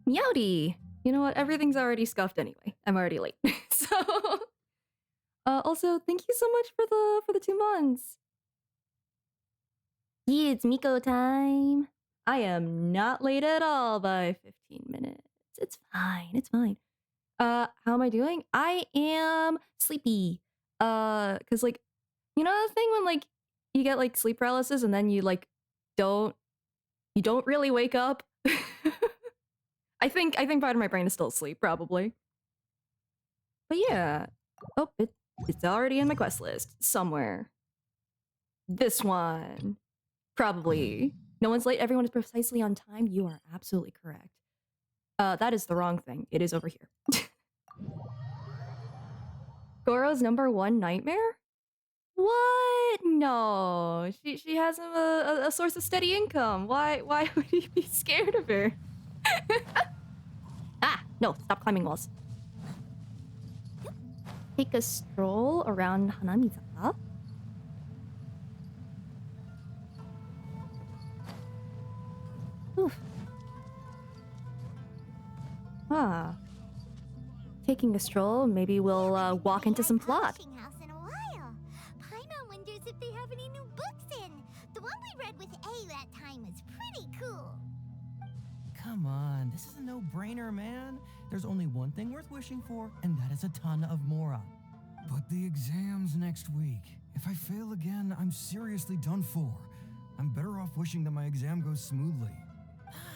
Meowdy! You know what? Everything's already scuffed anyway. I'm already late. So, also, thank you so much for the 2 months. Yeah, it's Miko time. I am not late at all by 15 minutes. It's fine. It's fine. How am I doing? I am sleepy. Cause like, you know the thing when like you get like sleep paralysis and then you like don't really wake up. I think part of my brain is still asleep, probably. But yeah. Oh, it's already in my quest list somewhere. This one. Probably. No one's late. Everyone is precisely on time. You are absolutely correct. That is the wrong thing. It is over here. Goro's #1 nightmare? What? No. She has a source of steady income. Why would he be scared of her? Ah, no, stop climbing walls. Take a stroll around Hanamizaka. Oof. Ah. Taking a stroll, maybe we'll walk into some plot. House in a while. Paimon wonders if they have any new books in. The one we read with A that time was pretty cool. Come on, this is a no-brainer, man. There's only one thing worth wishing for, and that is a ton of Mora. But the exam's next week. If I fail again, I'm seriously done for. I'm better off wishing that my exam goes smoothly.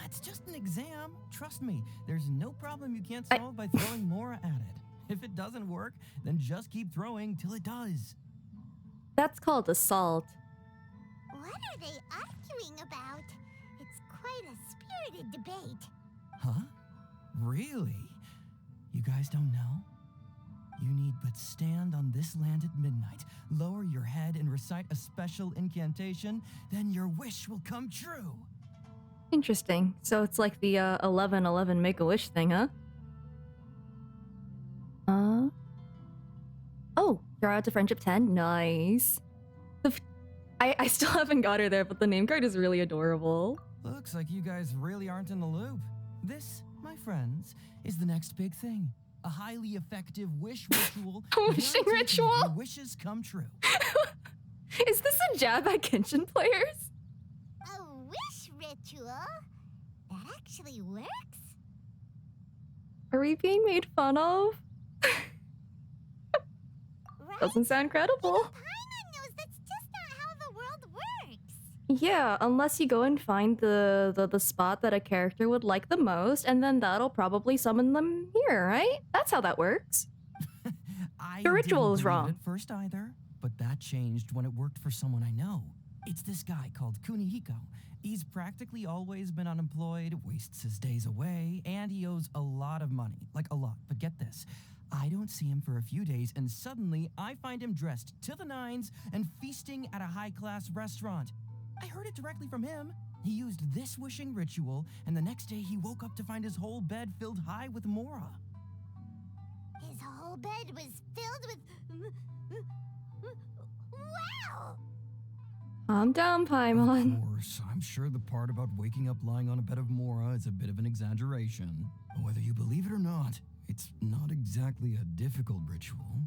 It's just an exam. Trust me, there's no problem you can't solve by throwing Mora at it. If it doesn't work, then just keep throwing till it does. That's called assault. What are they arguing about? It's quite a spirited debate. Huh? Really? You guys don't know? You need but stand on this land at midnight, lower your head and recite a special incantation, then your wish will come true. Interesting. So it's like the 11-11 Make-A-Wish thing, huh? Oh, you're out to Friendship 10? Nice. I still haven't got her there, but the name card is really adorable. Looks like you guys really aren't in the loop. This, my friends, is the next big thing. A highly effective wish ritual. Wishing ritual? Your wishes come true. Is this a jab at Genshin players? A wish ritual? That actually works? Are we being made fun of? Right? Doesn't sound credible. Paimon knows that's just not how the world works. Yeah, unless you go and find the spot that a character would like the most, and then that'll probably summon them here, right? That's how that works. I The ritual didn't is believe wrong. it at first either, but that changed when it worked for someone I know. It's this guy called Kunihiko. He's practically always been unemployed, wastes his days away, and he owes a lot of money. Like a lot. But get this. I don't see him for a few days, and suddenly I find him dressed to the nines and feasting at a high-class restaurant. I heard it directly from him. He used this wishing ritual, and the next day he woke up to find his whole bed filled high with Mora. His whole bed was filled with... Wow! Calm down, Paimon. Of course, I'm sure the part about waking up lying on a bed of Mora is a bit of an exaggeration. Whether you believe it or not, it's not exactly a difficult ritual.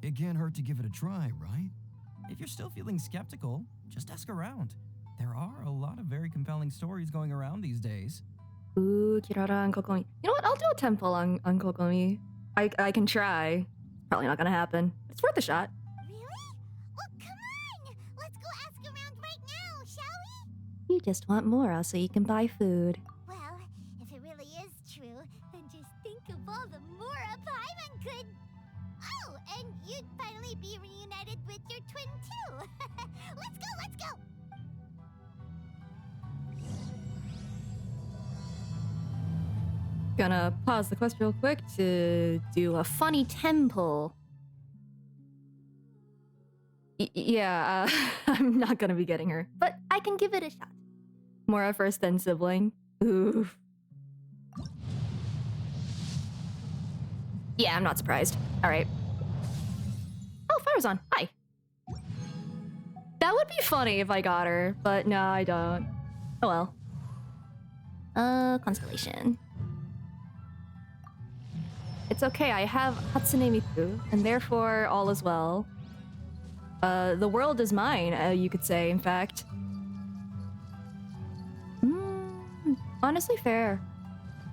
It can't hurt to give it a try, right? If you're still feeling skeptical, just ask around. There are a lot of very compelling stories going around these days. Ooh, Kirara and Kokomi. You know what? I'll do a temple on Kokomi. I can try. Probably not gonna happen. It's worth a shot. Really? Well, come on! Let's go ask around right now, shall we? You just want Mora so you can buy food. Well, if it really is true, then just think of all the Mora Paimon could... Oh, and you'd finally be reunited with your twin too! Let's go, let's go! Gonna pause the quest real quick to do a funny temple. Yeah, I'm not gonna be getting her, but I can give it a shot. Mora first, then sibling. Oof. Yeah, I'm not surprised. All right. Oh, fire's on. Hi. That would be funny if I got her, but no, I don't. Oh well. Constellation. It's okay, I have Hatsune Miku, and therefore all is well. The world is mine, you could say, in fact. Honestly fair.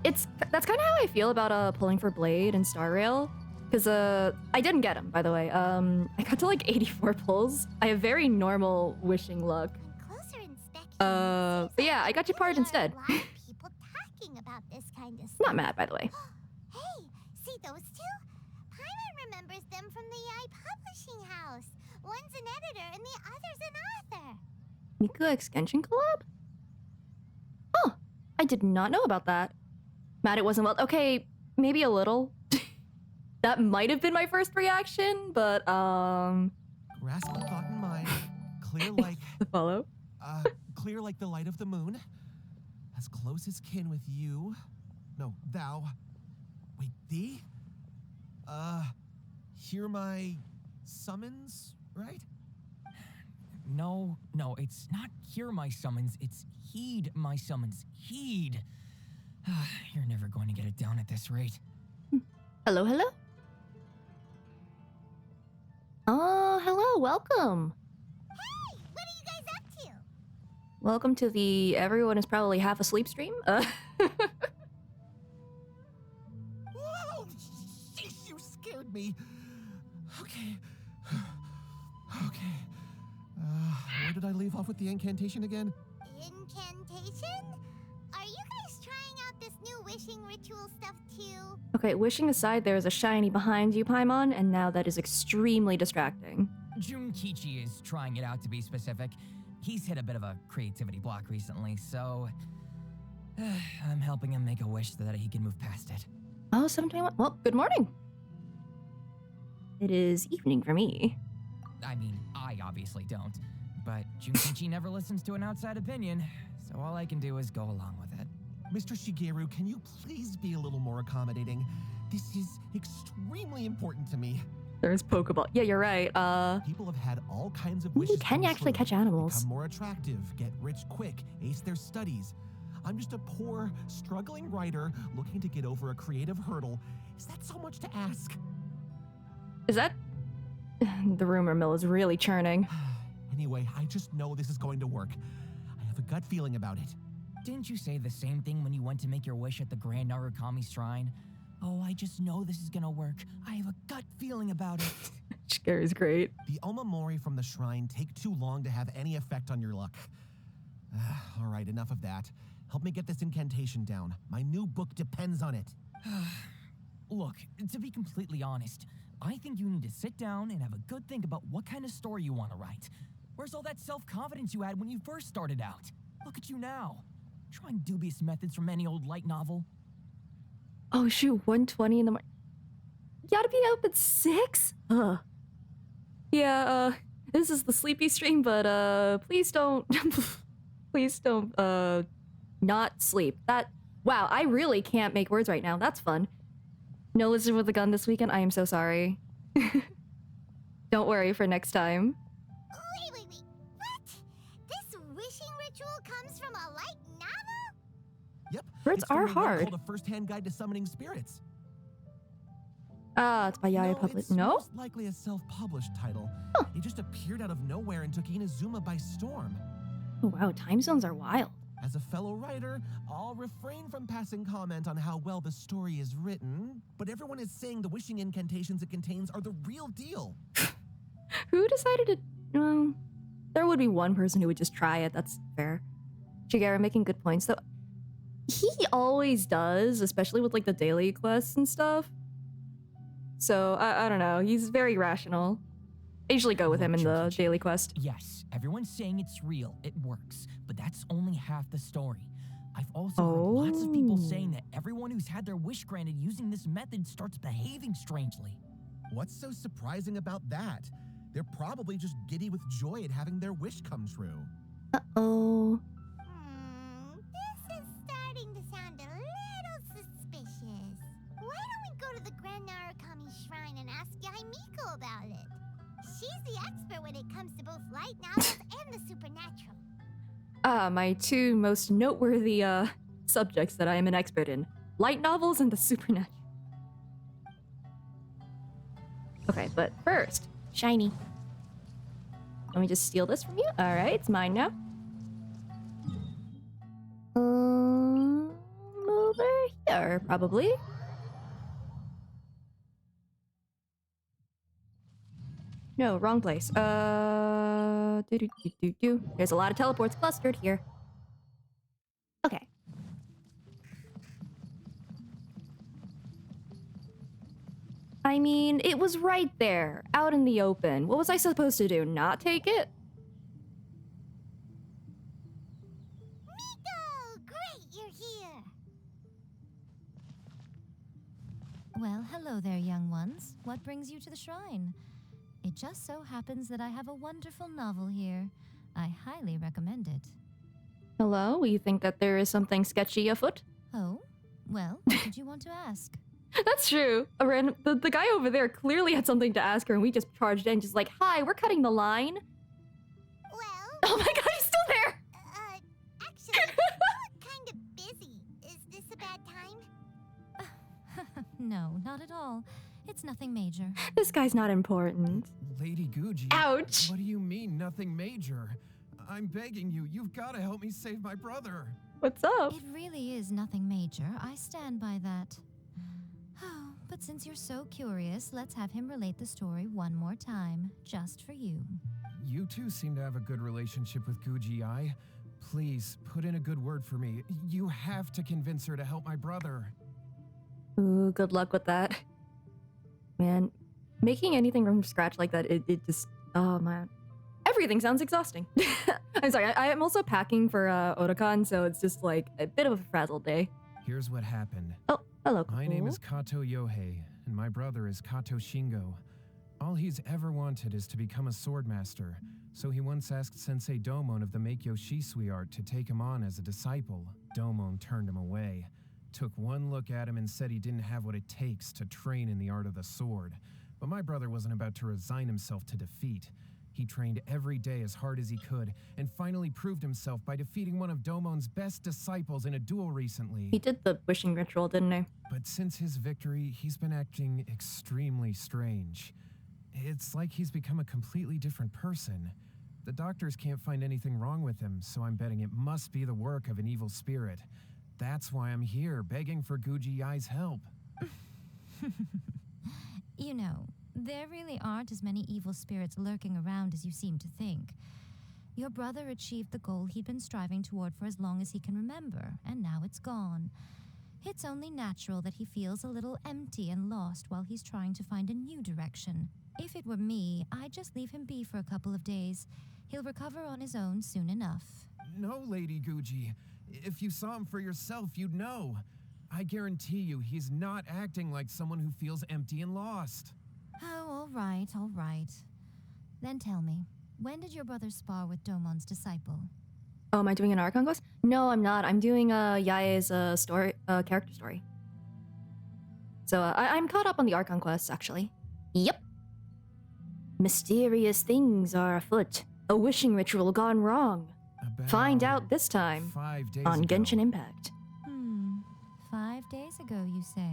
That's kind of how I feel about pulling for Blade and Star Rail. Because I didn't get him, by the way. I got to like 84 pulls. I have very normal wishing luck. On closer inspection, But yeah, I got you parred instead. A lot of people talking about this kind of stuff. Not mad, by the way. Hey, see those two? Paimon remembers them from the AI publishing house. One's an editor and the other's an author. Miku X Genshin collab? Oh, I did not know about that. Mad it wasn't well. Okay, maybe a little. That might have been my first reaction, but Grasp a thought in mind, clear like follow. clear like the light of the moon, as close as kin with you. No, thou. Wait, thee? Hear my summons, right? No, it's not hear my summons, it's heed my summons. Heed. You're never going to get it down at this rate. Hello, hello? Oh, hello, welcome. Hey, what are you guys up to? Welcome to the everyone is probably half asleep stream. Whoa! Sheesh, you scared me. Okay. Okay. Where did I leave off with the incantation again? Incantation? Are you guys trying out this new wishing ritual stuff too? Okay, wishing aside, there is a shiny behind you, Paimon, and now that is extremely distracting. Junkichi is trying it out, to be specific. He's hit a bit of a creativity block recently, so I'm helping him make a wish so that he can move past it. Oh, 7:21. Well, good morning. It is evening for me. I mean, I obviously don't, but Junkichi never listens to an outside opinion, so all I can do is go along with it. Mr. Shigeru, can you please be a little more accommodating? This is extremely important to me. There's Pokeball. Yeah, you're right. People have had all kinds of Ooh, wishes can come you actually true, catch animals? become more attractive, get rich quick, ace their studies. I'm just a poor, struggling writer looking to get over a creative hurdle. Is that so much to ask? Is that... The rumor mill is really churning. Anyway, I just know this is going to work. I have a gut feeling about it. Didn't you say the same thing when you went to make your wish at the Grand Narukami Shrine? Oh, I just know this is gonna work. I have a gut feeling about it. Shigeru's great. The Omamori from the shrine take too long to have any effect on your luck. All right, enough of that. Help me get this incantation down. My new book depends on it. Look, to be completely honest, I think you need to sit down and have a good think about what kind of story you want to write. Where's all that self-confidence you had when you first started out? Look at you now. Trying dubious methods from any old light novel. Oh shoot, 1:20 in the morning. You gotta be up at 6? Ugh. Yeah, this is the sleepy stream, but please don't please don't not sleep. Wow, I really can't make words right now. That's fun. No lizard with a gun this weekend. I am so sorry. Don't worry for next time. Wait. What? This wishing ritual comes from a light novel? Yep. Words it's from are the one hard. called A First-Hand Guide to Summoning Spirits. It's by Yaya Public. It's No? most likely a self-published title. Huh. It just appeared out of nowhere and took Inazuma by storm. Oh wow, time zones are wild. As a fellow writer, I'll refrain from passing comment on how well the story is written, but everyone is saying the wishing incantations it contains are the real deal. Who decided to... Well, there would be one person who would just try it. That's fair. Shigeru making good points, though. He always does, especially with, like, the daily quests and stuff. So, I don't know. He's very rational. I usually go with him in the daily quest. Yes, everyone's saying it's real, it works, but that's only half the story. I've also heard lots of people saying that everyone who's had their wish granted using this method starts behaving strangely. What's so surprising about that? They're probably just giddy with joy at having their wish come true. Uh-oh. This is starting to sound a little suspicious. Why don't we go to the Grand Narukami Shrine and ask Yaimiko about it? She's the expert when it comes to both light novels and the supernatural. My two most noteworthy, subjects that I am an expert in. Light novels and the supernatural. Okay, but first, shiny. Let me just steal this from you. All right, it's mine now. Over here, probably. No, wrong place. There's a lot of teleports clustered here. Okay. I mean, it was right there, out in the open. What was I supposed to do? Not take it? Miko! Great, you're here! Well, hello there, young ones. What brings you to the shrine? It just so happens that I have a wonderful novel here. I highly recommend it. Hello? You think that there is something sketchy afoot? Oh? Well, what did you want to ask? That's true. The guy over there clearly had something to ask her, and we just charged in, just like, hi, we're cutting the line. Well, Oh my god, he's still there! actually, you look kind of busy. Is this a bad time? No, not at all. It's nothing major. This guy's not important. Lady Guji. Ouch! What do you mean, nothing major? I'm begging you, you've got to help me save my brother. What's up? It really is nothing major. I stand by that. Oh, but since you're so curious, let's have him relate the story one more time, just for you. You two seem to have a good relationship with Guji Ai. Please, put in a good word for me. You have to convince her to help my brother. Ooh, good luck with that. Man, making anything from scratch like that, it just... Oh, man. Everything sounds exhausting. I'm sorry, I am also packing for Otakon, so it's just like a bit of a frazzled day. Here's what happened. Oh, hello. My name cool. is Kato Yohei, and my brother is Kato Shingo. All he's ever wanted is to become a swordmaster, so he once asked Sensei Domon of the Meikyo Shisui art to take him on as a disciple. Domon turned him away, took one look at him and said he didn't have what it takes to train in the art of the sword. But my brother wasn't about to resign himself to defeat. He trained every day as hard as he could, and finally proved himself by defeating one of Domon's best disciples in a duel recently. He did the wishing ritual, didn't he? But since his victory, he's been acting extremely strange. It's like he's become a completely different person. The doctors can't find anything wrong with him, so I'm betting it must be the work of an evil spirit. That's why I'm here, begging for Guji Ai's help. You know, there really aren't as many evil spirits lurking around as you seem to think. Your brother achieved the goal he'd been striving toward for as long as he can remember, and now it's gone. It's only natural that he feels a little empty and lost while he's trying to find a new direction. If it were me, I'd just leave him be for a couple of days. He'll recover on his own soon enough. No, Lady Guji. If you saw him for yourself, you'd know. I guarantee you, he's not acting like someone who feels empty and lost. Oh, all right, all right. Then tell me, when did your brother spar with Domon's disciple? Oh, am I doing an Archon quest? No, I'm not. I'm doing Yae's character story. So I'm caught up on the Archon quests, actually. Yep. Mysterious things are afoot. A wishing ritual gone wrong. Find out this time 5 days on ago. Genshin Impact. 5 days ago, you say?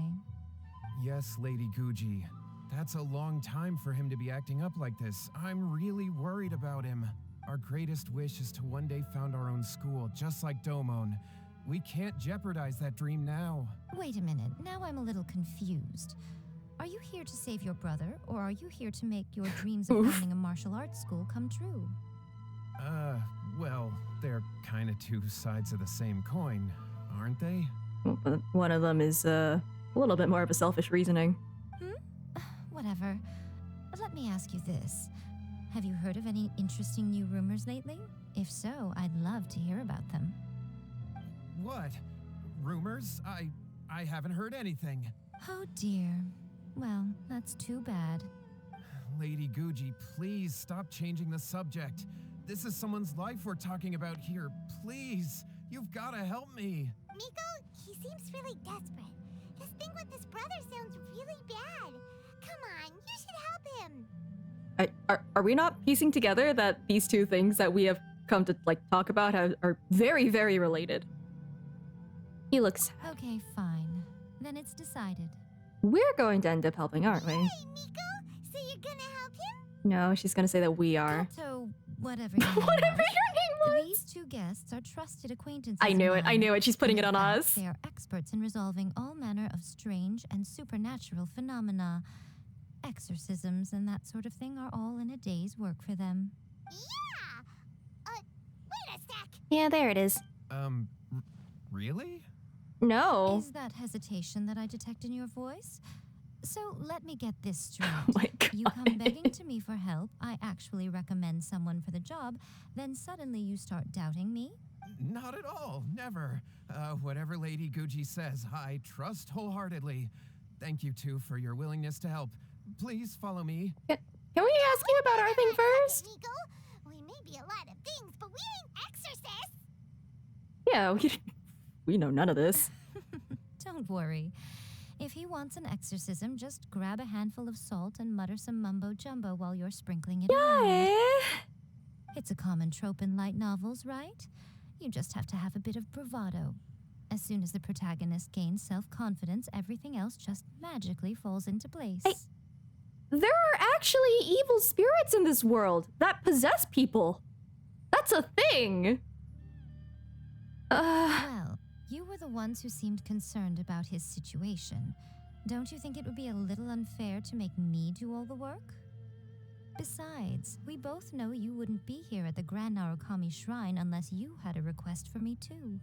Yes, Lady Guji. That's a long time for him to be acting up like this. I'm really worried about him. Our greatest wish is to one day found our own school, just like Domon. We can't jeopardize that dream now. Wait a minute, now I'm a little confused. Are you here to save your brother, or are you here to make your dreams of Oof. founding a martial arts school come true? Well, they're kinda two sides of the same coin, aren't they? But one of them is a little bit more of a selfish reasoning. Whatever. Let me ask you this. Have you heard of any interesting new rumors lately? If so, I'd love to hear about them. What? Rumors? I haven't heard anything. Oh dear. Well, that's too bad. Lady Guji, please stop changing the subject. This is someone's life we're talking about here. Please, you've gotta help me. Miko, he seems really desperate. His thing with his brother sounds really bad. Come on, you should help him. Are we not piecing together that these two things that we have come to talk about are very, very related? He looks... Okay, fine. Then it's decided. We're going to end up helping, aren't we? Hey, Miko, so you're gonna help him? No, she's gonna say that we are. Kato, whatever your name Whatever was, your name was. these two guests are trusted acquaintances. I of knew it. I mine. knew it. She's putting In it on fact, us. They are experts in resolving all manner of strange and supernatural phenomena. Exorcisms and that sort of thing are all in a day's work for them. Yeah! Wait a sec! Yeah, there it is. Really? No. Is that hesitation that I detect in your voice? So let me get this straight. Oh my god. You come begging to me for help, I actually recommend someone for the job, then suddenly you start doubting me? Not at all. Never. Whatever Lady Guji says, I trust wholeheartedly. Thank you two for your willingness to help. Please follow me. Can we ask you about our thing first? Nico, we may be a lot of things, but we ain't exorcists! Yeah, we know none of this. Don't worry. If he wants an exorcism, just grab a handful of salt and mutter some mumbo jumbo while you're sprinkling it around. Yeah. It's a common trope in light novels, right? You just have to have a bit of bravado. As soon as the protagonist gains self-confidence, everything else just magically falls into place. There are actually evil spirits in this world that possess people. That's a thing. Well, you were the ones who seemed concerned about his situation. Don't you think it would be a little unfair to make me do all the work? Besides, we both know you wouldn't be here at the Grand Narukami Shrine unless you had a request for me too.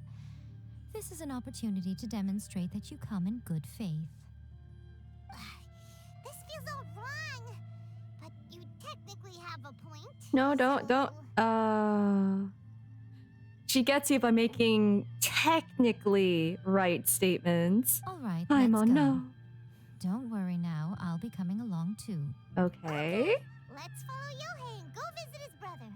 This is an opportunity to demonstrate that you come in good faith. This feels all wrong, but you technically have a point. No, don't. so- She gets you by making technically right statements. All right, I'm let's on go. no. Don't worry now, I'll be coming along too. Okay. Let's follow Yohei and go visit his brother.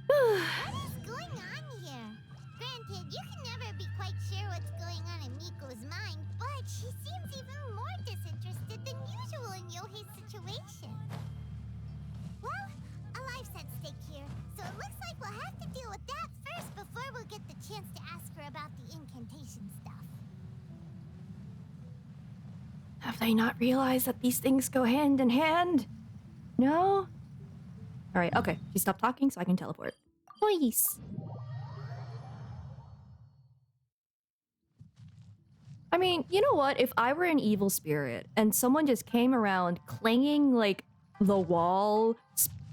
What is going on here? Granted, you can never be quite sure what's going on in Miko's mind, but she seems even more disinterested than usual in Yohei's situation. Well, a life's at stake here, so it looks like we'll have to deal with that first before we'll get the chance to ask her about the incantation stuff. Have they not realized that these things go hand in hand? No? Alright, okay. She stopped talking so I can teleport. Nice. I mean, you know what? If I were an evil spirit and someone just came around clanging like the wall,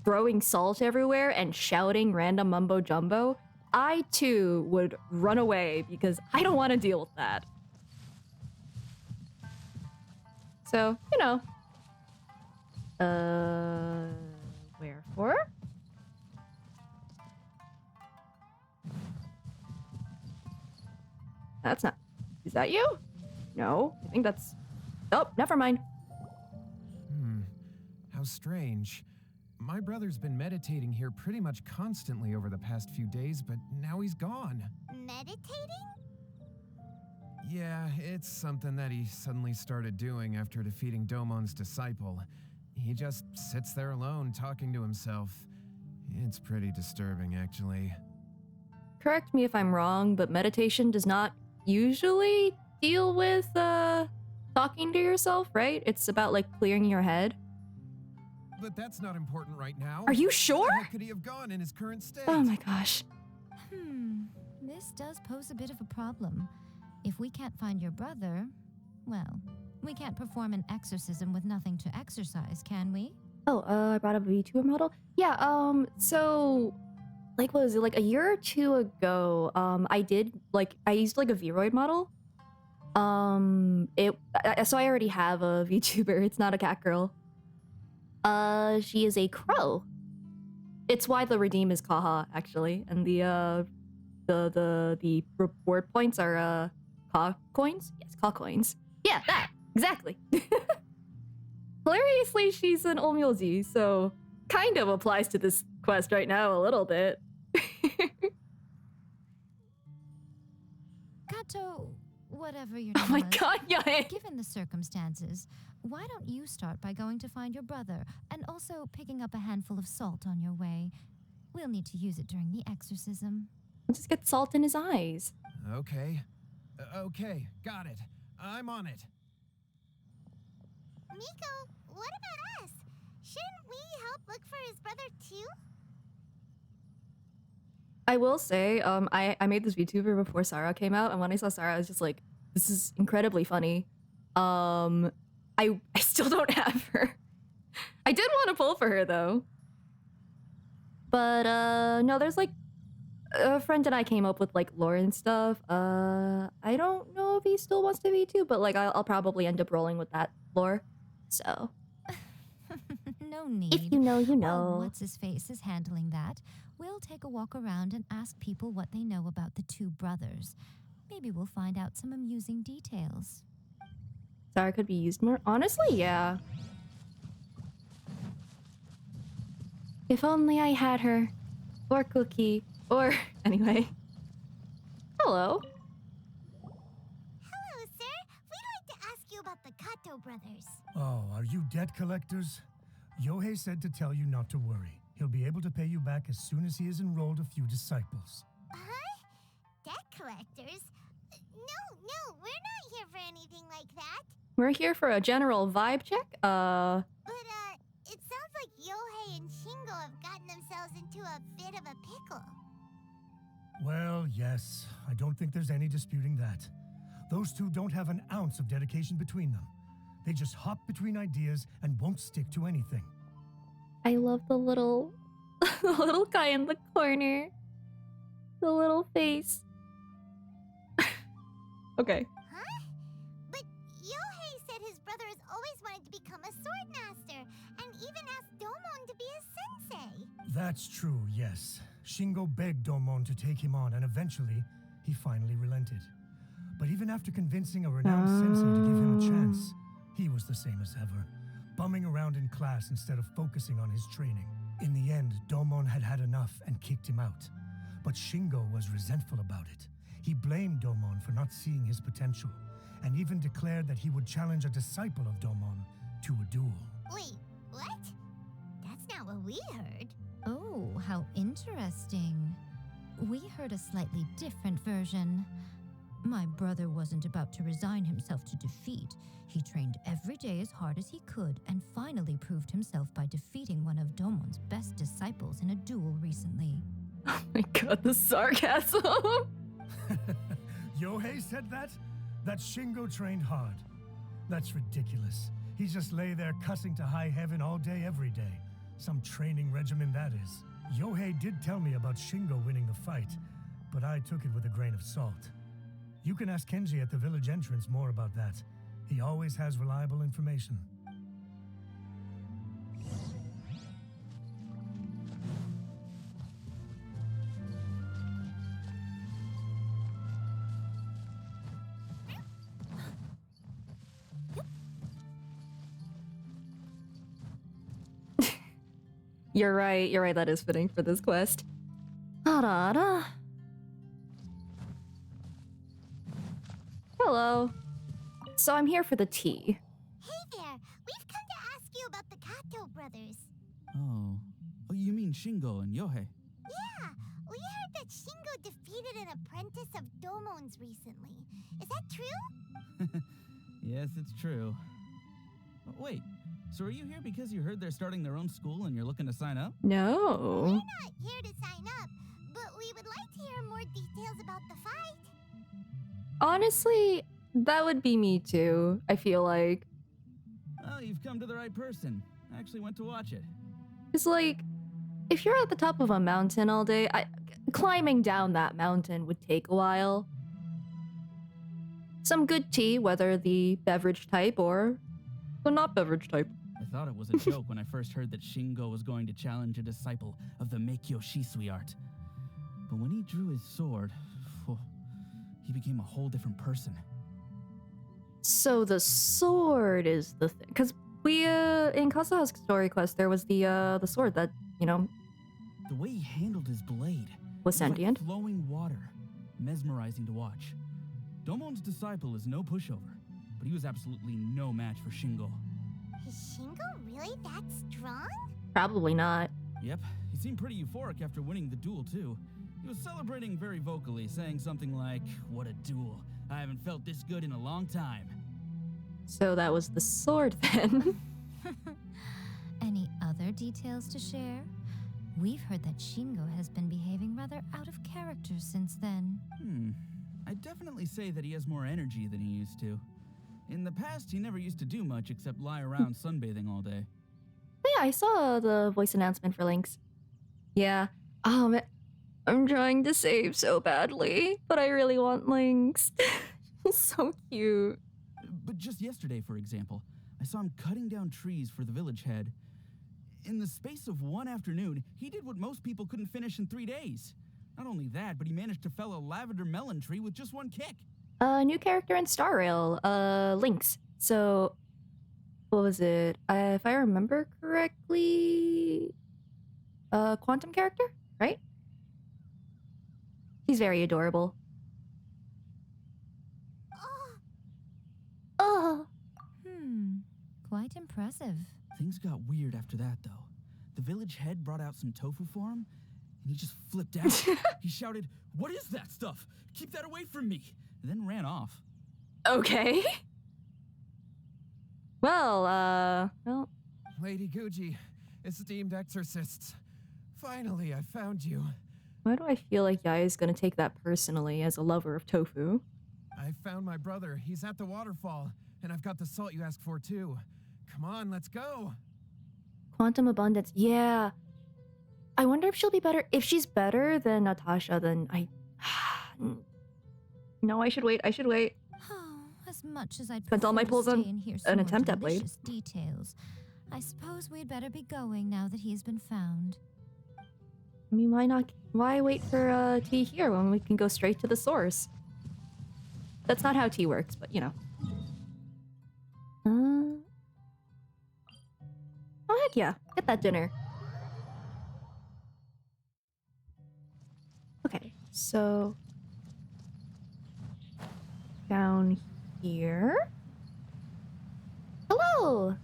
throwing salt everywhere and shouting random mumbo jumbo, I too would run away because I don't want to deal with that. So, you know. Wherefore? That's not. Is that you? No, I think that's. Oh, never mind. How strange. My brother's been meditating here pretty much constantly over the past few days, but now he's gone. Meditating? Yeah, it's something that he suddenly started doing after defeating Domon's disciple. He just sits there alone, talking to himself. It's pretty disturbing, actually. Correct me if I'm wrong, but meditation does not usually deal with talking to yourself, right? It's about like clearing your head. But that's not important right now. Are you sure? Where the heck could he have gone in his current state? Oh my gosh. This does pose a bit of a problem. If we can't find your brother, well, we can't perform an exorcism with nothing to exorcise, can we? Oh, I brought up a VTuber model. Yeah, so like what was it, like a year or two ago, I used like a Vroid model. So I already have a VTuber. It's not a cat girl. She is a crow. It's why the redeem is Kaha, actually, and the reward points are Ka coins. Yes, Ka coins. Yeah, that exactly. Hilariously, she's an Omyoji, so kind of applies to this quest right now a little bit. Kato, whatever your Oh name my was, god, yeah. given the circumstances, why don't you start by going to find your brother and also picking up a handful of salt on your way? We'll need to use it during the exorcism. Just get salt in his eyes. Okay. Okay, got it. I'm on it. Miko, what about help look for his brother too? I will say, I made this VTuber before Sarah came out, and when I saw Sarah, I was just like, this is incredibly funny. I still don't have her. I did want to pull for her though. But no, there's like a friend and I came up with like lore and stuff. I don't know if he still wants to V2, but like I'll probably end up rolling with that lore. So No need. if you know, you While know. What's his face is handling that, we'll take a walk around and ask people what they know about the two brothers. Maybe we'll find out some amusing details. Sarah could be used more. Honestly, yeah. If only I had her. Or Cookie. Or anyway. Hello. Hello, sir. We'd like to ask you about the Kato brothers. Oh, are you debt collectors? Yohei said to tell you not to worry. He'll be able to pay you back as soon as he has enrolled a few disciples. Huh? Debt collectors? No, we're not here for anything like that. We're here for a general vibe check. But, it sounds like Yohei and Shingo have gotten themselves into a bit of a pickle. Well, yes, I don't think there's any disputing that. Those two don't have an ounce of dedication between them. They just hop between ideas and won't stick to anything. I love the little the little guy in the corner. The little face. Okay. Huh? But Yohei said his brother has always wanted to become a sword master, and even asked Domon to be his sensei. That's true, yes. Shingo begged Domon to take him on, and eventually, he finally relented. But even after convincing a renowned sensei to give him a chance, he was the same as ever, bumming around in class instead of focusing on his training. In the end, Domon had had enough and kicked him out. But Shingo was resentful about it. He blamed Domon for not seeing his potential, and even declared that he would challenge a disciple of Domon to a duel. Wait, what? That's not what we heard. Oh, how interesting. We heard a slightly different version. My brother wasn't about to resign himself to defeat. He trained every day as hard as he could and finally proved himself by defeating one of Domon's best disciples in a duel recently. Oh my god, the sarcasm. Yohei said that? That Shingo trained hard. That's ridiculous. He just lay there cussing to high heaven all day, every day. Some training regimen, that is. Yohei did tell me about Shingo winning the fight, but I took it with a grain of salt. You can ask Kenji at the village entrance more about that. He always has reliable information. You're right, that is fitting for this quest. Da-da-da. Hello. So I'm here for the tea. Hey there, we've come to ask you about the Kato brothers. Oh, you mean Shingo and Yohei? Yeah, we heard that Shingo defeated an apprentice of Domon's recently. Is that true? Yes, it's true. Wait, so are you here because you heard they're starting their own school and you're looking to sign up? No. We're not here to sign up, but we would like to hear more details about the fight. Honestly, that would be me too, I feel like. Oh, you've come to the right person. I actually went to watch it. It's like, if you're at the top of a mountain all day, climbing down that mountain would take a while. Some good tea, whether the beverage type or the not beverage type. I thought it was a joke when I first heard that Shingo was going to challenge a disciple of the Meikyo Shisui art. But when he drew his sword, he became a whole different person. So the sword is the thing. Because we, in Kazuha's story quest, there was the sword that, you know, The way he handled his blade was was like sentient. flowing water, mesmerizing to watch. Domon's disciple is no pushover, but he was absolutely no match for Shingo. Is Shingo really that strong? Probably not. Yep, he seemed pretty euphoric after winning the duel, too. He was celebrating very vocally, saying something like, "What a duel. I haven't felt this good in a long time." So that was the sword then. any other details to share? We've heard that Shingo has been behaving rather out of character since then. I'd definitely say that he has more energy than he used to. In the past, he never used to do much except lie around sunbathing all day. But yeah, I saw the voice announcement for Lynx. Yeah. I'm trying to save so badly, but I really want Lynx. He's so cute. But just yesterday, for example, I saw him cutting down trees for the village head. In the space of one afternoon, he did what most people couldn't finish in 3 days. Not only that, but he managed to fell a lavender melon tree with just one kick. New character in Star Rail, Lynx. So, what was it? If I remember correctly, Quantum character, right? He's very adorable. Oh. Quite impressive. Things got weird after that, though. The village head brought out some tofu for him, and he just flipped out. He shouted, "What is that stuff? Keep that away from me!" And then ran off. Okay. Well. Lady Guji, esteemed exorcists. Finally, I found you. Why do I feel like Yaya's gonna take that personally as a lover of tofu? I found my brother. He's at the waterfall, and I've got the salt you asked for, too. Come on, let's go. Quantum abundance. Yeah. I wonder if she'll be better. If she's better than Natasha, then I... No, I should wait. As much as I'd Spent all my prefer to pulls on stay and hear an some more attempt at Blade. delicious details, I suppose we'd better be going now that he has been found. I mean, why not? Why wait for tea here when we can go straight to the source? That's not how tea works, but you know. Oh heck yeah! Get that dinner. Okay, so down here. Hello.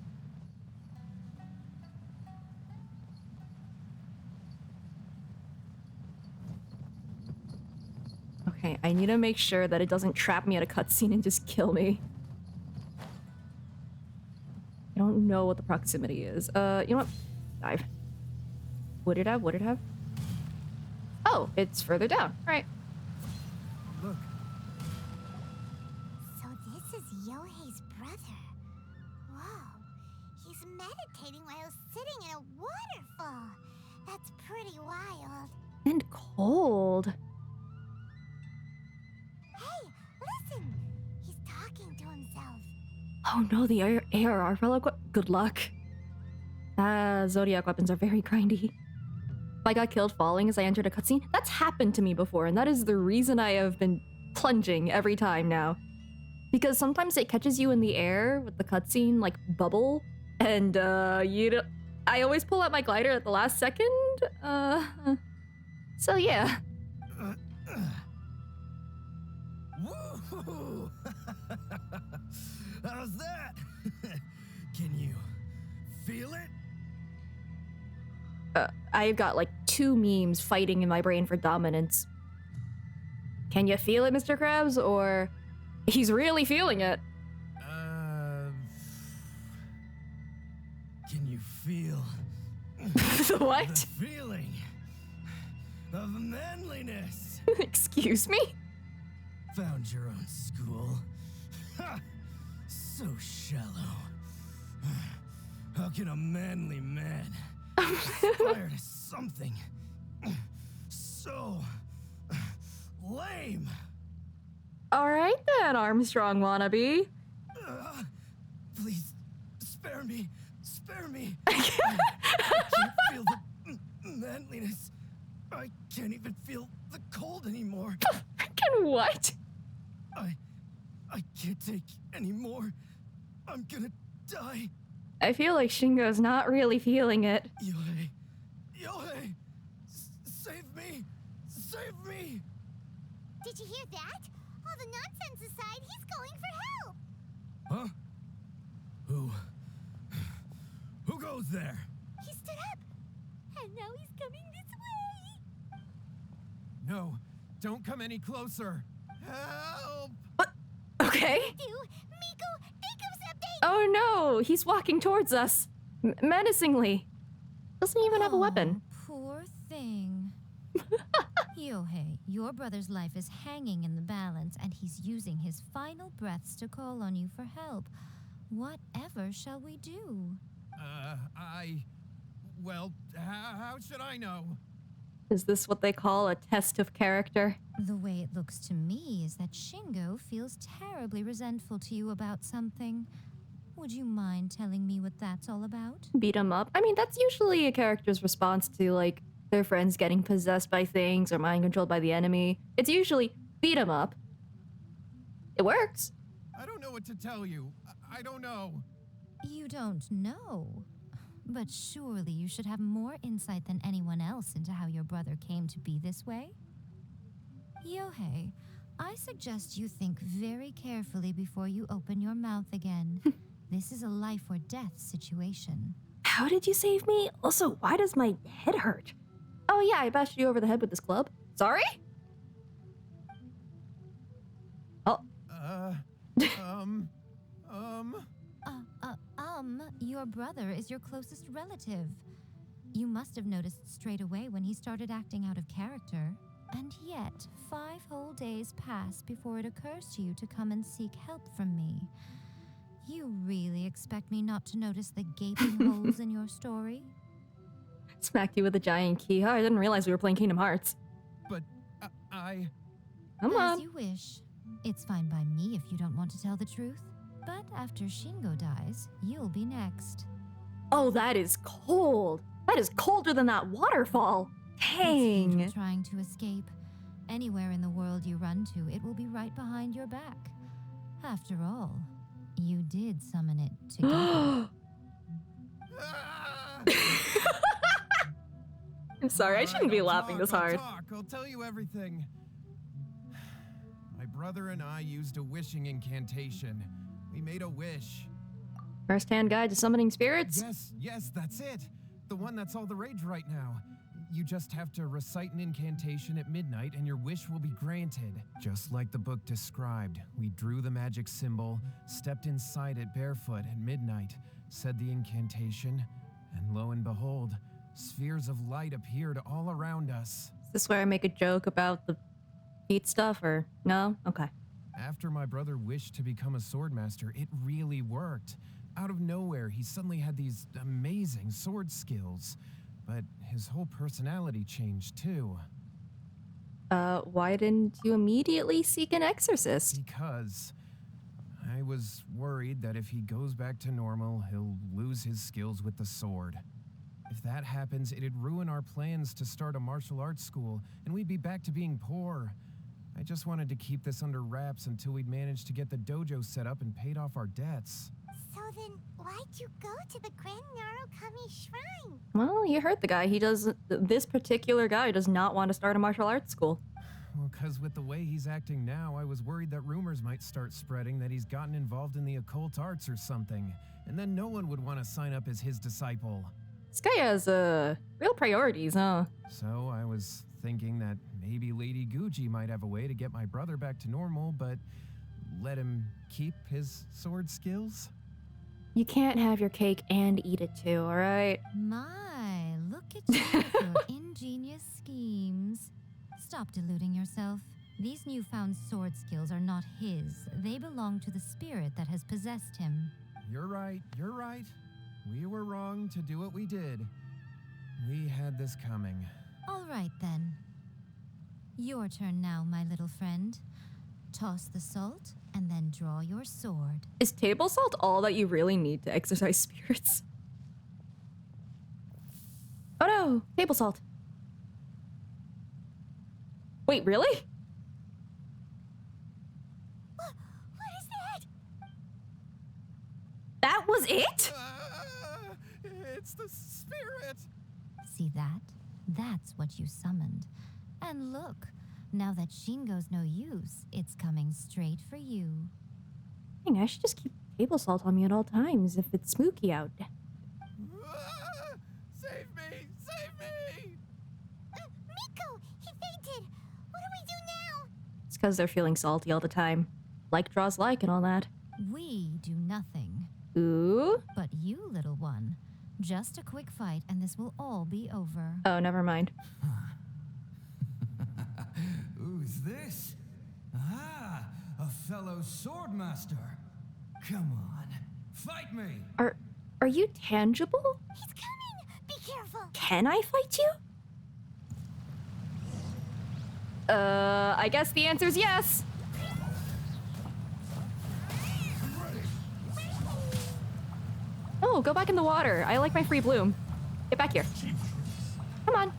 Okay, I need to make sure that it doesn't trap me at a cutscene and just kill me. I don't know what the proximity is. You know what? Dive. Would it have? Oh, it's further down. All right. Look, So this is Yohei's brother. Whoa. He's meditating while sitting in a waterfall. That's pretty wild. And cold. Hey, listen! He's talking to himself. Oh no, the ARR fell out. Good luck. Zodiac weapons are very grindy. If I got killed falling as I entered a cutscene, that's happened to me before, and that is the reason I have been plunging every time now. Because sometimes it catches you in the air with the cutscene, like, bubble, and, I always pull out my glider at the last second, so yeah. Woo! How's that? Can you feel it? I've got like 2 memes fighting in my brain for dominance. Can you feel it, Mr. Krabs? Or he's really feeling it. Can you feel What? the feeling of manliness? Excuse me? Found your own school. Ha! So shallow. How can a manly man aspire to something so lame? Alright then, Armstrong wannabe. Please, spare me. Spare me. I can't feel the manliness. I can't even feel the cold anymore. Freaking what? I can't take any more. I'm gonna die. I feel like Shingo's not really feeling it. Yohei! Save me! Save me! Did you hear that? All the nonsense aside, he's going for help. Huh? Who goes there? He stood up. And now he's coming this way. no, don't come any closer. Help! Okay. Do Miko, think of something. Oh no, he's walking towards us. Menacingly. Doesn't even have a weapon. Oh, poor thing. Yohei, your brother's life is hanging in the balance, and he's using his final breaths to call on you for help. Whatever shall we do? Well, how should I know? Is this what they call a test of character? The way it looks to me is that Shingo feels terribly resentful to you about something. Would you mind telling me what that's all about? Beat 'em up. I mean, that's usually a character's response to, like, their friends getting possessed by things or mind controlled by the enemy. It's usually beat 'em up. It works. I don't know what to tell you. I don't know. You don't know. But surely you should have more insight than anyone else into how your brother came to be this way? Yohei, I suggest you think very carefully before you open your mouth again. This is a life or death situation. How did you save me? Also, why does my head hurt? Oh yeah, I bashed you over the head with this club. Sorry? Oh. Your brother is your closest relative. You must have noticed straight away when he started acting out of character. And yet, 5 whole days pass before it occurs to you to come and seek help from me. You really expect me not to notice the gaping holes in your story? Smacked you with a giant key. Oh, I didn't realize we were playing Kingdom Hearts. But Come As on. you wish. It's fine by me if you don't want to tell the truth. But after Shingo dies, you'll be next. Oh, that is cold. That is colder than that waterfall. It's Dang. futile trying to escape. Anywhere in the world you run to, it will be right behind your back. After all, you did summon it together. I'm sorry, I shouldn't be laughing this hard. I'll tell you everything. My brother and I used a wishing incantation. We made a wish. First-hand guide to summoning spirits? Yes, that's it. The one that's all the rage right now. You just have to recite an incantation at midnight and your wish will be granted. Just like the book described, we drew the magic symbol, stepped inside it barefoot at midnight, said the incantation, and lo and behold, spheres of light appeared all around us. Is this where I make a joke about the feet stuff, or no? Okay. After my brother wished to become a sword master, it really worked. Out of nowhere, he suddenly had these amazing sword skills. But his whole personality changed too. Why didn't you immediately seek an exorcist? Because I was worried that if he goes back to normal, he'll lose his skills with the sword. If that happens, it'd ruin our plans to start a martial arts school, and we'd be back to being poor. I just wanted to keep this under wraps until we'd managed to get the dojo set up and paid off our debts. So then, why'd you go to the Grand Narukami Shrine? Well, you heard the guy. This particular guy does not want to start a martial arts school. Well, because with the way he's acting now, I was worried that rumors might start spreading that he's gotten involved in the occult arts or something, and then no one would want to sign up as his disciple. This guy has, real priorities, huh? So I was thinking that maybe Lady Guji might have a way to get my brother back to normal, but let him keep his sword skills? You can't have your cake and eat it too, alright? My, look at you with your ingenious schemes. Stop deluding yourself. These newfound sword skills are not his. They belong to the spirit that has possessed him. You're right. We were wrong to do what we did. We had this coming. All right, then. Your turn now, my little friend. Toss the salt, and then draw your sword. Is table salt all that you really need to exorcise spirits? Oh no! Table salt. Wait, really? What is that? That was it? It's the spirit! See that? That's what you summoned. And look, now that Shingo's no use, it's coming straight for you. Dang, I should just keep table salt on me at all times if it's spooky out. Save me! Save me! Miko, he fainted. What do we do now? It's because they're feeling salty all the time. Like draws like and all that. We do nothing. Ooh. But you, little one, Just a quick fight, and this will all be over. Oh, never mind. Who's this? Ah, a fellow swordmaster. Come on, fight me. Are you tangible? He's coming! Be careful! Can I fight you? I guess the answer is yes. Oh, go back in the water. I like my free bloom. Get back here. Come on.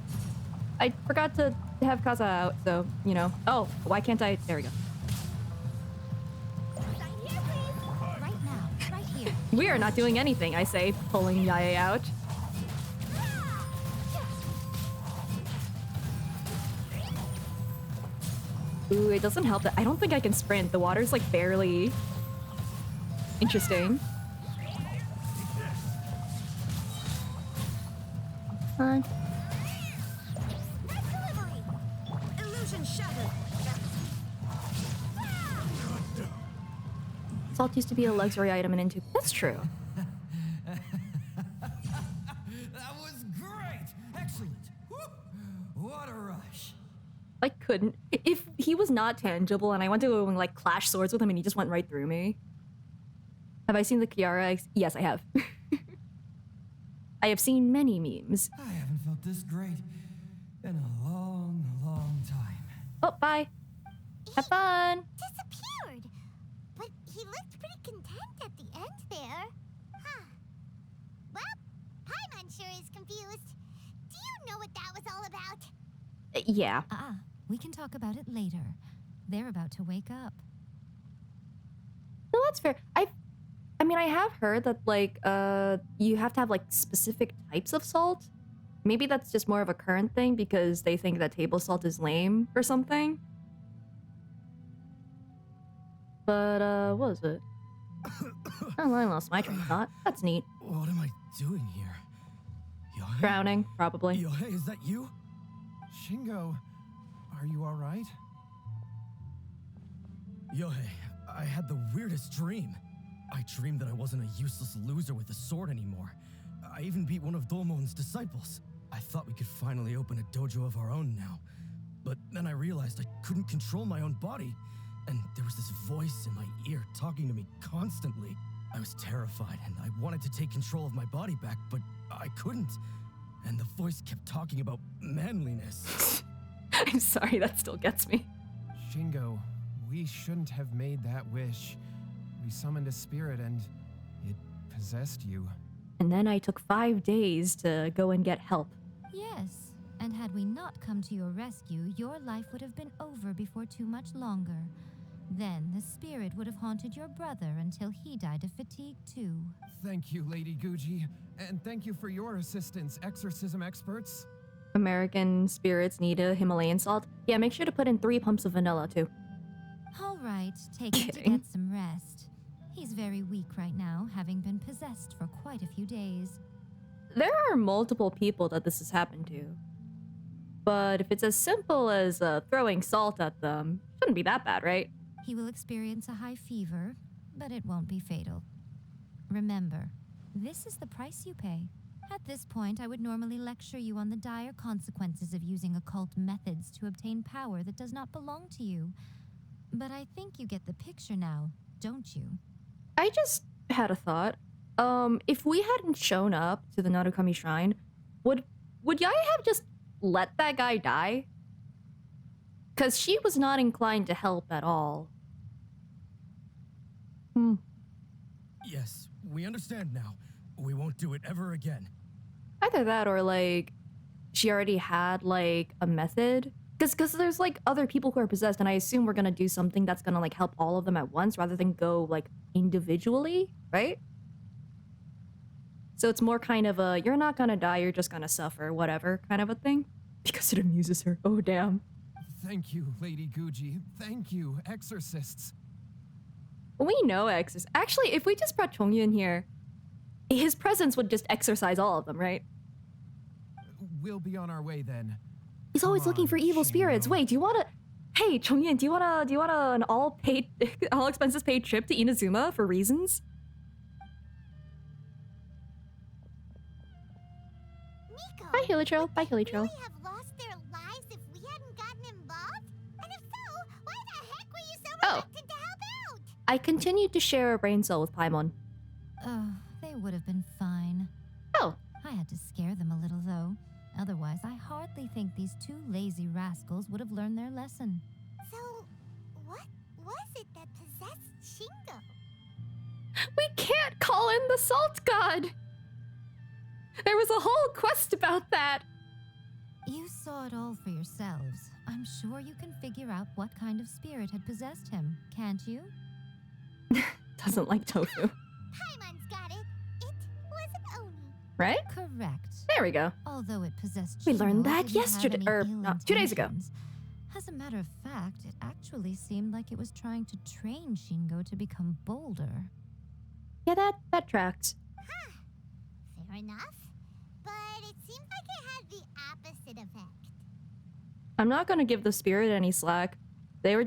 I forgot to have Kaza out, so, you know. Oh, why can't I? There we go. Right here, please! Right now, right here. We are not doing anything, I say, pulling Yae out. Ooh, it doesn't help that I don't think I can sprint. The water's like barely interesting. Fine. Illusion shattered! Salt used to be a luxury item in Into. That's true. That was great! Excellent! Woo! What a rush! I couldn't. If he was not tangible and I went to go and like clash swords with him and he just went right through me. Have I seen the Kiara? Yes, I have. I have seen many memes. I haven't felt this great in a long, long time. Oh, bye. Have fun. Disappeared! But he looked pretty content at the end there. Huh. Well, Paimon sure is confused. Do you know what that was all about? Yeah. We can talk about it later. They're about to wake up. No, that's fair. I mean, I have heard that, like, you have to have, like, specific types of salt. Maybe that's just more of a current thing because they think that table salt is lame or something. But, what is it? Oh, I lost my train of thought. That's neat. What am I doing here? Yohei? Drowning, probably. Yohei, is that you? Shingo, are you all right? Yohei, I had the weirdest dream. I dreamed that I wasn't a useless loser with a sword anymore. I even beat one of Domon's disciples. I thought we could finally open a dojo of our own now. But then I realized I couldn't control my own body. And there was this voice in my ear talking to me constantly. I was terrified and I wanted to take control of my body back, but I couldn't. And the voice kept talking about manliness. I'm sorry, that still gets me. Shingo, we shouldn't have made that wish. We summoned a spirit and it possessed you. And then I took 5 days to go and get help. Yes, and had we not come to your rescue, your life would have been over before too much longer. Then the spirit would have haunted your brother until he died of fatigue too. Thank you, Lady Guji. And thank you for your assistance, exorcism experts. American spirits need a Himalayan salt. Yeah, make sure to put in 3 pumps of vanilla too. All right, take him to Kidding. get some rest. He's very weak right now, having been possessed for quite a few days. There are multiple people that this has happened to. But if it's as simple as throwing salt at them, shouldn't be that bad, right? He will experience a high fever, but it won't be fatal. Remember, this is the price you pay. At this point, I would normally lecture you on the dire consequences of using occult methods to obtain power that does not belong to you. But I think you get the picture now, don't you? I just had a thought. If we hadn't shown up to the Narukami Shrine, would Yae have just let that guy die? Because she was not inclined to help at all. Yes, we understand now. We won't do it ever again. Either that or, like, she already had, like, a method. Because there's, like, other people who are possessed, and I assume we're gonna do something that's gonna, like, help all of them at once rather than go, like, individually, right? So it's more kind of a, you're not gonna die, you're just gonna suffer, whatever kind of a thing. Because it amuses her. Oh, damn. Thank you, Lady Guji. Thank you, exorcists. We know exorcist. Actually, if we just brought Chongyu in here, his presence would just exorcise all of them, right? We'll be on our way then. He's always Come looking on, for evil spirits. Shingo. Wait, do you wanna... Hey, Chongyin, do you wanna an all expenses paid trip to Inazuma for reasons? Bye, Hilichurl. Bye, Would they Hilichurl. really have lost their lives if we hadn't gotten involved? And if so, why the heck were you so Oh. reluctant to help out? I continued to share a brain cell with Paimon. Oh, they would have been fine. Oh, I had to scare them a little, though. Otherwise, I hardly think these two lazy rascals would have learned their lesson. So, what was it that possessed Shingo? we can't call in the Salt God! There was a whole quest about that! You saw it all for yourselves. I'm sure you can figure out what kind of spirit had possessed him, can't you? Doesn't like tofu. Paimon's got it. It was an Oni. Right? Correct. There we go. Although it possessed We learned Shingo, that it didn't have yesterday- any or, ill no, 2 days ago. intentions. As a matter of fact, it actually seemed like it was trying to train Shingo to become bolder. Yeah, that tracks. Fair enough. But it seemed like it had the opposite effect. I'm not gonna give the spirit any slack. They were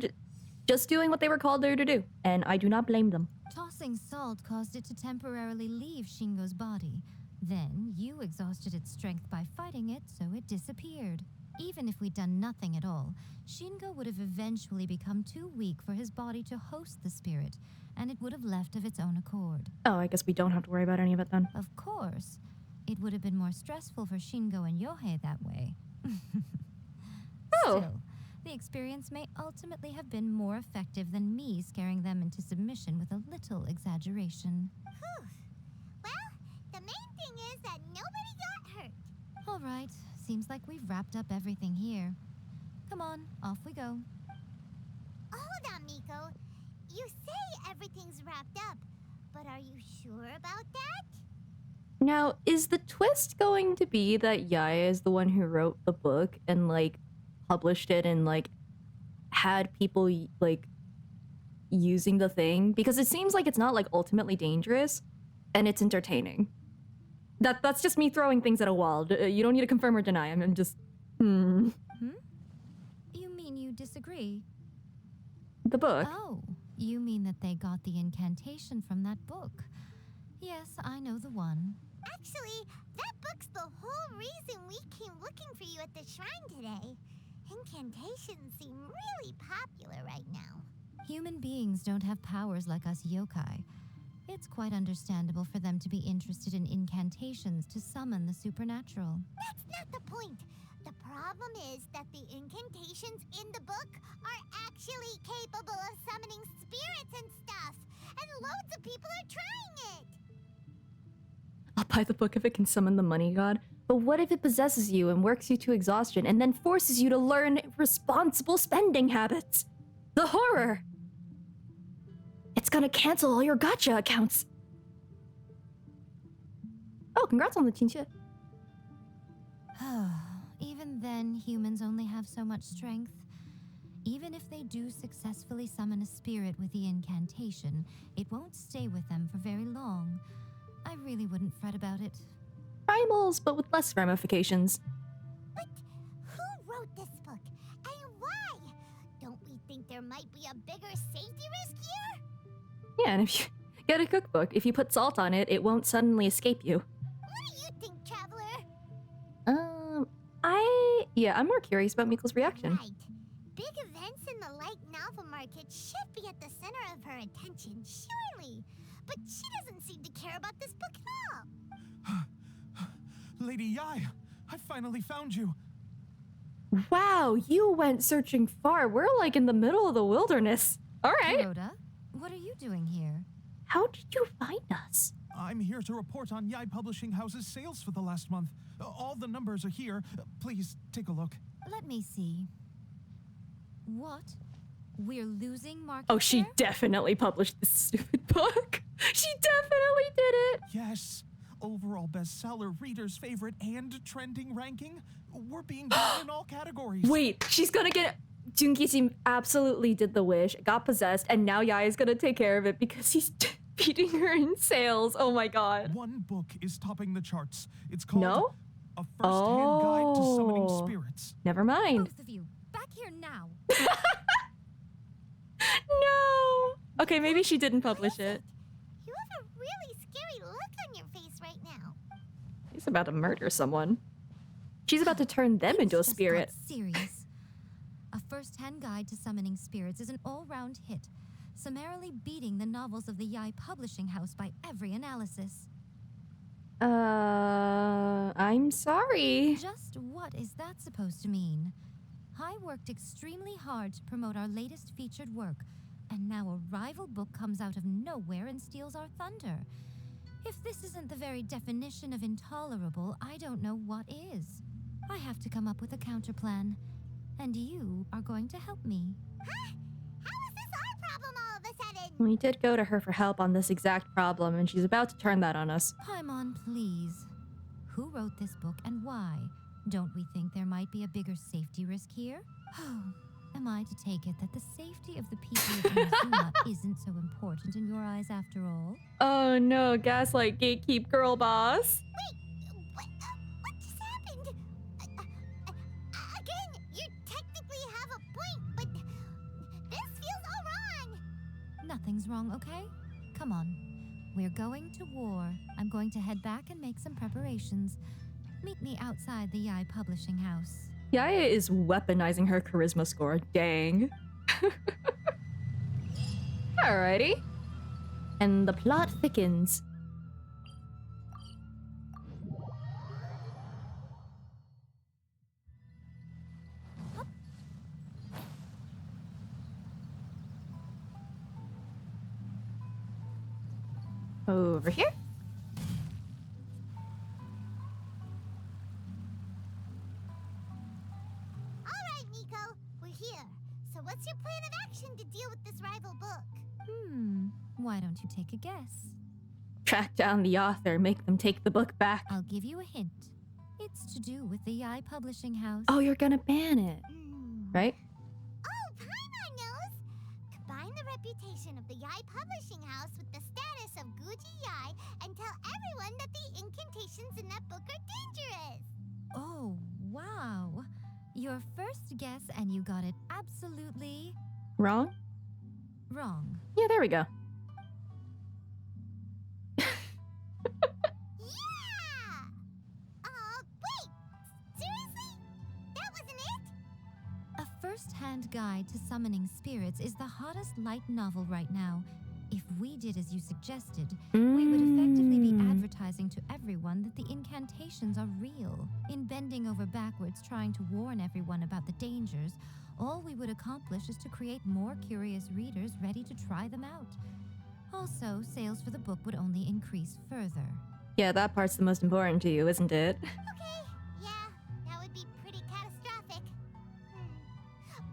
just doing what they were called there to do, and I do not blame them. Tossing salt caused it to temporarily leave Shingo's body. Then you exhausted its strength by fighting it, so it disappeared. Even if we'd done nothing at all, Shingo would have eventually become too weak for his body to host the spirit, and it would have left of its own accord. Oh, I guess we don't have to worry about any of it then. Of course, it would have been more stressful for Shingo and Yohei that way. Oh. Still, the experience may ultimately have been more effective than me scaring them into submission with a little exaggeration. Whew. Well, the main thing is that nobody got hurt. All right, seems like we've wrapped up everything here. Come on, off we go. Hold on, Miko. You say everything's wrapped up, but are you sure about that? Now, is the twist going to be that Yaya is the one who wrote the book and, like, published it and, like, had people, like, using the thing? Because it seems like it's not, like, ultimately dangerous, and it's entertaining. That's just me throwing things at a wall. You don't need to confirm or deny. I'm just, You mean you disagree? The book. Oh, you mean that they got the incantation from that book? Yes, I know the one. Actually, that book's the whole reason we came looking for you at the shrine today. Incantations seem really popular right now. Human beings don't have powers like us yokai. It's quite understandable for them to be interested in incantations to summon the supernatural. That's not the point. The problem is that the incantations in the book are actually capable of summoning spirits and stuff. And loads of people are trying it. I'll buy the book if it can summon the money god. But what if it possesses you and works you to exhaustion and then forces you to learn responsible spending habits? The horror! It's gonna cancel all your gacha accounts. Oh, congrats on the Qingxue. Even then, humans only have so much strength. Even if they do successfully summon a spirit with the incantation, it won't stay with them for very long. I really wouldn't fret about it. Primals, but with less ramifications. But who wrote this book? And why? Don't we think there might be a bigger safety risk here? Yeah, and if you get a cookbook, if you put salt on it, it won't suddenly escape you. What do you think, Traveler? I'm more curious about Miko's reaction. Right. Big events in the light novel market should be at the center of her attention, surely. But she doesn't seem to care about this book at all. Lady Yai, I finally found you. Wow, you went searching far. We're like in the middle of the wilderness. All right. Rhoda, what are you doing here? How did you find us? I'm here to report on Yai Publishing House's sales for the last month. All the numbers are here. Please take a look. Let me see. What? We're losing market Oh, she share? definitely published this stupid book. She definitely did it. Yes. Overall bestseller, readers' favorite, and trending ranking. We're being beaten in all categories. Wait, she's gonna get... Junkichi absolutely did the wish, got possessed, and now Yai is gonna take care of it because he's beating her in sales. Oh my god. One book is topping the charts. It's called No? A First-Hand Guide to Summoning Oh. Spirits. Never mind. Both of you, back here now. No. Okay, maybe she didn't publish it. You have a really scary look on your face right now. He's about to murder someone. She's about to turn them Things into a just got spirit. serious. A first-hand guide to summoning spirits is an all-round hit, summarily beating the novels of the Yai Publishing House by every analysis. I'm sorry. Just what is that supposed to mean? I worked extremely hard to promote our latest featured work, and now a rival book comes out of nowhere and steals our thunder. If this isn't the very definition of intolerable, I don't know what is. I have to come up with a counterplan, and you are going to help me. Huh? How is this our problem all of a sudden? We did go to her for help on this exact problem, and she's about to turn that on us. Paimon, please. Who wrote this book and why? Don't we think there might be a bigger safety risk here? Oh, am I to take it that the safety of the people of Inazuma isn't so important in your eyes after all? Oh no, gaslight gatekeep girl boss. Wait, what just happened? Again, you technically have a point, but this feels all wrong. Nothing's wrong, okay? Come on. We're going to war. I'm going to head back and make some preparations. Meet me outside the Yai Publishing House. Yaya is weaponizing her charisma score. Dang. Alrighty. And the plot thickens. Over here. All right, Miko, we're here. So what's your plan of action to deal with this rival book? Why don't you take a guess? Track down the author, make them take the book back. I'll give you a hint. It's to do with the Yai Publishing House. Oh, you're gonna ban it, right? Oh, Paimon knows! Combine the reputation of the Yai Publishing House with the status of Guji Yai and tell everyone that the incantations in that book are dangerous! Oh, wow. Your first guess, and you got it absolutely Wrong? wrong. Yeah, there we go. Yeah! Wait! Seriously? That wasn't it? A first-hand guide to summoning spirits is the hottest light novel right now. If we did as you suggested, we would effectively be advertising to everyone that the incantations are real. In bending over backwards trying to warn everyone about the dangers, all we would accomplish is to create more curious readers ready to try them out. Also, sales for the book would only increase further. Yeah, that part's the most important to you, isn't it? Okay, yeah, that would be pretty catastrophic.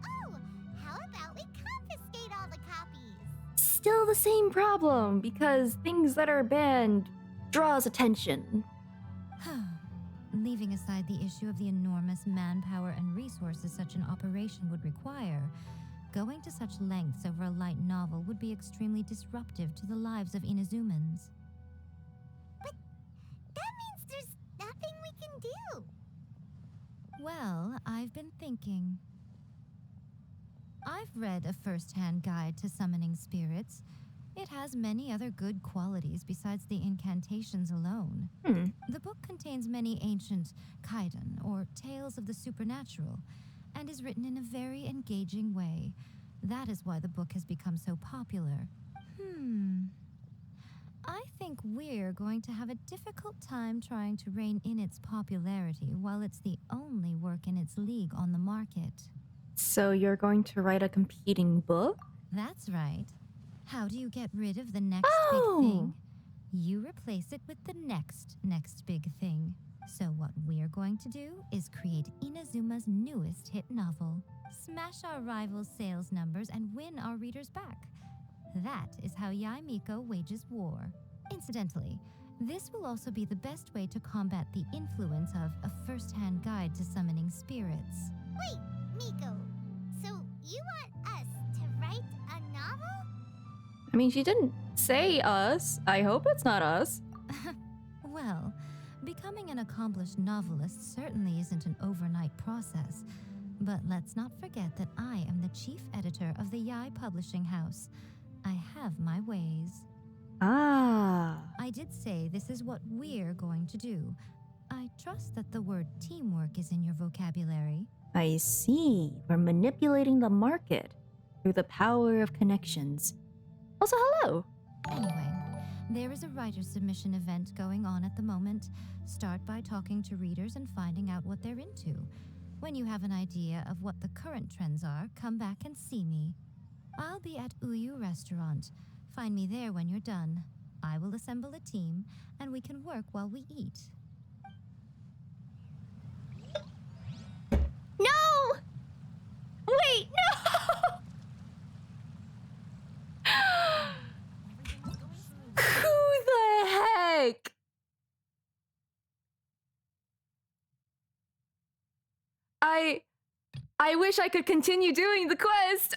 Oh, how about we confiscate all the copies? Still the same problem, because things that are banned draws attention. Leaving aside the issue of the enormous manpower and resources such an operation would require, going to such lengths over a light novel would be extremely disruptive to the lives of Inazumans. But that means there's nothing we can do. Well, I've been thinking. I've read a first-hand guide to summoning spirits. It has many other good qualities besides the incantations alone. The book contains many ancient kaiden, or tales of the supernatural, and is written in a very engaging way. That is why the book has become so popular. I think we're going to have a difficult time trying to rein in its popularity while it's the only work in its league on the market. So you're going to write a competing book? That's right. How do you get rid of the next Oh! big thing? You replace it with the next big thing. So what we're going to do is create Inazuma's newest hit novel, smash our rivals' sales numbers, and win our readers back. That is how Yai Miko wages war. Incidentally, this will also be the best way to combat the influence of a first-hand guide to summoning spirits. Wait, Miko, so you want us to write a novel? I mean, she didn't say us. I hope it's not us. Well, becoming an accomplished novelist certainly isn't an overnight process. But let's not forget that I am the chief editor of the Yai Publishing House. I have my ways. Ah. I did say this is what we're going to do. I trust that the word teamwork is in your vocabulary. I see. We're manipulating the market through the power of connections. Also, hello. Anyway, there is a writer's submission event going on at the moment. Start by talking to readers and finding out what they're into. When you have an idea of what the current trends are, come back and see me. I'll be at Uyu Restaurant. Find me there when you're done. I will assemble a team, and we can work while we eat. No! Wait, no! Who the heck? I wish I could continue doing the quest.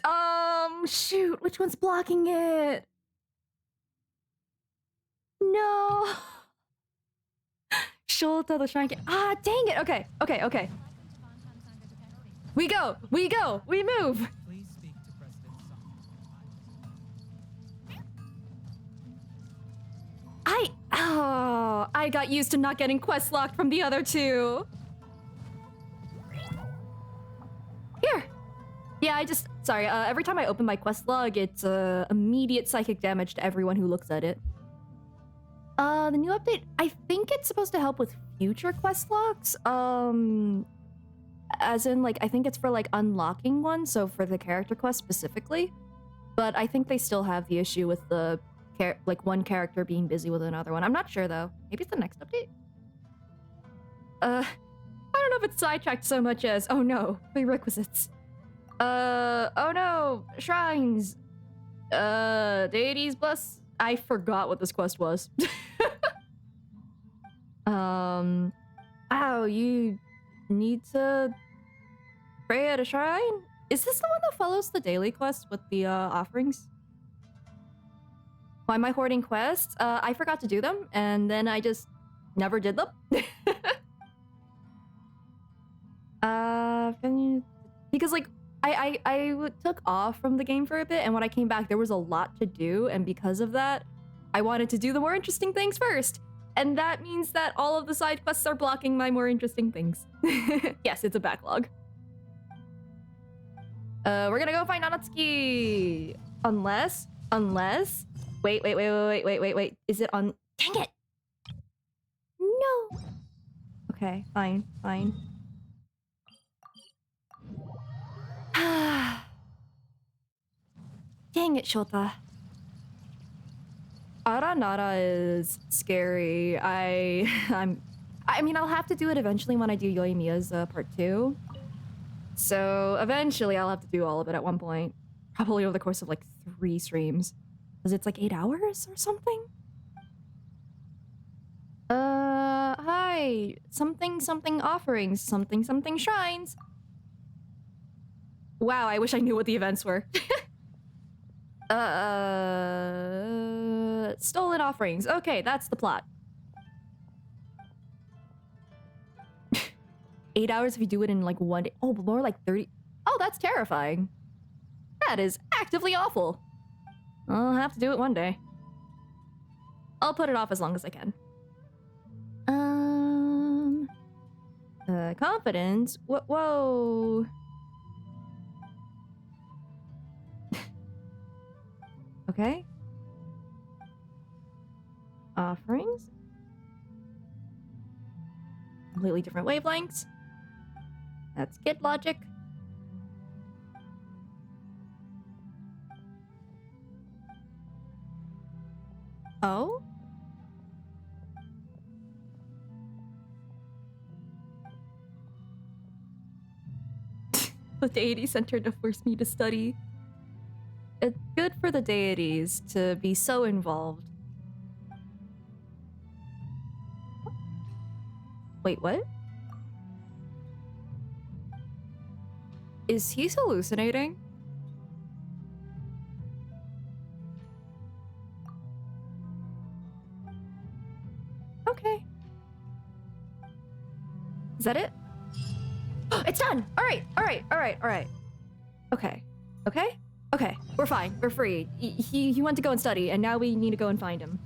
Shoot, which one's blocking it? No. Shota the Shrine King. Ah, dang it. Okay. We go, we move. Please speak to President Song. I got used to not getting quest locked from the other two. Here. Yeah, sorry, every time I open my quest log, it's immediate psychic damage to everyone who looks at it. The new update, I think it's supposed to help with future quest logs. As in, like, I think it's for, like, unlocking one, so for the character quest specifically. But I think they still have the issue with the, one character being busy with another one. I'm not sure, though. Maybe it's the next update? I don't know if it's sidetracked so much as, oh no, prerequisites. Oh no, shrines. Deities bless. I forgot what this quest was. Oh, you need to pray at a shrine? Is this the one that follows the daily quest with the offerings? Why am I hoarding quests? I forgot to do them, and then I just never did them. Because like I took off from the game for a bit, and when I came back there was a lot to do, and because of that I wanted to do the more interesting things first, and that means that all of the side quests are blocking my more interesting things. Yes, it's a backlog. We're gonna go find Nanatsuki, unless wait, is it on? Dang it, no. Okay, fine. Dang it, Shota. Aranara is scary. I mean, I'll have to do it eventually when I do Yoimiya's part 2. So eventually I'll have to do all of it at one point. Probably over the course of like 3 streams. Because it's like 8 hours or something? Hi. Something offerings. Something shrines. Wow, I wish I knew what the events were. Stolen offerings. Okay, that's the plot. 8 hours if you do it in like 1 day. Oh, more like 30. Oh, that's terrifying. That is actively awful. I'll have to do it one day. I'll put it off as long as I can. Confidence? Whoa. Okay. Offerings. Completely different wavelengths. That's kid logic. Oh? The deity center to force me to study. It's good for the deities to be so involved. Wait, what? Is he hallucinating? Okay. Is that it? It's done! Alright. Okay, we're fine. We're free. He went to go and study, and now we need to go and find him.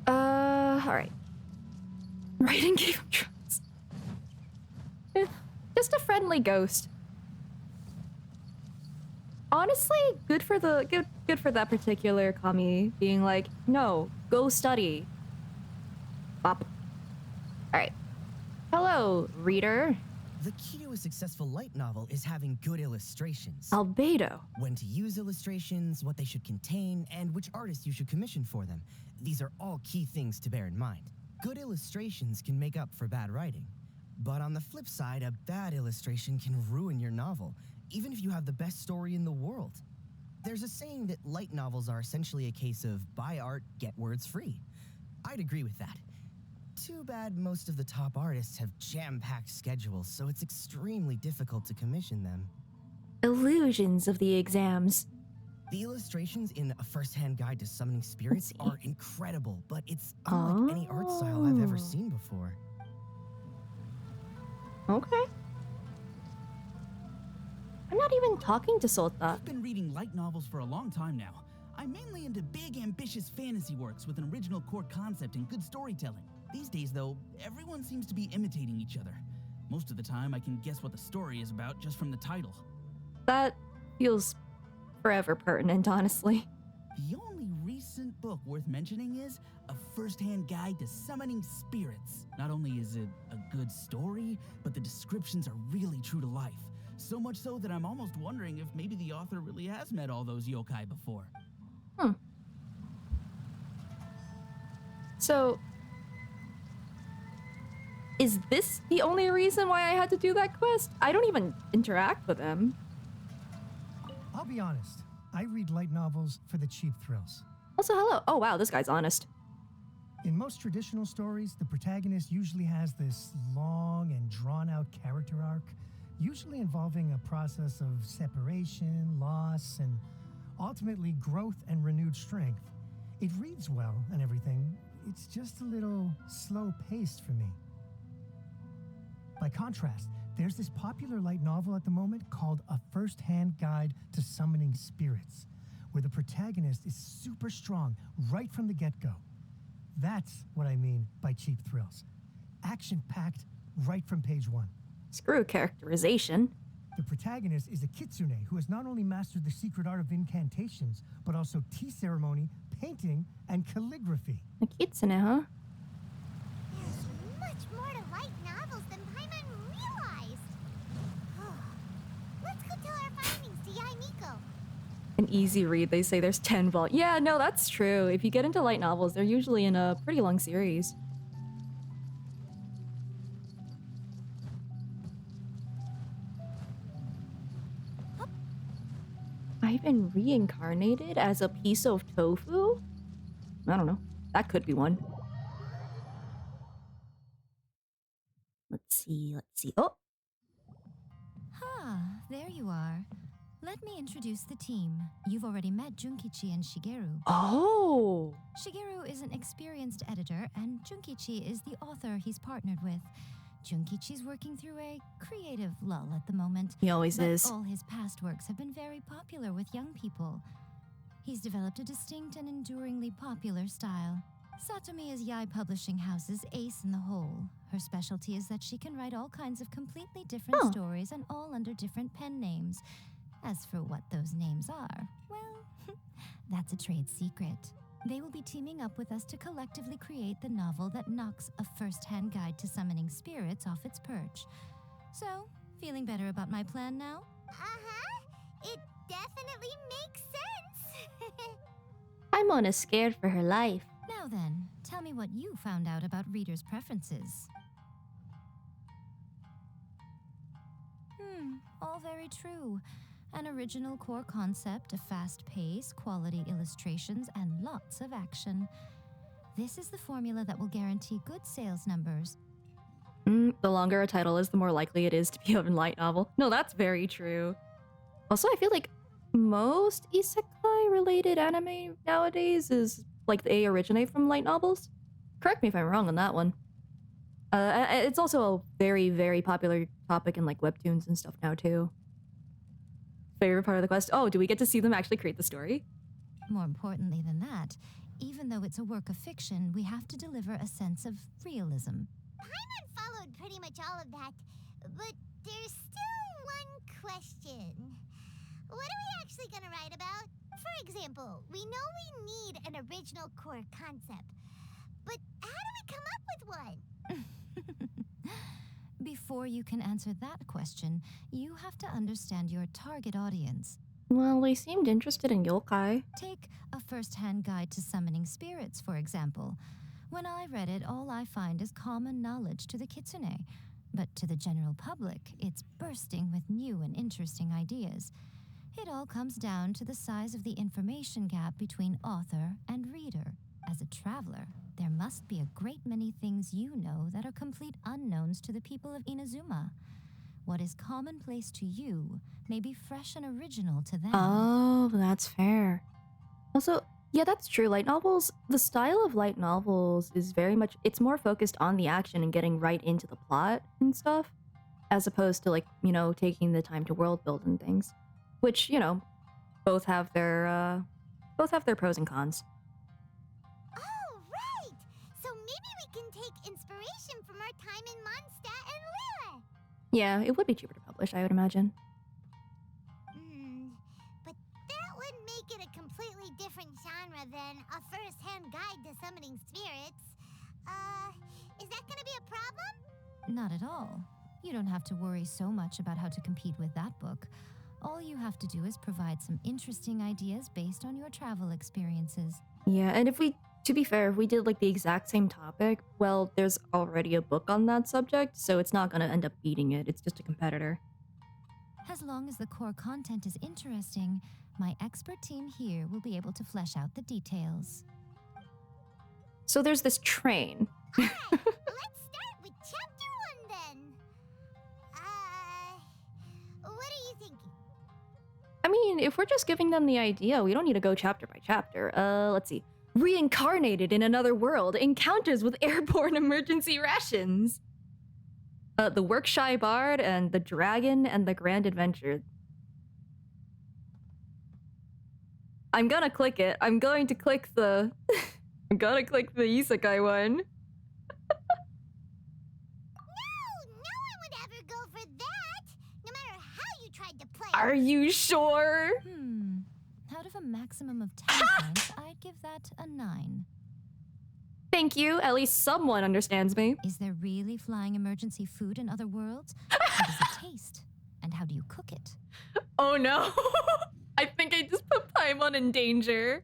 Alright. Writing Game of Thrones. Just a friendly ghost. Honestly, good for that particular commie being like, no, go study. Bop. Alright. Hello, reader. The key to a successful light novel is having good illustrations. Albedo. When to use illustrations, what they should contain, and which artist you should commission for them. These are all key things to bear in mind. Good illustrations can make up for bad writing. But on the flip side, a bad illustration can ruin your novel, even if you have the best story in the world. There's a saying that light novels are essentially a case of buy art, get words free. I'd agree with that. Too bad most of the top artists have jam-packed schedules, so it's extremely difficult to commission them. Illusions of the exams. The illustrations in A First-Hand Guide to Summoning Spirits are incredible, but it's unlike any art style I've ever seen before. Okay. I'm not even talking to Sota. I've been reading light novels for a long time now. I'm mainly into big, ambitious fantasy works with an original core concept and good storytelling. These days, though, everyone seems to be imitating each other. Most of the time, I can guess what the story is about just from the title. That feels forever pertinent, honestly. The only recent book worth mentioning is A First-Hand Guide to Summoning Spirits. Not only is it a good story, but the descriptions are really true to life. So much so that I'm almost wondering if maybe the author really has met all those yokai before. So, is this the only reason why I had to do that quest? I don't even interact with him. I'll be honest. I read light novels for the cheap thrills. Also, hello. Oh, wow, this guy's honest. In most traditional stories, the protagonist usually has this long and drawn-out character arc, usually involving a process of separation, loss, and ultimately growth and renewed strength. It reads well and everything. It's just a little slow-paced for me. By contrast, there's this popular light novel at the moment called A First-Hand Guide to Summoning Spirits, where the protagonist is super strong right from the get-go. That's what I mean by cheap thrills. Action-packed right from page 1. Screw characterization. The protagonist is a kitsune who has not only mastered the secret art of incantations, but also tea ceremony, painting, and calligraphy. A kitsune, huh? There's much more to light novels than Paimon realized. Let's go tell our findings to Yae Miko. An easy read, they say there's 10 volumes. Yeah, no, that's true. If you get into light novels, they're usually in a pretty long series. I've been reincarnated as a piece of tofu? I don't know. That could be one. Let's see. Oh! There you are. Let me introduce the team. You've already met Junkichi and Shigeru. Oh! Shigeru is an experienced editor, and Junkichi is the author he's partnered with. Junkichi's working through a creative lull at the moment. He always but is. All his past works have been very popular with young people. He's developed a distinct and enduringly popular style. Satomi is Yae Publishing House's ace in the hole. Her specialty is that she can write all kinds of completely different stories and all under different pen names. As for what those names are, well, that's a trade secret. They will be teaming up with us to collectively create the novel that knocks A First-Hand Guide to Summoning Spirits off its perch. So, feeling better about my plan now? It definitely makes sense. I'm Mona scared for her life. Now then, tell me what you found out about readers' preferences. All very true. An original core concept, a fast pace, quality illustrations, and lots of action. This is the formula that will guarantee good sales numbers. The longer a title is, the more likely it is to be a light novel. No, that's very true. Also, I feel like most isekai-related anime nowadays is like they originate from light novels. Correct me if I'm wrong on that one. It's also a very, very popular topic in like webtoons and stuff now too. Favorite part of the quest? Oh, do we get to see them actually create the story? More importantly than that, even though it's a work of fiction, we have to deliver a sense of realism. Paimon followed pretty much all of that, but there's still one question. What are we actually gonna write about? For example, we know we need an original core concept, but how do we come up with one? Before you can answer that question, you have to understand your target audience. Well, they seemed interested in yokai. Take a first-hand guide to summoning spirits, for example. When I read it, all I find is common knowledge to the kitsune. But to the general public, it's bursting with new and interesting ideas. It all comes down to the size of the information gap between author and reader. As a traveler, there must be a great many things you know that are complete unknowns to the people of Inazuma. What is commonplace to you may be fresh and original to them. Oh, that's fair. Also, yeah, that's true. Light novels, the style of light novels is very much, it's more focused on the action and getting right into the plot and stuff, as opposed to, like, you know, taking the time to world build and things. Which, you know, both have their pros and cons. Oh, right! So maybe we can take inspiration from our time in Mondstadt and Lille. Yeah, it would be cheaper to publish, I would imagine. But that would make it a completely different genre than a first-hand guide to summoning spirits. Is that gonna be a problem? Not at all. You don't have to worry so much about how to compete with that book. All you have to do is provide some interesting ideas based on your travel experiences. Yeah, and to be fair, if we did like the exact same topic, well, there's already a book on that subject, so it's not gonna end up beating it. It's just a competitor. As long as the core content is interesting, my expert team here will be able to flesh out the details. So there's this train. Alright, let's start with chapter 1 then. What are you thinking? I mean, if we're just giving them the idea, we don't need to go chapter by chapter. Let's see. Reincarnated in another world, encounters with airborne emergency rations. The Work-Shy Bard and the Dragon and the Grand Adventure. I'm gonna click it. I'm going to click the... I'm gonna click the isekai one. No one would ever go for that, no matter how you tried to play Are it. you sure? Out of a maximum of 10 points, I'd give that a 9. Thank you. At least someone understands me. Is there really flying emergency food in other worlds? How does it taste? And how do you cook it? Oh no. I think I just put Paimon in danger.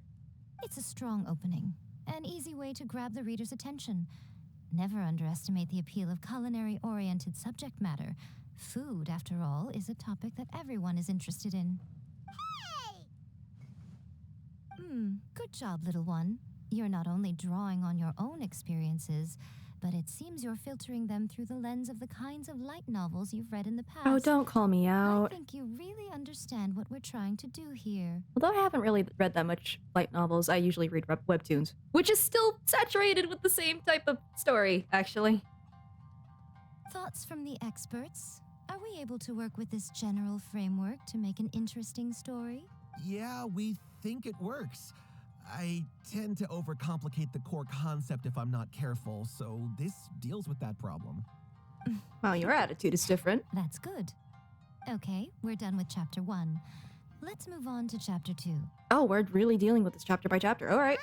It's a strong opening. An easy way to grab the reader's attention. Never underestimate the appeal of culinary-oriented subject matter. Food, after all, is a topic that everyone is interested in. Good job, little one. You're not only drawing on your own experiences, but it seems you're filtering them through the lens of the kinds of light novels you've read in the past. Oh, don't call me I out. think you really understand what we're trying to do here. Although I haven't really read that much light novels, I usually read webtoons, which is still saturated with the same type of story, actually. Thoughts from the experts? Are we able to work with this general framework to make an interesting story? Yeah, we think it works. I tend to overcomplicate the core concept if I'm not careful, so this deals with that problem. Wow, your attitude is different. That's good. Okay, we're done with chapter 1. Let's move on to chapter 2. Oh, we're really dealing with this chapter by chapter. All right.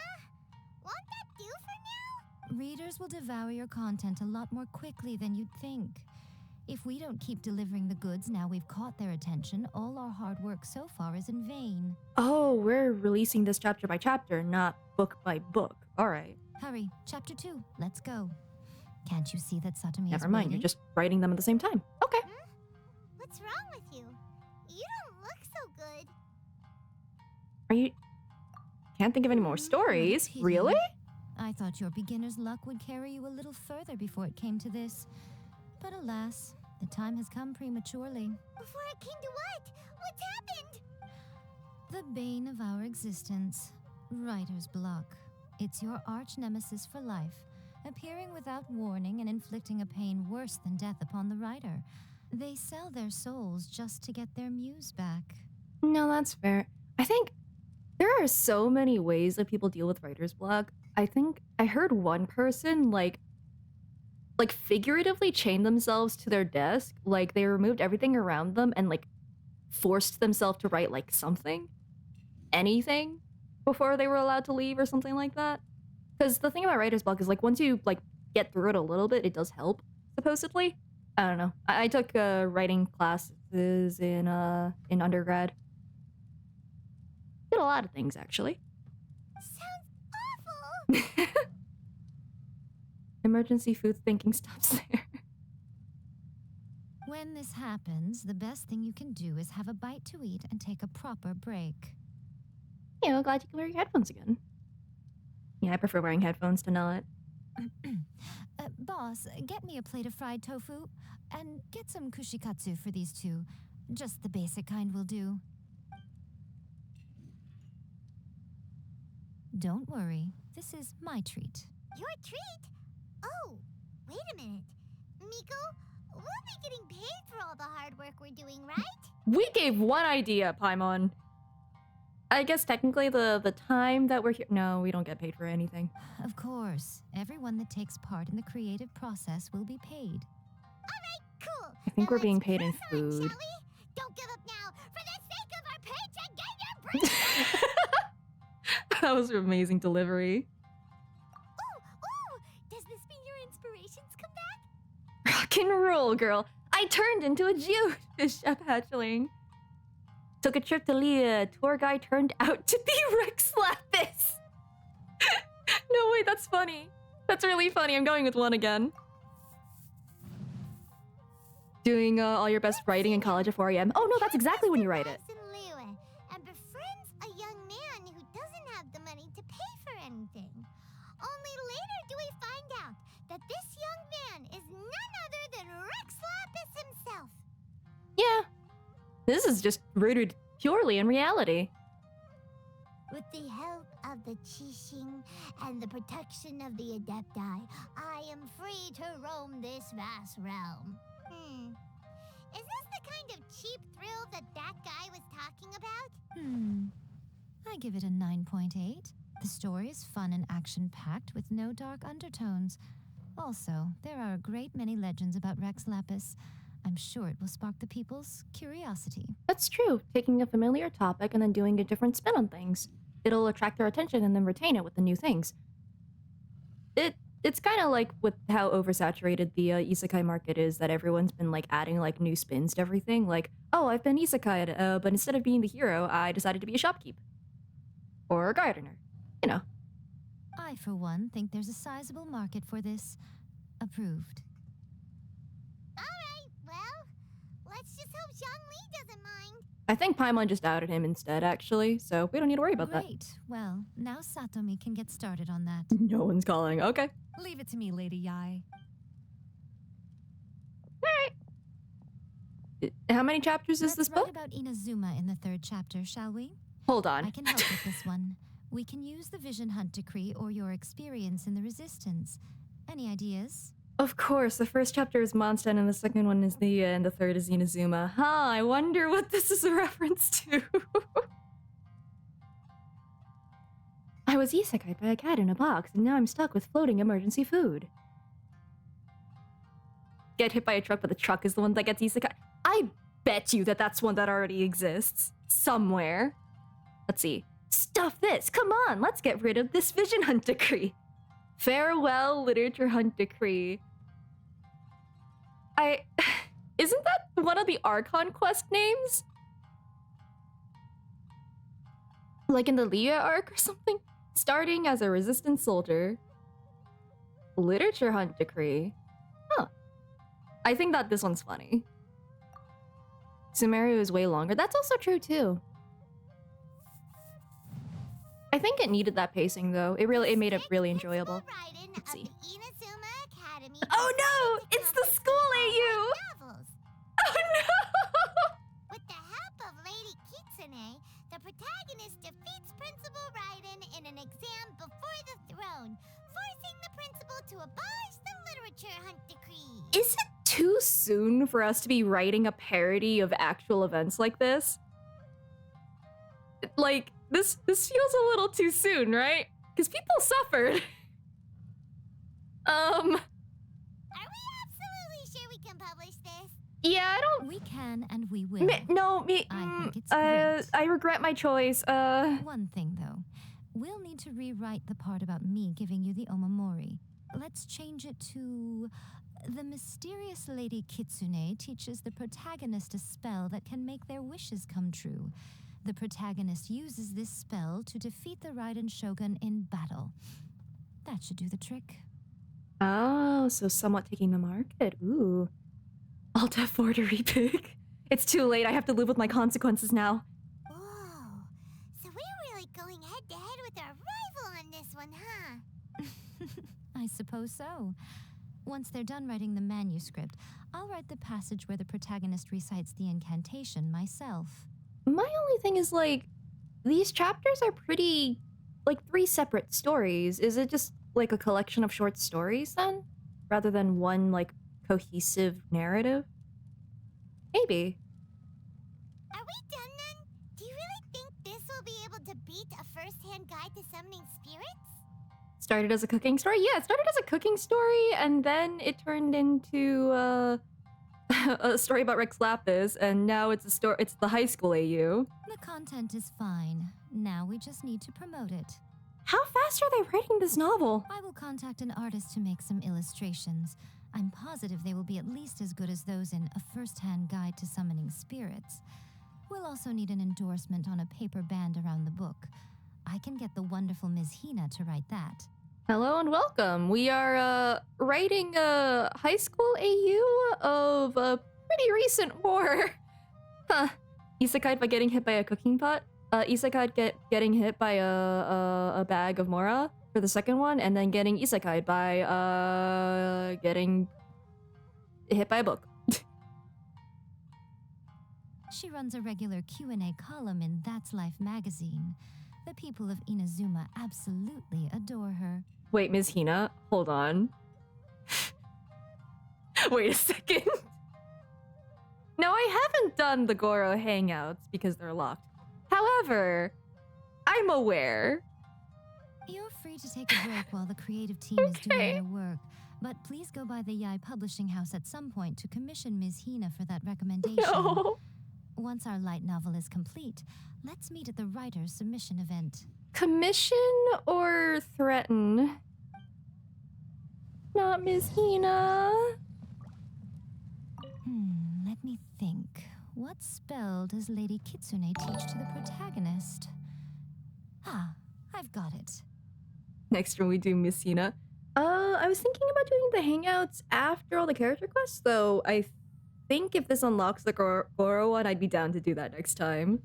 Won't that do for now? Readers will devour your content a lot more quickly than you'd think. If we don't keep delivering the goods now we've caught their attention, all our hard work so far is in vain. Oh, we're releasing this chapter by chapter, not book by book. All right. Hurry, chapter 2, let's go. Can't you see that Satomi is Never mind, waiting? you're just writing them at the same time. Okay. What's wrong with you? You don't look so good. Are you... Can't think of any more stories? Pity. Really? I thought your beginner's luck would carry you a little further before it came to this. But alas, the time has come prematurely. Before it came to what? What's happened? The bane of our existence, writer's block. It's your arch nemesis for life, appearing without warning and inflicting a pain worse than death upon the writer. They sell their souls just to get their muse back. No, that's fair. I think there are so many ways that people deal with writer's block. I think I heard one person, like like figuratively chained themselves to their desk. Like they removed everything around them and like forced themselves to write like something, anything, before they were allowed to leave or something like that. Because the thing about writer's block is like once you like get through it a little bit, it does help, supposedly. I don't know. I took writing classes in undergrad. Did a lot of things actually. Sounds awful! Emergency food thinking stops there. When this happens, the best thing you can do is have a bite to eat and take a proper break. Yeah, glad you can wear your headphones again. Yeah, I prefer wearing headphones to not. Boss, get me a plate of fried tofu and get some kushikatsu for these two. Just the basic kind will do. Don't worry, this is my treat. Your treat? Oh, wait a minute. Miko, we'll be getting paid for all the hard work we're doing, right? We gave one idea, Paimon. I guess technically the time that we're here... No, we don't get paid for anything. Of course, everyone that takes part in the creative process will be paid. Alright, cool. I think Now we're being let's paid in press on, food. shall we? Don't give up now. For the sake of our paycheck, get your break! That was an amazing delivery. Ooh, does this mean your inspirations come back? Rock and roll, girl. I turned into a geofish hatchling. Took a trip to Leah. Tour guide turned out to be Rex Lapis. No, wait, that's funny. That's really funny. I'm going with one again. Doing all your best writing in college at 4 a.m. Oh no, that's exactly when you write it. Lives in Liyue and befriends a young man who doesn't have the money to pay for anything. Only later do we find out that this young man is none other than Rex Lapis himself. Yeah. This is just rooted purely in reality. With the help of the Qixing and the protection of the Adepti, I am free to roam this vast realm. Is this the kind of cheap thrill that guy was talking about? I give it a 9.8. The story is fun and action-packed with no dark undertones. Also, there are a great many legends about Rex Lapis. I'm sure it will spark the people's curiosity. That's true. Taking a familiar topic and then doing a different spin on things. It'll attract their attention and then retain it with the new things. It's kind of like with how oversaturated the isekai market is, that everyone's been like adding like new spins to everything. Like, oh, I've been isekai'd, but instead of being the hero, I decided to be a shopkeep. Or a gardener. You know. I, for one, think there's a sizable market for this. Approved. Alright, well, let's just hope Zhongli doesn't mind. I think Paimon just outed him instead, actually, so we don't need to worry about that. Great. Well, now Satomi can get started on that. No one's calling. Okay. Leave it to me, Lady Yai. Alright. How many chapters is this Let's write book? about Inazuma in the 3rd chapter, shall we? Hold on. I can help with this one. We can use the Vision Hunt Decree or your experience in the Resistance. Any ideas? Of course, the first chapter is Mondstadt and the second one is Nia and the third is Inazuma. Huh, I wonder what this is a reference to. I was isekai'd by a cat in a box and now I'm stuck with floating emergency food. Get hit by a truck, but the truck is the one that gets isekai. I bet you that that's one that already exists. Somewhere. Let's see. Stuff this! Come on, let's get rid of this Vision Hunt Decree. Farewell, Literature Hunt Decree. Isn't that one of the Archon quest names? Like in the Leah arc or something? Starting as a resistance soldier. Literature Hunt Decree. Huh. I think that this one's funny. Sumeru is way longer. That's also true too. I think it needed that pacing though. It made it really enjoyable. Let's see. Oh no! It's the school AU! Oh no! With the help of Lady Kitsune, the protagonist defeats Principal Raiden in an exam before the throne, forcing the principal to abolish the Literature Hunt Decree. Is it too soon for us to be writing a parody of actual events like this? Like, this feels a little too soon, right? Because people suffered. Are we can publish this. Yeah, I don't. We can and we will. I think it's great. I regret my choice. One thing, though. We'll need to rewrite the part about me giving you the Omamori. Let's change it to... The mysterious Lady Kitsune teaches the protagonist a spell that can make their wishes come true. The protagonist uses this spell to defeat the Raiden Shogun in battle. That should do the trick. Oh, so somewhat taking the market. Ooh. Alt F4 to repick. It's too late. I have to live with my consequences now. Oh, so we're really going head to head with our rival on this one, huh? I suppose so. Once they're done writing the manuscript, I'll write the passage where the protagonist recites the incantation myself. My only thing is, like, these chapters are pretty, like, 3 separate stories. Is it just, like, a collection of short stories, then? Rather than one, like, cohesive narrative? Maybe. Are we done then? Do you really think this will be able to beat a first-hand guide to summoning spirits? Started as a cooking story? Yeah, it started as a cooking story, and then it turned into, a story about Rex Lapis, and now it's it's the high school AU. The content is fine. Now we just need to promote it. How fast are they writing this novel? I will contact an artist to make some illustrations. I'm positive they will be at least as good as those in A First-Hand Guide to Summoning Spirits. We'll also need an endorsement on a paper band around the book. I can get the wonderful Ms. Hina to write that. Hello and welcome. We are writing a high school AU of a pretty recent war. Huh. Isekai by getting hit by a cooking pot. Isekai getting hit by a bag of mora for the second one, and then getting isekai by getting hit by a book. She runs a regular Q&A column in That's Life magazine. The people of Inazuma absolutely adore her. Wait, Ms. Hina, hold on. Wait a second. Now, I haven't done the Goro hangouts because they're locked. However, I'm aware. You're free to take a break while the creative team is doing their work, but please go by the Yai Publishing House at some point to commission Ms. Hina for that recommendation. No. Once our light novel is complete, let's meet at the writer's submission event. Commission or threaten? Not Ms. Hina. Let me think. What spell does Lady Kitsune teach to the protagonist? Ah, I've got it. Next time we do Miss Hina. I was thinking about doing the hangouts after all the character quests, though I think if this unlocks the Goro one, I'd be down to do that next time.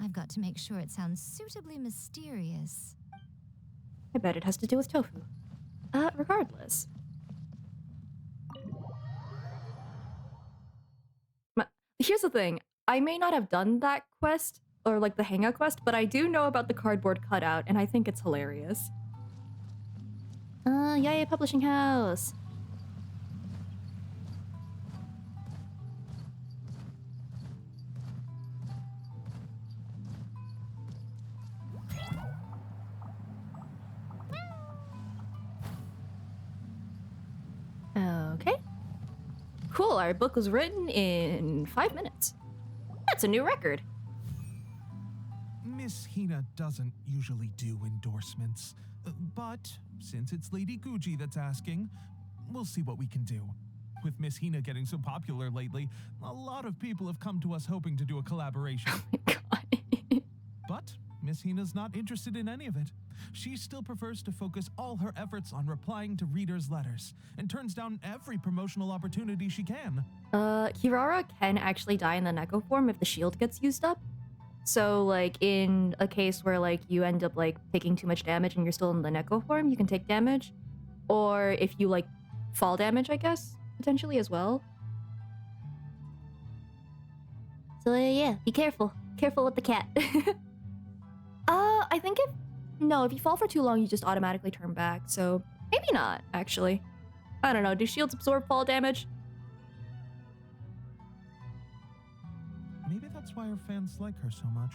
I've got to make sure it sounds suitably mysterious. I bet it has to do with tofu. Regardless. Here's the thing. I may not have done that quest, or like the hangout quest, but I do know about the cardboard cutout, and I think it's hilarious. Yay, Publishing House! Okay. Cool, our book was written in 5 minutes. That's a new record. Miss Hina doesn't usually do endorsements, but since it's Lady Guji that's asking, we'll see what we can do. With Miss Hina getting so popular lately, a lot of people have come to us hoping to do a collaboration. Oh my god. But Miss Hina's not interested in any of it. She still prefers to focus all her efforts on replying to readers' letters, and turns down every promotional opportunity she can. Kirara can actually die in the Neko form if the shield gets used up. So, like, in a case where, like, you end up, like, taking too much damage and you're still in the Neko form, you can take damage. Or if you, like, fall damage, I guess, potentially as well. So, yeah, be careful. Careful with the cat. I think if you fall for too long, you just automatically turn back, so maybe not, actually. I don't know, do shields absorb fall damage? Maybe that's why her fans like her so much.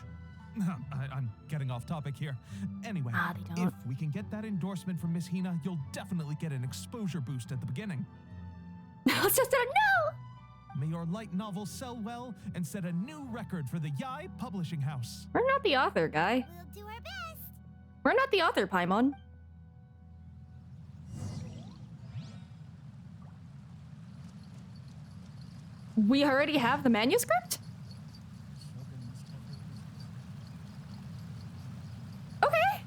I'm getting off topic here. Anyway, they don't. if we can get that endorsement from Miss Hina, you'll definitely get an exposure boost at the beginning. Let's just no! May your light novel sell well and set a new record for the Yai Publishing House. We're not the author, guy. We'll do our best. We're not the author, Paimon. We already have the manuscript? Okay.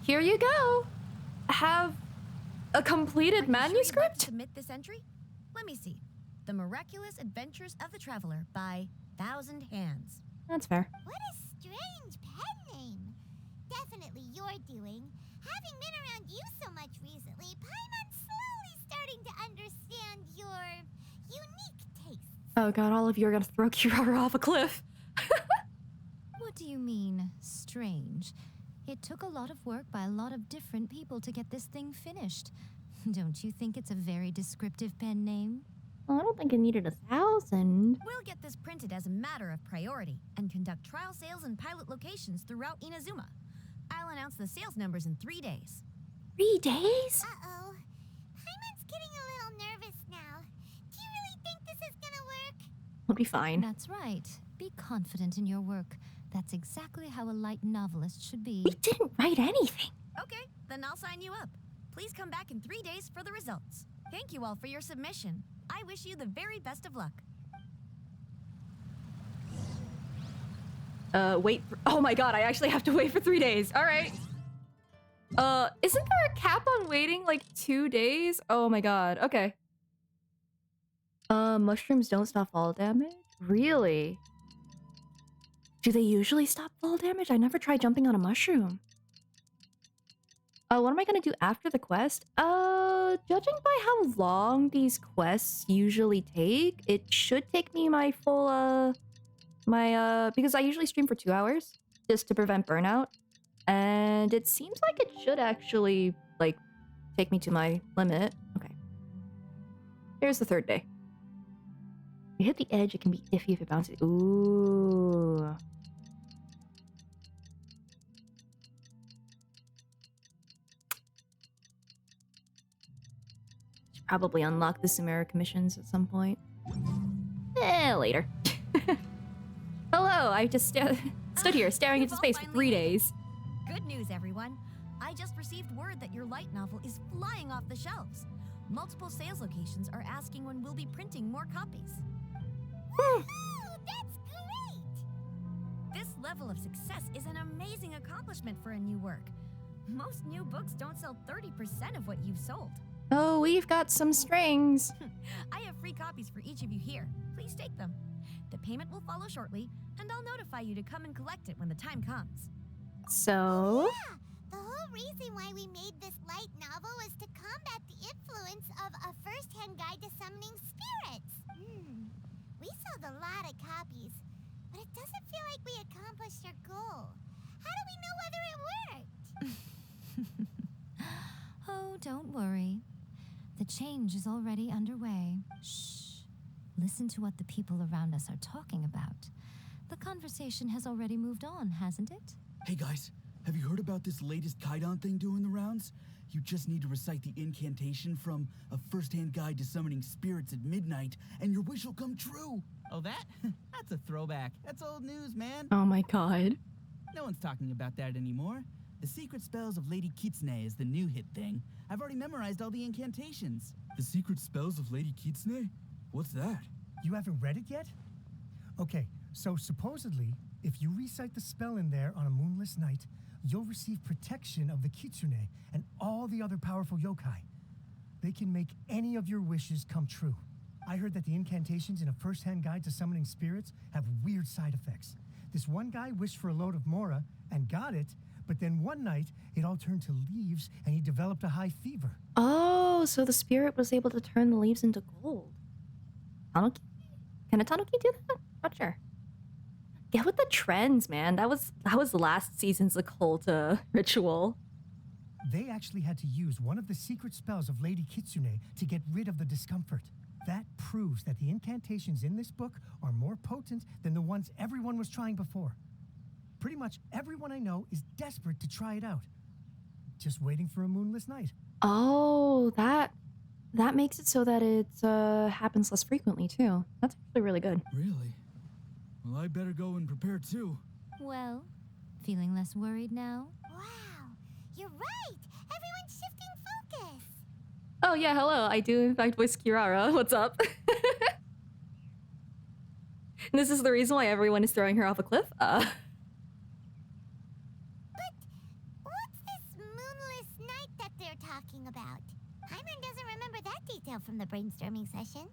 Here you go. Have a completed manuscript? Submit this entry? Let me see. The Miraculous Adventures of the Traveler by Thousand Hands. That's fair. What a strange pen name. Definitely your doing. Having been around you so much recently, Paimon's slowly starting to understand your unique tastes. Oh god, all of you are gonna throw Kirara off a cliff. What do you mean, strange? It took a lot of work by a lot of different people to get this thing finished. Don't you think it's a very descriptive pen name? Well, I don't think it needed 1,000. We'll get this printed as a matter of priority and conduct trial sales in pilot locations throughout Inazuma. I'll announce the sales numbers in 3 days. 3 days? Uh-oh. Paimon's getting a little nervous now. Do you really think this is gonna work? We'll be fine. That's right. Be confident in your work. That's exactly how a light novelist should be. We didn't write anything. Okay, then I'll sign you up. Please come back in 3 days for the results. Thank you all for your submission. I wish you the very best of luck. Wait. Oh my god, I actually have to wait for 3 days. All right. Isn't there a cap on waiting like 2 days? Oh my god. Okay. Mushrooms don't stop fall damage? Really? Do they usually stop fall damage? I never tried jumping on a mushroom. What am I gonna do after the quest? Judging by how long these quests usually take, it should take me my full, because I usually stream for 2 hours, just to prevent burnout. And it seems like it should actually, like, take me to my limit. Okay. Here's the 3rd day. You hit the edge, it can be iffy if it bounces. Ooh. Should probably unlock the Sumeru commissions at some point. Later. Hello, I just stood here staring into space for 3 days. Good news, everyone. I just received word that your light novel is flying off the shelves. Multiple sales locations are asking when we'll be printing more copies. Woohoo! That's great! This level of success is an amazing accomplishment for a new work. Most new books don't sell 30% of what you've sold. Oh, we've got some strings. I have free copies for each of you here. Please take them. The payment will follow shortly, and I'll notify you to come and collect it when the time comes. So? Yeah, the whole reason why we made this light novel was to combat the influence of a first-hand guide to summoning spirits. We sold a lot of copies, but it doesn't feel like we accomplished our goal. How do we know whether it worked? Oh, don't worry. The change is already underway. Shh. Listen to what the people around us are talking about. The conversation has already moved on, hasn't it? Hey guys, have you heard about this latest Kaidan thing doing the rounds? You just need to recite the incantation from A First-Hand Guide to Summoning Spirits at Midnight, and your wish will come true. Oh, that? That's a throwback. That's old news, man. Oh my god. No one's talking about that anymore. The Secret Spells of Lady Kitsune is the new hit thing. I've already memorized all the incantations. The Secret Spells of Lady Kitsune? What's that? You haven't read it yet? Okay, so supposedly, if you recite the spell in there on a moonless night, you'll receive protection of the Kitsune and all the other powerful yokai. They can make any of your wishes come true. I heard that the incantations in A First-Hand Guide to Summoning Spirits have weird side effects. This one guy wished for a load of Mora and got it, but then one night it all turned to leaves and he developed a high fever. Oh, so the spirit was able to turn the leaves into gold. Tanuki? Can a Tanuki do that? Not sure. Get with the trends, man. That was last season's occult ritual. They actually had to use one of the secret spells of Lady Kitsune to get rid of the discomfort. That proves that the incantations in this book are more potent than the ones everyone was trying before. Pretty much everyone I know is desperate to try it out. Just waiting for a moonless night. Oh, that that makes it so that it happens less frequently too. That's actually really good. Really? Well, I better go and prepare too. Well, feeling less worried now? Wow, you're right. Everyone's shifting focus. Oh yeah, hello. I do in fact voice Kirara. What's up? This is the reason why everyone is throwing her off a cliff. But what's this moonless night that they're talking about? Hyman doesn't remember that detail from the brainstorming session.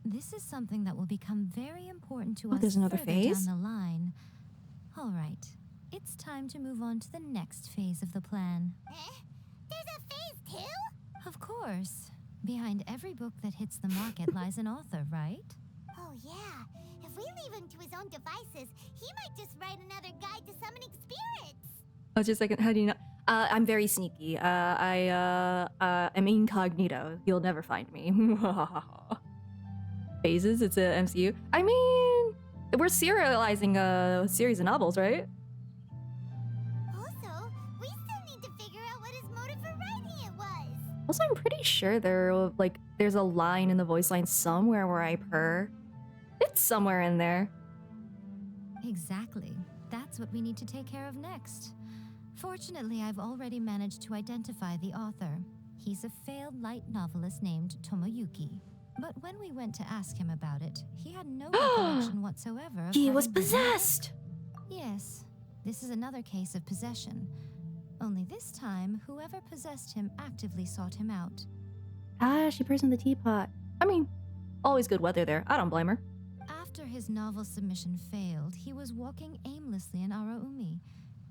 This is something that will become very important to Oh, us there's another further phase? down the line. All right, it's time to move on to the next phase of the plan. There's a phase 2? Of course. Behind every book that hits the market lies an author, right? Oh yeah, if we leave him to his own devices, he might just write another guide to summoning spirits. Oh, just a second. How do you know? I'm very sneaky. I am incognito. You'll never find me. Phases. It's a MCU. I mean, we're serializing a series of novels, right? Also, we still need to figure out what his motive for writing it was. Also, I'm pretty sure there's a line in the voice line somewhere where I purr. It's somewhere in there. Exactly. That's what we need to take care of next. Fortunately, I've already managed to identify the author. He's a failed light novelist named Tomoyuki. But when we went to ask him about it, he had no recollection whatsoever of He was having written it. possessed! Yes, this is another case of possession. Only this time, whoever possessed him actively sought him out. Ah, she purrs in the teapot. I mean, always good weather there. I don't blame her. After his novel submission failed, he was walking aimlessly in Araumi.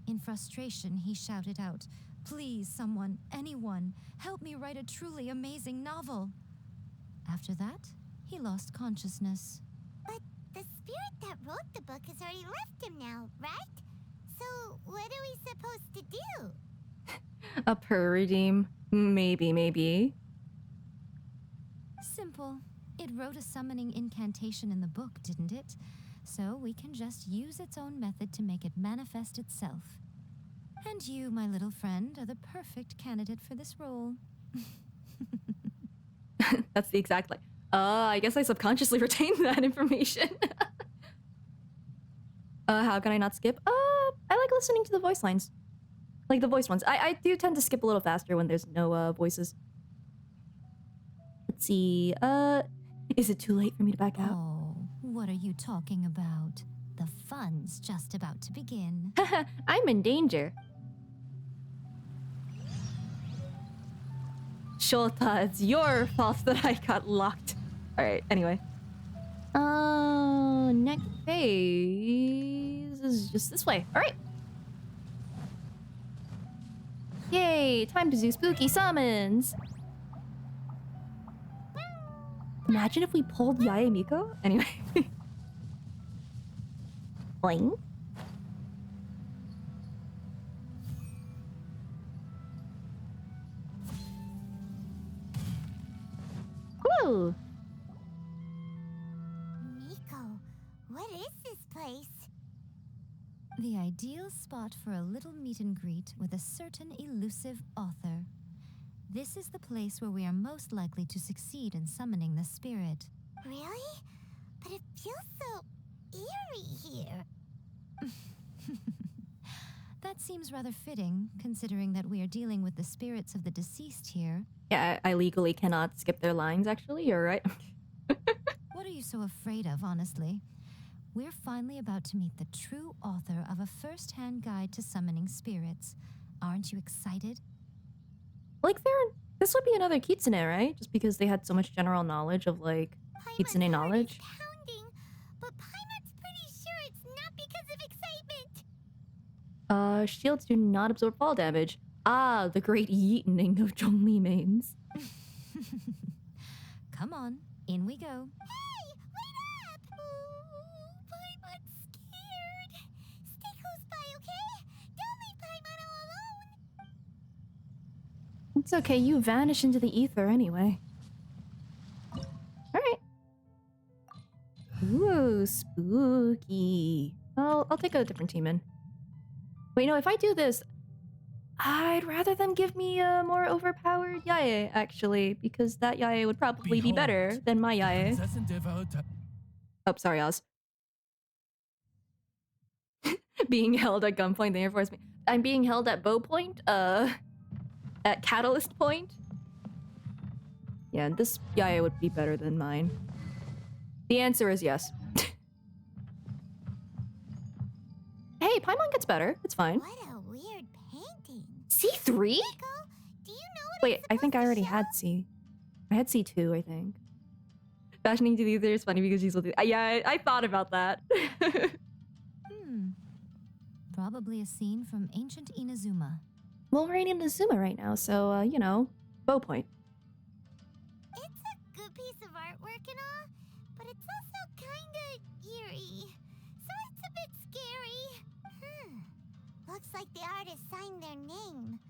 In frustration, he shouted out, "Please, someone, anyone, help me write a truly amazing novel." After that, he lost consciousness. But the spirit that wrote the book has already left him now, right? So what are we supposed to do? A purr redeem. Maybe. Simple. It wrote a summoning incantation in the book, didn't it? So we can just use its own method to make it manifest itself. And you, my little friend, are the perfect candidate for this role. That's the exact line. I guess I subconsciously retained that information. How can I not skip? I like listening to the voice lines. Like the voice ones. I do tend to skip a little faster when there's no voices. Let's see. Is it too late for me to back out? Oh, what are you talking about? The fun's just about to begin. I'm in danger. Shota, it's your fault that I got locked. Alright, anyway. Next phase is just this way. Alright. Yay, time to do spooky summons. Imagine if we pulled Yae Miko. Anyway. Boing. Woo! Miko, what is this place? The ideal spot for a little meet and greet with a certain elusive author. This is the place where we are most likely to succeed in summoning the spirit. Really? But it feels so eerie here. That seems rather fitting, considering that we are dealing with the spirits of the deceased here. Yeah, I legally cannot skip their lines, actually. You're right. What are you so afraid of, honestly? We're finally about to meet the true author of a first-hand guide to summoning spirits. Aren't you excited? Like, this would be another Kitsune, right? Just because they had so much general knowledge of, like, Kitsune Paimon's heart knowledge. is pounding, but Paimon's pretty sure it's not because of excitement. Shields do not absorb fall damage. Ah, the great yeetening of Zhongli mains. Come on, in we go. Hey, wait up! Oh, Paimon's scared. Stay close by, okay? Don't leave Paimon all alone. It's okay, you vanish into the ether anyway. Alright. Ooh, spooky. I'll take a different team in. Wait, no, if I do this... I'd rather them give me a more overpowered Yae, actually, because that Yae would probably be better Behold, than my the Yae. princess endeavored to- Oh, sorry, Oz. Being held at gunpoint, the Air Force. I'm being held at bow point, at catalyst point. Yeah, this Yae would be better than mine. The answer is yes. Hey, Paimon gets better. It's fine. What a weird painting. C3? Nico, do you know what Wait, it's I think I supposed to already show? had C. I had C2, I think. Fashioning to the ether is funny because she's with yeah, I thought about that. Probably a scene from ancient Inazuma. Well, we're in Inazuma right now, so, you know, bow point. It's a good piece of artwork and all, but it's also kinda eerie. So it's a bit scary. Looks like the artist signed their name.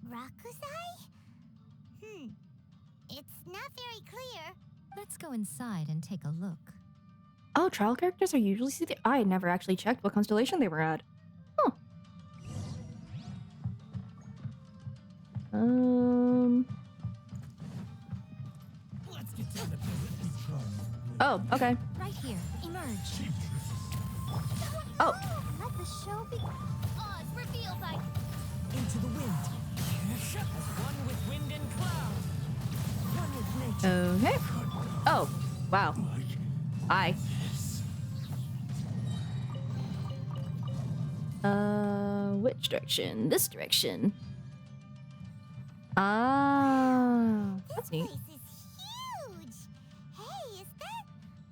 Rakuzai? It's not very clear. Let's go inside and take a look. Oh, trial characters are usually C3. I had never actually checked what constellation they were at. Huh. Let's get down to business. Oh, okay. Right here. Emerge. Oh. Let the show begin. Oz, reveal thy... Into the wind. As one with wind and cloud. One with nature. Okay. Oh, wow. Hi. Which direction? This direction. Ah, that's This neat. place is huge. Hey, is that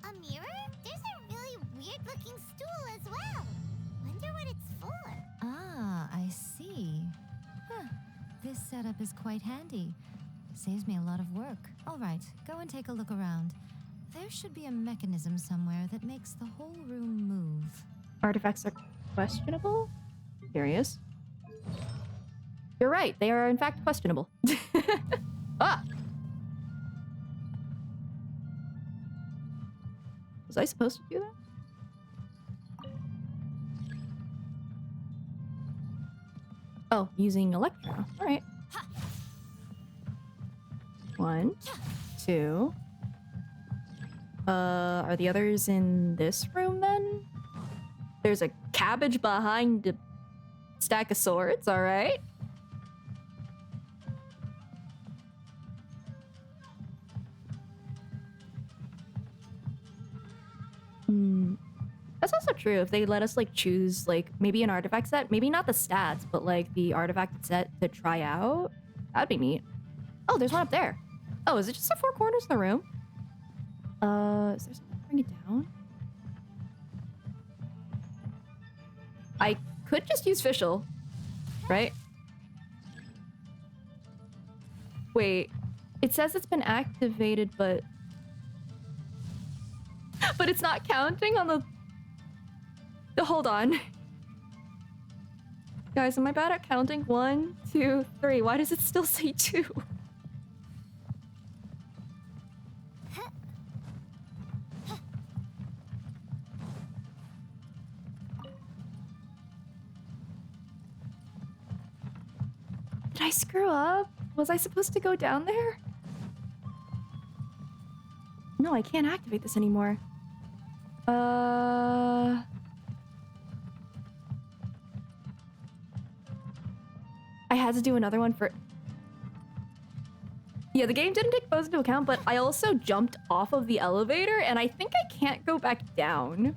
a mirror? There's a really weird-looking stool as well. Wonder what it's for. Ah, I see. Huh. This setup is quite handy. Saves me a lot of work. All right, go and take a look around. There should be a mechanism somewhere that makes the whole room move. Artifacts are questionable? Curious. You're right, they are in fact questionable. Ah! Was I supposed to do that? Oh, using Electro. Alright. 1, 2. Are the others in this room then? There's a cabbage behind a stack of swords, alright. That's also true. If they let us like choose like maybe an artifact set, maybe not the stats, but like the artifact set to try out, that'd be neat. Oh, there's one up there. Oh, is it just the 4 corners of the room? Is there something to bring it down? I could just use Fischl, right? Wait, it says it's been activated, but it's not counting on the hold on. Guys, am I bad at counting? 1, 2, 3. Why does it still say 2? Did I screw up? Was I supposed to go down there? No, I can't activate this anymore. I had to do another one for... Yeah, the game didn't take those into account, but I also jumped off of the elevator, and I think I can't go back down.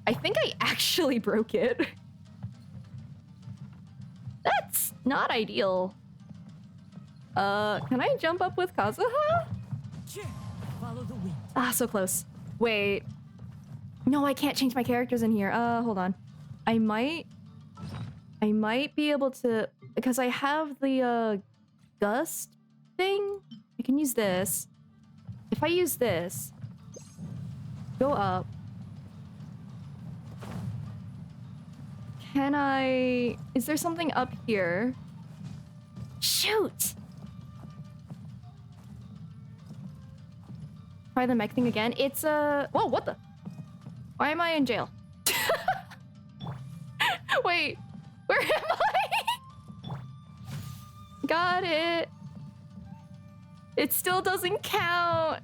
I think I actually broke it. That's not ideal. Can I jump up with Kazuha? Follow the wind. Ah, so close. Wait. No, I can't change my characters in here. Hold on. I might be able to... Because I have the, gust thing. I can use this. If I use this... Go up. Can I... Is there something up here? Shoot! Try the mech thing again. It's Whoa, what the? Why am I in jail? Wait. Where am I? Got it. It still doesn't count.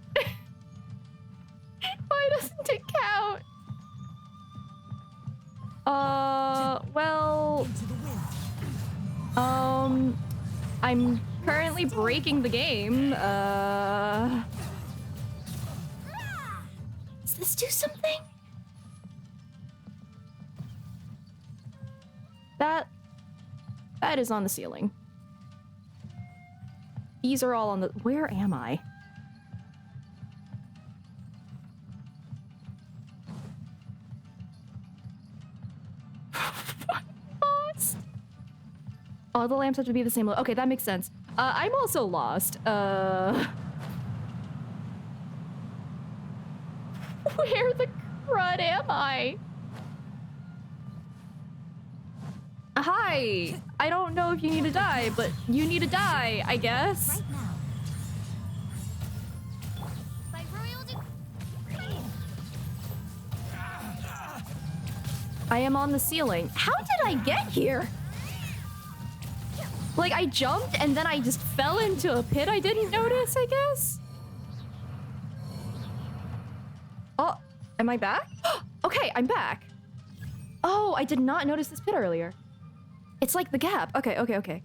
Why doesn't it count? Well, I'm currently breaking the game. Does this do something? That is on the ceiling. These are all on the... Where am I? Lost. All the lamps have to be the same. Okay, that makes sense. I'm also lost. Where the crud am I? Hi. I don't know if you need to die, but you need to die, I guess. Right now. By royal decree. I am on the ceiling. How did I get here? Like, I jumped and then I just fell into a pit I didn't notice, I guess? Oh, am I back? Okay, I'm back. Oh, I did not notice this pit earlier. It's like the gap. Okay, okay, okay.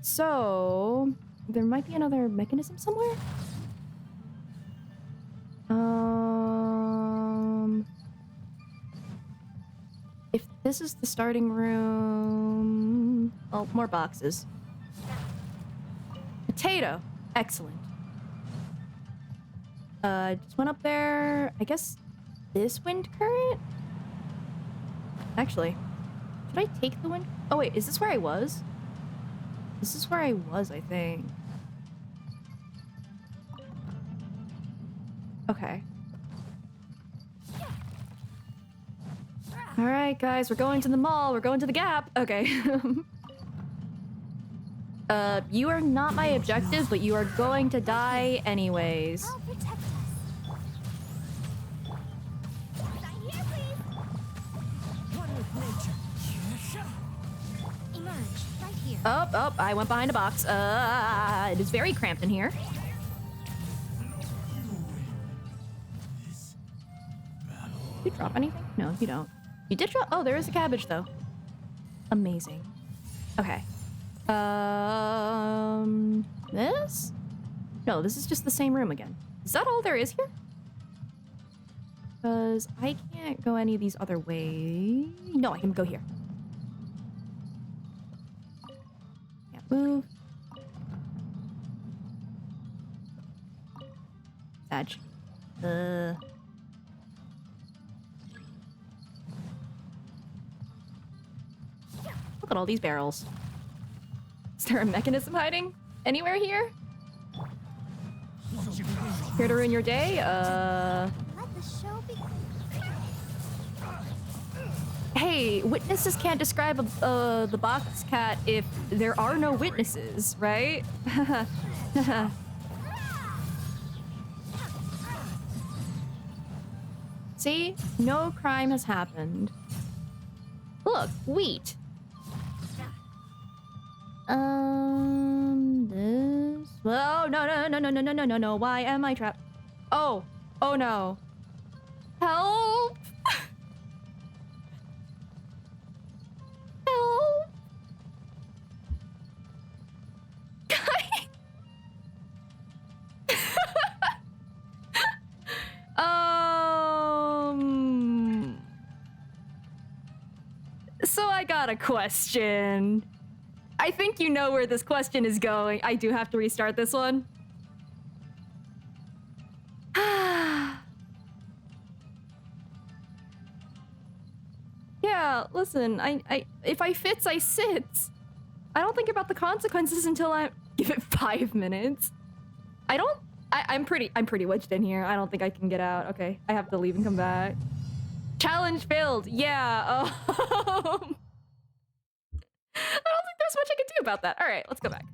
So, there might be another mechanism somewhere? If this is the starting room... Oh, more boxes. Potato. Excellent. Just went up there. I guess this wind current? Actually, should I take the wind? Oh wait, is this where I was? This is where I was, I think. Okay. All right, guys, we're going to the mall. We're going to the Gap. Okay. You are not my objective, but you are going to die anyways. I'll protect us. Right here, please. One with nature. Emerge. Right here. Oh, oh, I went behind a box. It is very cramped in here. Did you drop anything? No, you don't. You did drop... Oh, there is a cabbage, though. Amazing. Okay. This? No, this is just the same room again. Is that all there is here? Because I can't go any of these other ways. No, I can go here. Can't move. Sadge. Look at all these barrels. Is there a mechanism hiding anywhere here? Here to ruin your day? Let the show begin. Hey, witnesses can't describe the box cat if there are no witnesses, right? See? No crime has happened. Look, wheat. This. Oh, no. Why am I trapped? Oh. Oh, no. Help. Help. So I got a question. I think you know where this question is going. I do have to restart this one. Yeah, listen, if I fits, I sits. I don't think about the consequences until I give it 5 minutes. I'm pretty wedged in here. I don't think I can get out. Okay, I have to leave and come back. Challenge failed. Yeah. I don't think there's much I can do about that. All right, let's go back.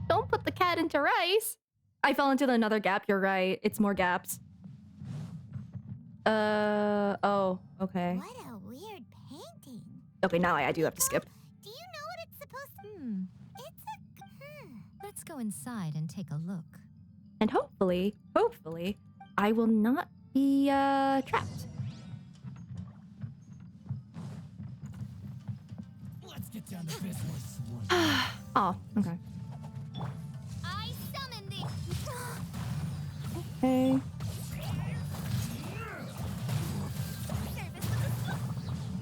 Don't put the cat into rice. I fell into another gap. You're right. It's more gaps. Oh, okay. What a weird painting. Okay, now I do have to skip. Do you know what it's supposed to? It's a. Let's go inside and take a look. And hopefully, I will not be, trapped. Let's get down to business. Oh, okay. I summon the. Okay.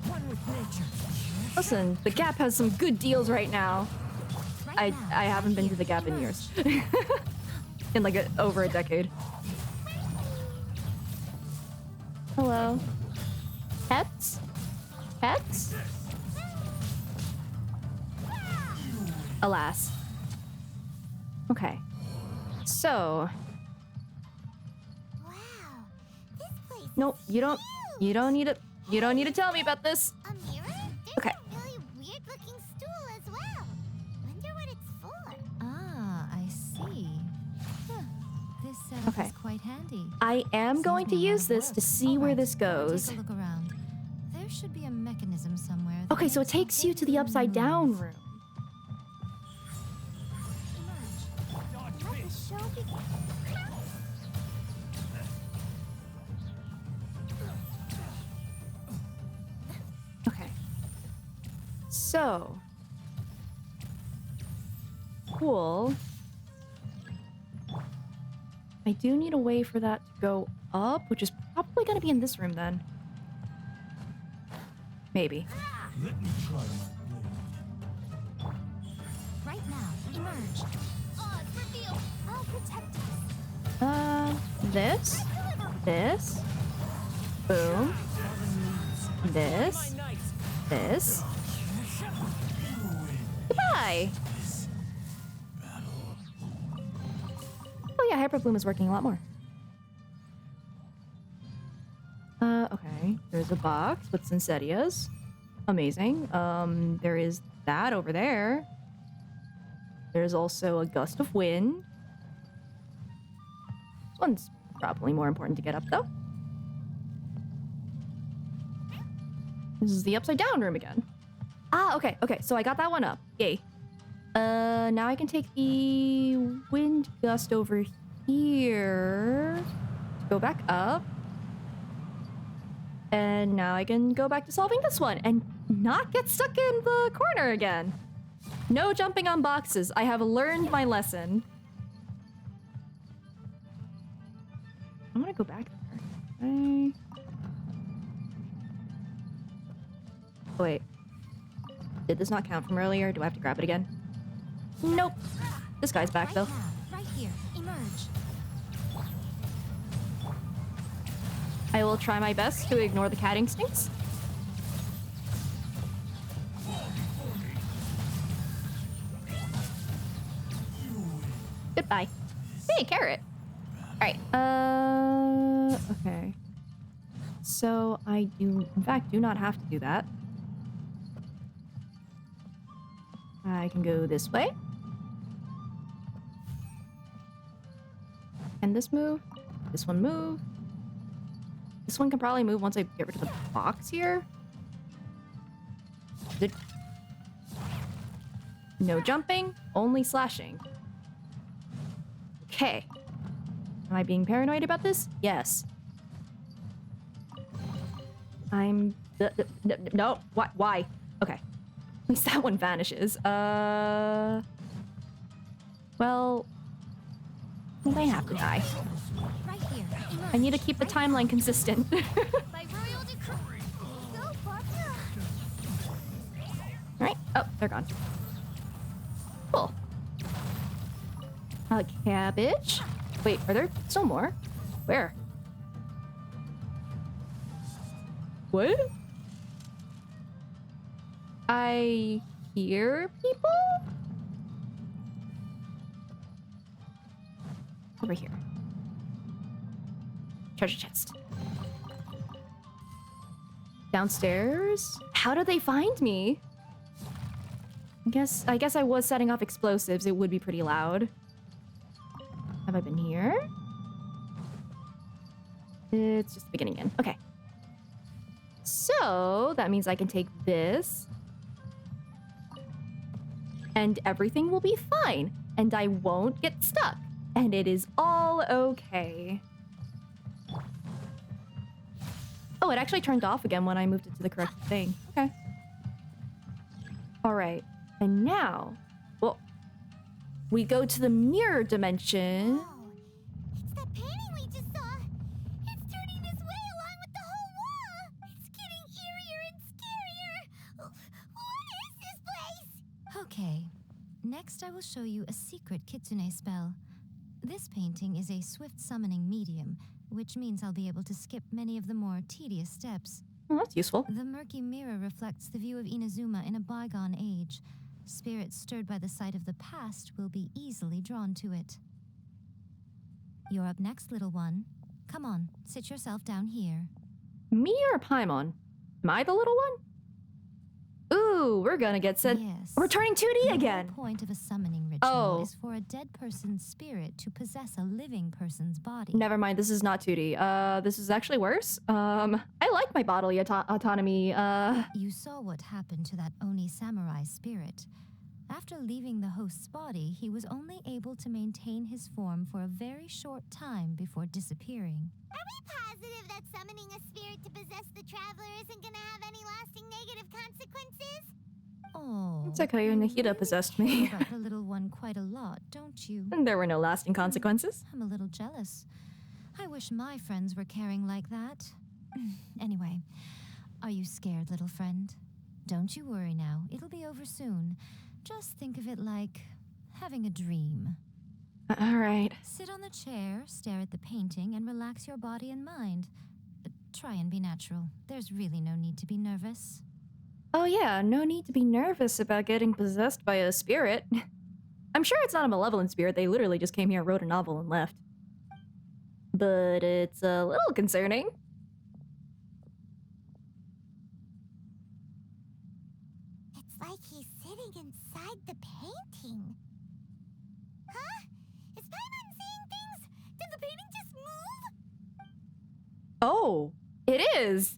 One with nature. Listen, the Gap has some good deals right now. Right now, I haven't right been to here, the Gap in emerge. years. In like over a decade. Hello. Pets? Pets? Alas. Okay. So, Wow. This place. nope, you don't need to tell me about this. A mirror? There's Okay. a really weird looking stool as well. Wonder what it's for. Ah, I see. Huh. This setup Okay. is quite handy. I am Seems going to made out use of this wood. to see where Alright, this let me goes. Take a look around. There should be a mechanism somewhere. that Okay, so it makes takes you to the upside down room. Let the show begin. Okay. So. Cool. I do need a way for that to go up, which is probably going to be in this room then. Maybe. Right now, emerge. Oz, reveal. I'll protect us. This. This. Boom. This. This. Goodbye. Oh yeah, Hyper Bloom is working a lot more. Okay. There's a box with Sincerias. Amazing. There is that over there. There's also a gust of wind. This one's probably more important to get up, though. This is the upside down room again. Ah, okay, okay. So I got that one up. Yay. Now I can take the wind gust over here to go back up. And now I can go back to solving this one and not get stuck in the corner again. No jumping on boxes. I have learned my lesson. I want to go back there. Okay. Oh, wait. Did this not count from earlier? Do I have to grab it again? Nope. This guy's back, Right though. now, right here, emerge. I will try my best to ignore the cat instincts. Goodbye. Hey, carrot. Alright, okay. So I do, in fact, do not have to do that. I can go this way. Can this move? This one move? This one can probably move once I get rid of the box here. Did... No jumping, only slashing. Okay. Am I being paranoid about this? Yes. I'm... No, what? Why? Okay. At least that one vanishes. Well... I might have to die. Right here, emerge. I need to keep the timeline consistent. By royal decree. Go, Barbara. Alright. Oh, they're gone. Cool. A cabbage? Wait, are there still more? Where? What? I hear people? Over here. Treasure chest. Downstairs? How did they find me? I guess I was setting off explosives. It would be pretty loud. Have I been here? It's just the beginning again. Okay. So that means I can take this. And everything will be fine. And I won't get stuck. And it is all okay. Oh, it actually turned off again when I moved it to the correct thing. Okay. All right. And now, well, we go to the mirror dimension. Whoa. It's that painting we just saw. It's turning this way along with the whole wall. It's getting eerier and scarier. What is this place? Okay. Next, I will show you a secret kitsune spell. This painting is a swift summoning medium, which means I'll be able to skip many of the more tedious steps. Oh, that's useful. The murky mirror reflects the view of Inazuma in a bygone age. Spirits stirred by the sight of the past will be easily drawn to it. You're up next, little one. Come on, sit yourself down here. Me or Paimon? Am I the little one? Ooh, we're gonna get sent. Yes. We're turning 2D The again. whole point of a summoning ritual Oh. is for a dead person's spirit to possess a living person's body. Never mind, this is not 2D. This is actually worse. I like my bodily autonomy. You saw what happened to that Oni samurai spirit. After leaving the host's body, he was only able to maintain his form for a very short time before disappearing. Are we positive that summoning a spirit to possess the traveler isn't gonna have any lasting negative consequences? Oh. It's okay, Nahida possessed me. Care about the little one quite a lot, don't you? And there were no lasting consequences. I'm a little jealous. I wish my friends were caring like that. Anyway, are you scared, little friend? Don't you worry now. It'll be over soon. Just think of it like having a dream. All right. Sit on the chair, stare at the painting, and relax your body and mind. Try and be natural. There's really no need to be nervous. Oh yeah, no need to be nervous about getting possessed by a spirit. I'm sure it's not a malevolent spirit. They literally just came here, wrote a novel, and left. But it's a little concerning. It's like he's sitting inside the painting. Huh? Is Paimon seeing things? Did the painting just move? Oh, it is.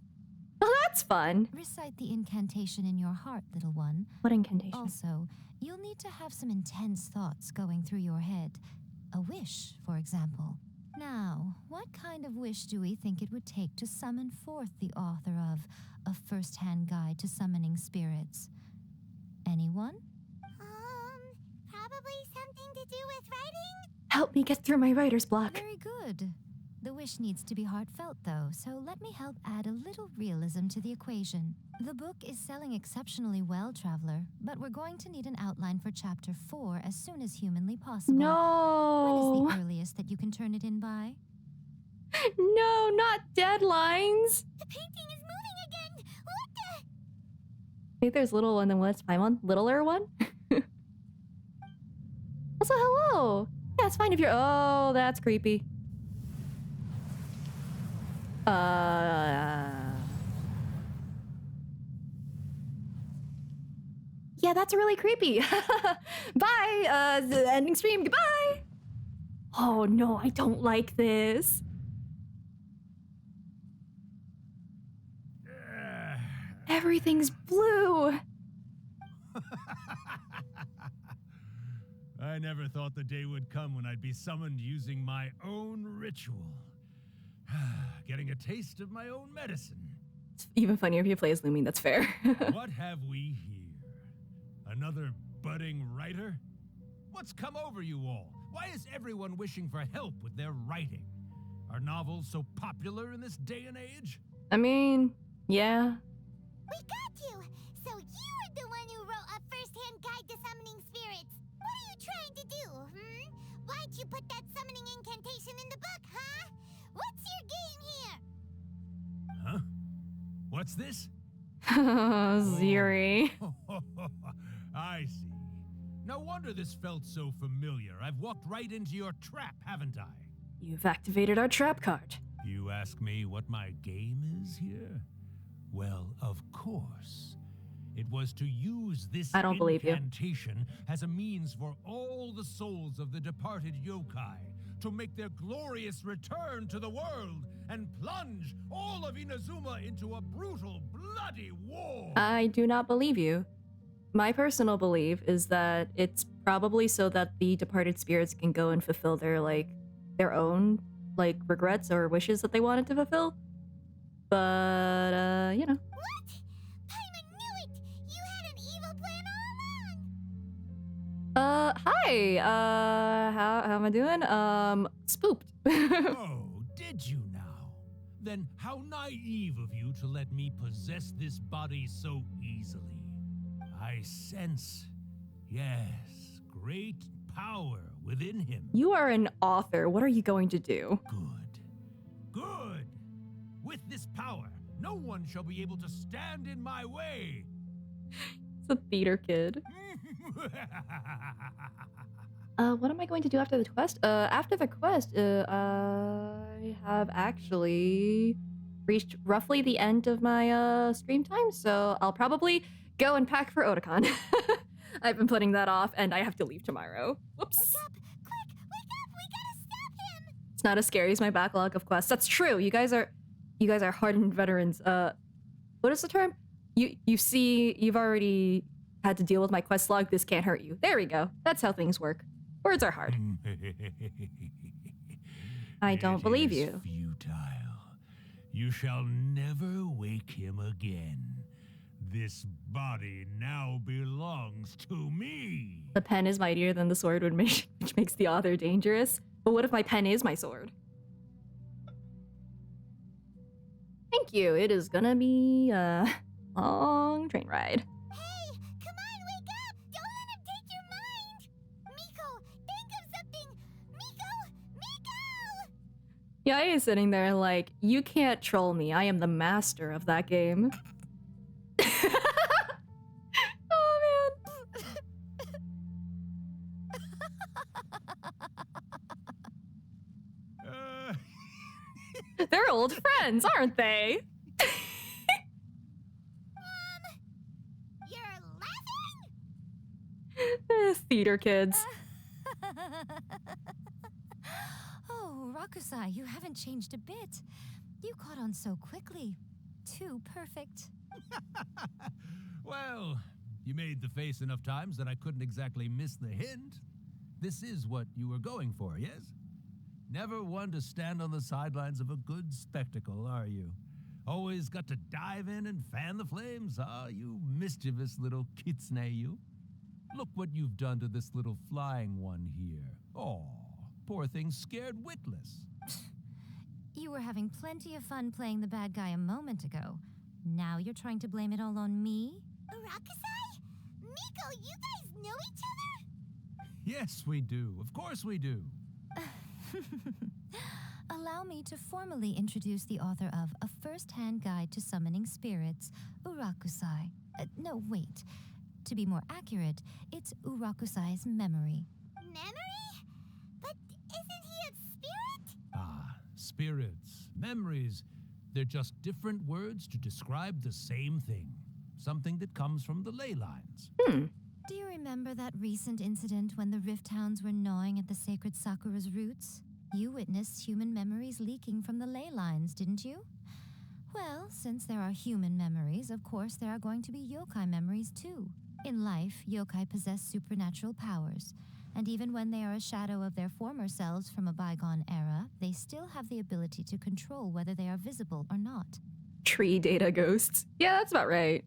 Oh, that's fun. Recite the incantation in your heart, little one. What incantation? Also, you'll need to have some intense thoughts going through your head. A wish, for example. Now, what kind of wish do we think it would take to summon forth the author of A First-Hand Guide to Summoning Spirits? Anyone? Probably something to do with writing? Help me get through my writer's block. Very good. The wish needs to be heartfelt, though, so let me help add a little realism to the equation. The book is selling exceptionally well, Traveler, but we're going to need an outline for Chapter 4 as soon as humanly possible. No. When is the earliest that you can turn it in by? No, not deadlines. The painting is moving again! What the? I think there's little one, then what's Paimon? Littler one? Also, hello. Yeah, it's fine if you're. Oh, that's creepy. Yeah, that's really creepy. Bye. The ending stream. Goodbye. Oh no, I don't like this. Everything's blue. I never thought the day would come when I'd be summoned using my own ritual. Getting a taste of my own medicine. It's even funnier if you play as Lumine, that's fair. What have we here? Another budding writer? What's come over you all? Why is everyone wishing for help with their writing? Are novels so popular in this day and age? I mean, yeah. We got you! So you are the one who wrote A First-Hand Guide to Summoning Spirits. What are you trying to do, Why'd you put that summoning incantation in the book, huh? What's your game here? Huh? What's this? Ziri. I see. No wonder this felt so familiar. I've walked right into your trap, haven't I? You've activated our trap card. You ask me what my game is here? Well, of course. It was to use this I don't believe you. incantation as a means for all the souls of the departed yokai to make their glorious return to the world and plunge all of Inazuma into a brutal, bloody war. I do not believe you. My personal belief is that it's probably so that the departed spirits can go and fulfill their own regrets or wishes that they wanted to fulfill. But you know. What? Paimon knew it! You had an evil plan all along! Hi. How am I doing? Spooked. Oh, did you now? Then how naive of you to let me possess this body so easily. I sense, yes, great power within him. You are an author. What are you going to do? Good. With this power, no one shall be able to stand in my way. It's a theater kid. What am I going to do after the quest? After the quest, I have actually reached roughly the end of my stream time, so I'll probably go and pack for Otakon. I've been putting that off, and I have to leave tomorrow. Whoops. Wake up! Quick! Wake up! We gotta stop him! It's not as scary as my backlog of quests. That's true. You guys are hardened veterans. What is the term? You've already had to deal with my quest log. This can't hurt you. There we go. That's how things work. Words are hard. I don't believe you. Futile. You shall never wake him again. This body now belongs to me. The pen is mightier than the sword, which makes the author dangerous. But what if my pen is my sword? Thank you. It is gonna be a long train ride. Hey! Come on, wake up! Don't let him take your mind! Miko, think of something! Miko! Miko! Yaya is sitting there like, you can't troll me. I am the master of that game. Oh, man. They're old friends, aren't they? You're laughing? Theater kids. Oh, Rakusai, you haven't changed a bit. You caught on so quickly. Too perfect. Well, you made the face enough times that I couldn't exactly miss the hint. This is what you were going for, yes? Never one to stand on the sidelines of a good spectacle, are you? Always got to dive in and fan the flames, huh? You mischievous little kitsune, you. Look what you've done to this little flying one here. Oh, poor thing scared witless. You were having plenty of fun playing the bad guy a moment ago. Now you're trying to blame it all on me? Rakusai? Miko, you guys know each other? Yes, we do. Of course we do. Allow me to formally introduce the author of A First-Hand Guide to Summoning Spirits, Urakusai. No, wait. To be more accurate, it's Urakusai's memory. Memory? But isn't he a spirit? Ah, spirits, memories. They're just different words to describe the same thing. Something that comes from the ley lines. Do you remember that recent incident when the Rift Hounds were gnawing at the sacred Sakura's roots? You witnessed human memories leaking from the ley lines, didn't you? Well, since there are human memories, of course there are going to be yokai memories too. In life, yokai possess supernatural powers, and even when they are a shadow of their former selves from a bygone era, they still have the ability to control whether they are visible or not. Tree data ghosts. Yeah, that's about right.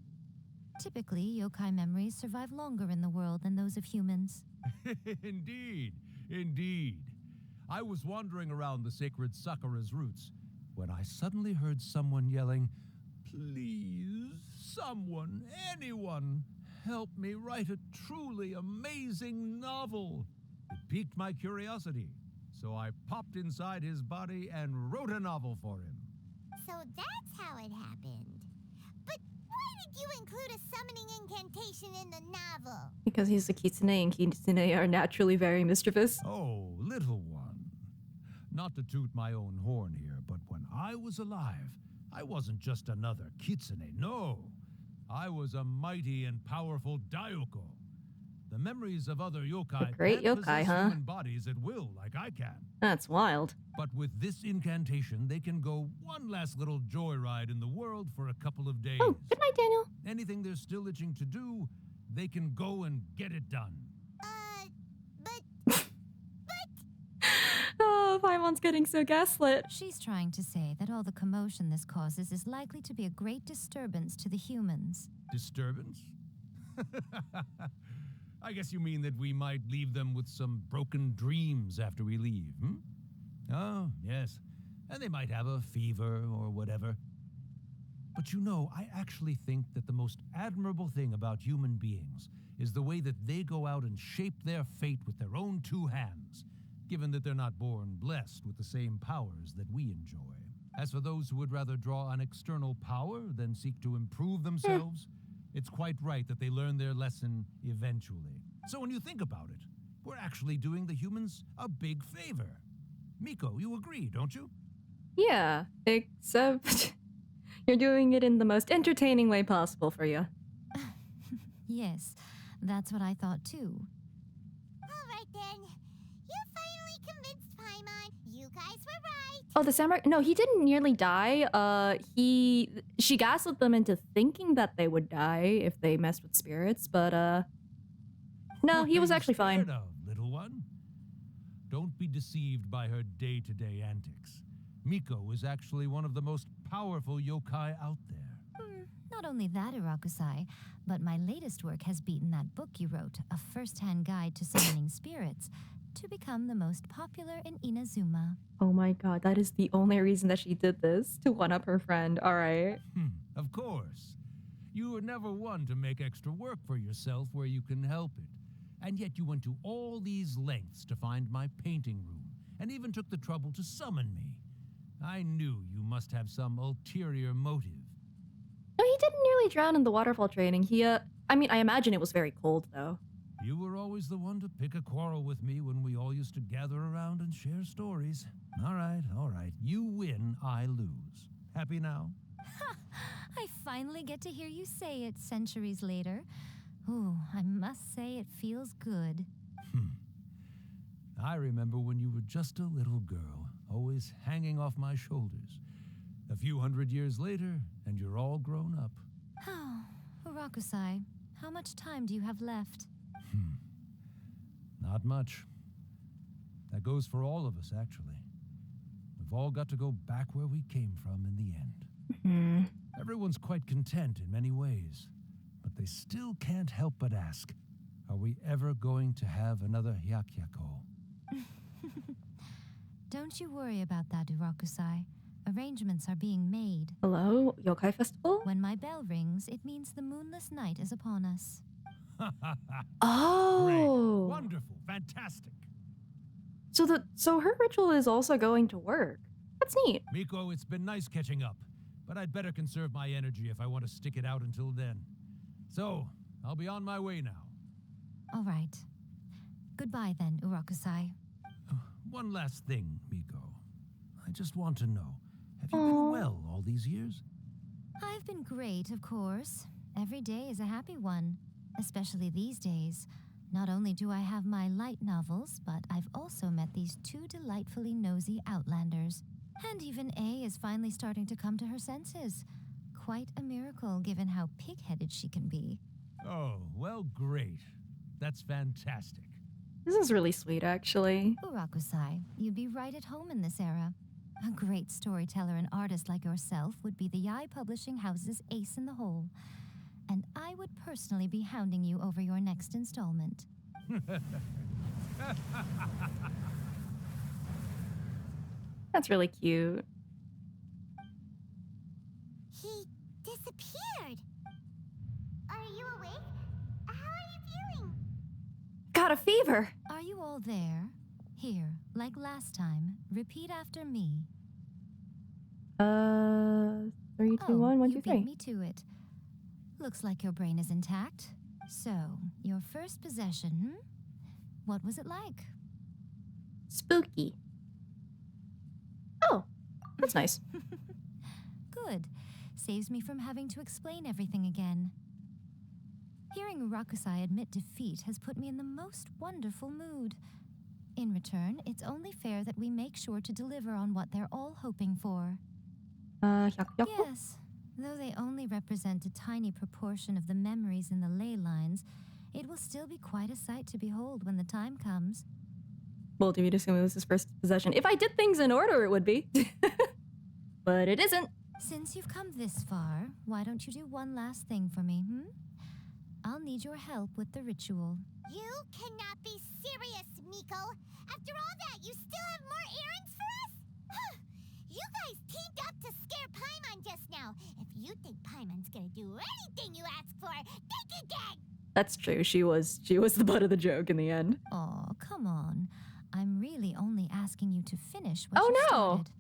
Typically, yokai memories survive longer in the world than those of humans. Indeed, indeed. I was wandering around the sacred Sakura's roots when I suddenly heard someone yelling, "Please, someone, anyone, help me write a truly amazing novel." It piqued my curiosity, so I popped inside his body and wrote a novel for him. So that's how it happened. But why did you include a summoning incantation in the novel? Because he's a kitsune, and kitsune are naturally very mischievous. Oh, little one. Not to toot my own horn here, but when I was alive, I wasn't just another kitsune, no. I was a mighty and powerful Daioko. The memories of other yokai great can't yokai, possess huh? human bodies at will like I can. That's wild. But with this incantation, they can go one last little joyride in the world for a couple of days. Oh, good night, Daniel. Anything they're still itching to do, they can go and get it done. But Oh, Paimon's getting so gaslit. She's trying to say that all the commotion this causes is likely to be a great disturbance to the humans. Disturbance? I guess you mean that we might leave them with some broken dreams after we leave, hmm? Oh, yes. And they might have a fever or whatever. But you know, I actually think that the most admirable thing about human beings is the way that they go out and shape their fate with their own two hands, given that they're not born blessed with the same powers that we enjoy. As for those who would rather draw on external power than seek to improve themselves, it's quite right that they learn their lesson eventually. So when you think about it, we're actually doing the humans a big favor. Miko, you agree, don't you? Yeah, except you're doing it in the most entertaining way possible for you. Yes, that's what I thought too. all right then. You finally convinced Paimon. You guys were right. Oh, the samurai? No, he didn't nearly die. She gaslit them into thinking that they would die if they messed with spirits, but no, What he are was you actually fine. scared of, little one? Don't be deceived by her day-to-day antics. Miko is actually one of the most powerful yokai out there. Not only that, Irakusai, but my latest work has beaten that book you wrote, A First-Hand Guide to Summoning Spirits, to become the most popular in Inazuma. Oh my god, that is the only reason that she did this, to one-up her friend, alright. Of course. You were never one to make extra work for yourself where you can help it. And yet you went to all these lengths to find my painting room, and even took the trouble to summon me. I knew you must have some ulterior motive. No, he didn't nearly drown in the waterfall training. I mean, I imagine it was very cold, though. You were always the one to pick a quarrel with me when we all used to gather around and share stories. All right. You win, I lose. Happy now? I finally get to hear you say it centuries later. Ooh, I must say it feels good. I remember when you were just a little girl, always hanging off my shoulders. A few hundred years later, and you're all grown up. Oh, Irakusai, how much time do you have left? Not much. That goes for all of us, actually. We've all got to go back where we came from in the end. Everyone's quite content in many ways, but they still can't help but ask, are we ever going to have another Hyakyako? Don't you worry about that, Irakusai. Arrangements are being made. Hello? Yokai Festival? When my bell rings, it means the moonless night is upon us. Oh! Great. Wonderful. Fantastic. So her ritual is also going to work. That's neat. Miko, it's been nice catching up, but I'd better conserve my energy if I want to stick it out until then. So, I'll be on my way now. All right. Goodbye then, Irakusai. One last thing, Miko. I just want to know, have you been well all these years? I've been great, of course. Every day is a happy one, especially these days. Not only do I have my light novels, but I've also met these two delightfully nosy outlanders. And even A is finally starting to come to her senses. Quite a miracle, given how pig-headed she can be. Oh, well, great. That's fantastic. This is really sweet, actually. Irakusai, you'd be right at home in this era. A great storyteller and artist like yourself would be the Yai Publishing House's ace in the hole. And I would personally be hounding you over your next installment. That's really cute. He disappeared. Are you awake? How are you feeling? Got a fever. Are you all there? Here, like last time, repeat after me. 3, 2, 1, 1, you 2, beat 3. me to it. Looks like your brain is intact. So, your first possession, what was it like? Spooky. Oh, that's nice. Good. Saves me from having to explain everything again. Hearing Rakusai admit defeat has put me in the most wonderful mood. In return, it's only fair that we make sure to deliver on what they're all hoping for. Hyakuyaku? Yes, though they only represent a tiny proportion of the memories in the ley lines, it will still be quite a sight to behold when the time comes. Well, Demeter's gonna lose his first possession. If I did things in order, it would be. But it isn't. Since you've come this far, why don't you do one last thing for me, I'll need your help with the ritual. You cannot be serious, Miko. After all that, you still have more errands for us? You guys teamed up to scare Paimon just now. If you think Paimon's gonna do anything you ask for, think again! That's true. She was the butt of the joke in the end. Oh, come on. I'm really only asking you to finish what Oh, you no. started.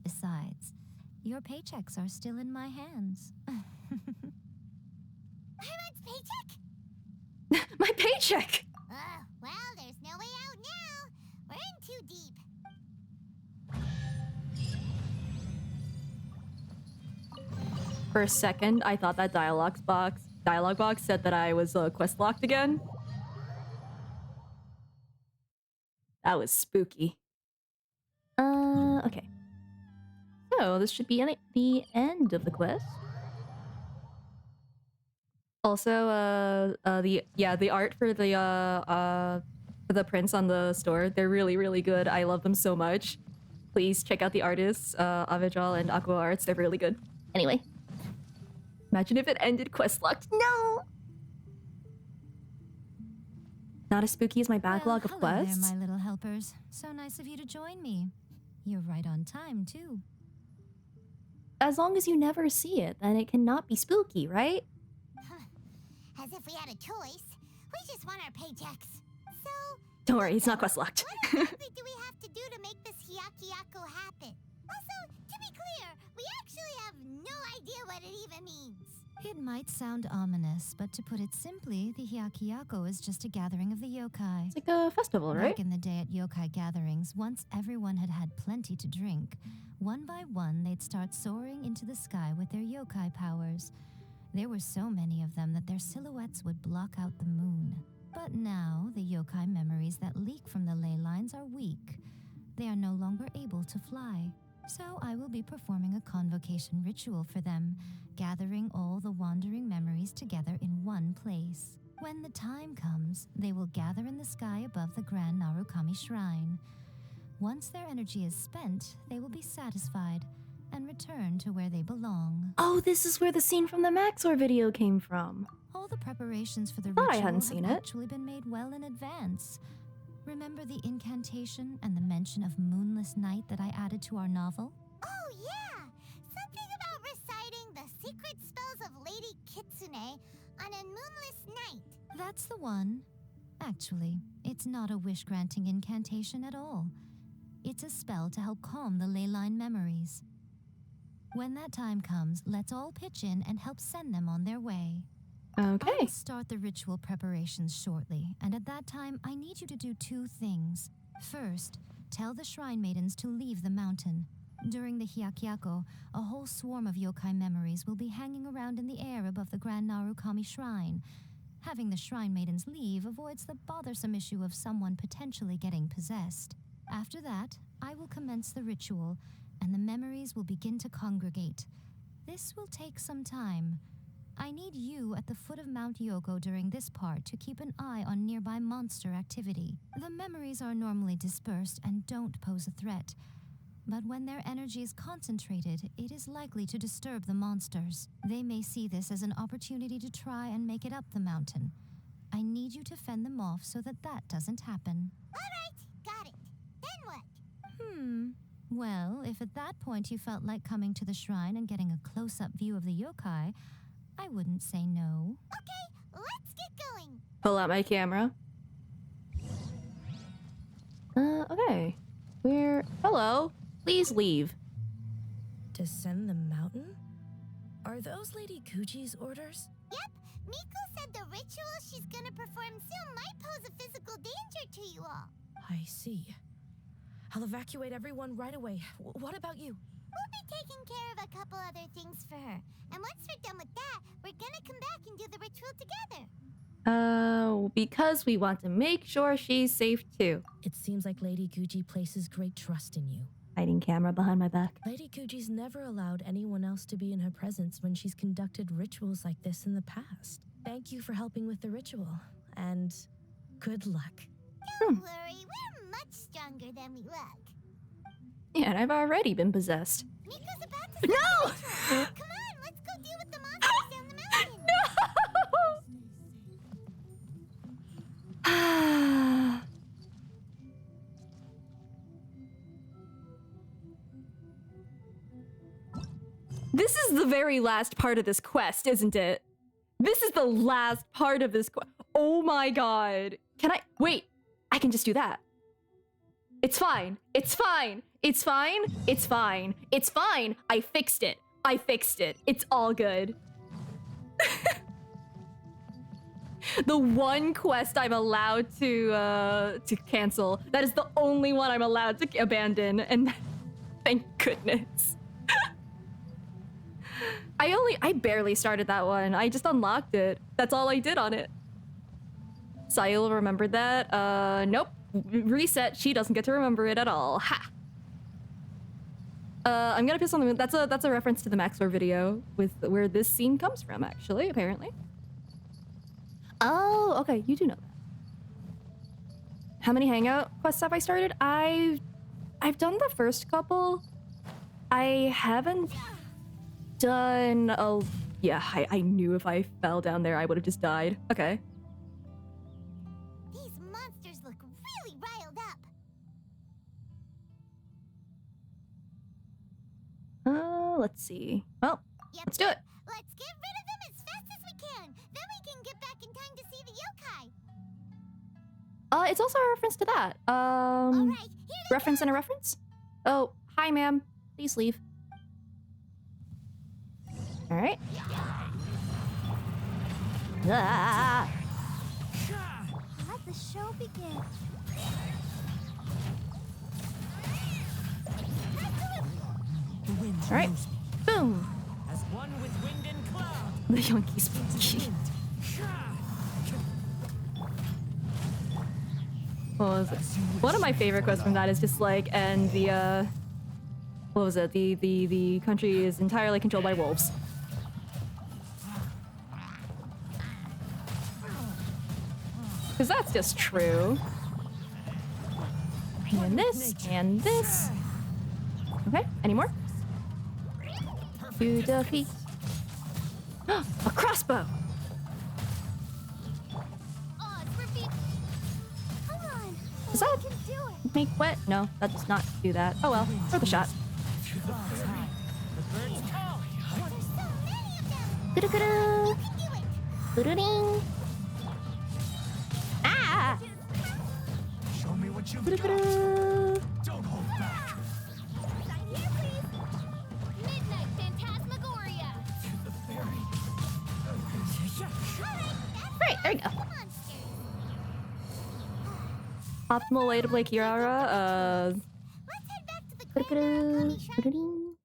Besides, your paychecks are still in my hands. Paimon's paycheck? My paycheck! Well, there's no way out now. We're in too deep. For a second, I thought that dialogue box said that I was quest locked again. That was spooky. Okay. So this should be the end of the quest. Also, the art for the prints on the store, they're really, really good. I love them so much. Please check out the artists, Avijal and Aqua Arts. They're really good. Anyway. Imagine if it ended quest locked. No! Not as spooky as my backlog of hello quests. there, my little helpers. So nice of you to join me. You're right on time, too. As long as you never see it, then it cannot be spooky, right? As if we had a choice. We just want our paychecks. So, Don't worry, it's not quest locked. what exactly do we have to do to make this Hyakuyaku happen? Also, to be clear, we actually have no idea what it even means. It might sound ominous, but to put it simply, the Hyakuyaku is just a gathering of the yokai. It's like a festival, right? Back in the day at yokai gatherings, once everyone had had plenty to drink, one by one they'd start soaring into the sky with their yokai powers. There were so many of them that their silhouettes would block out the moon. But now, the yokai memories that leak from the ley lines are weak. They are no longer able to fly. So I will be performing a convocation ritual for them, gathering all the wandering memories together in one place. When the time comes, they will gather in the sky above the Grand Narukami Shrine. Once their energy is spent, they will be satisfied and return to where they belong. Oh, this is where the scene from the Maxor video came from. All the preparations for the Thought I ritual hadn't seen have it. actually been made well in advance. Remember the incantation and the mention of moonless night that I added to our novel? Oh, yeah! Something about reciting the secret spells of Lady Kitsune on a moonless night. That's the one. Actually, it's not a wish-granting incantation at all. It's a spell to help calm the ley line memories. When that time comes, let's all pitch in and help send them on their way. Okay. I'll start the ritual preparations shortly, and at that time, I need you to do two things. First, tell the Shrine Maidens to leave the mountain. During the Hyakuyaku, a whole swarm of yokai memories will be hanging around in the air above the Grand Narukami Shrine. Having the Shrine Maidens leave avoids the bothersome issue of someone potentially getting possessed. After that, I will commence the ritual, and the memories will begin to congregate. This will take some time. I need you at the foot of Mount Yoko during this part to keep an eye on nearby monster activity. The memories are normally dispersed and don't pose a threat, but when their energy is concentrated, it is likely to disturb the monsters. They may see this as an opportunity to try and make it up the mountain. I need you to fend them off so that that doesn't happen. All right, got it. Then what? Well, if at that point you felt like coming to the shrine and getting a close-up view of the yokai, I wouldn't say no. Okay, let's get going. Pull out my camera. Okay. Hello. Please leave. Descend the mountain? Are those Lady Kuji's orders? Yep, Miko said the ritual she's gonna perform soon might pose a physical danger to you all. I see. I'll evacuate everyone right away. What about you? We'll be taking care of a couple other things for her. And once we're done with that, we're gonna come back and do the ritual together. Because we want to make sure she's safe too. It seems like Lady Guji places great trust in you. Hiding camera behind my back. Lady Guji's never allowed anyone else to be in her presence when she's conducted rituals like this in the past. Thank you for helping with the ritual, and good luck. Don't worry, we're much stronger than we look. Yeah, and I've already been possessed. Miko's about to No! Come on, let's go deal with the monsters down the mountain. No! This is the very last part of this quest, isn't it? This is the last part of this quest. Oh my god. Can I... Wait. I can just do that. It's fine. It's fine. It's fine. It's fine. It's fine. I fixed it. I fixed it. It's all good. The one quest I'm allowed to cancel. That is the only one I'm allowed to abandon. And thank goodness. I barely started that one. I just unlocked it. That's all I did on it. Sayul remembered that. Nope. Reset. She doesn't get to remember it at all. Ha! I'm gonna piss on the moon. That's a reference to the Maxwell video with where this scene comes from, actually, apparently. Oh, okay. You do know that. How many hangout quests have I started? I've done the first couple. I haven't done a... Yeah, I knew if I fell down there, I would have just died. Okay. These monsters look really riled up. Let's see. Well, let's do it. Let's get rid of them as fast as we can. Then we can get back in time to see the yokai. It's also a reference to that. Alright, reference and a reference? Oh, hi, ma'am. Please leave. All right. Ah. Let the show begin. All right. Boom. As one with wind and cloud. The Yankee Spooky. What was it? One of my favorite quotes from that is just like, and the what was it? The country is entirely controlled by wolves. Because that's just true. And this, and this. Okay, any more? To defeat. A crossbow! Does that make wet? No, that does not do that. Oh well, worth a shot. Doo-doo-doo-doo. Doo-doo-ding. Ah! Show me what you've Doo-doo-doo-doo. Don't hold back. Midnight Phantasmagoria. Right, there we go. Optimal way to play Kirara. Doo-doo-doo-doo.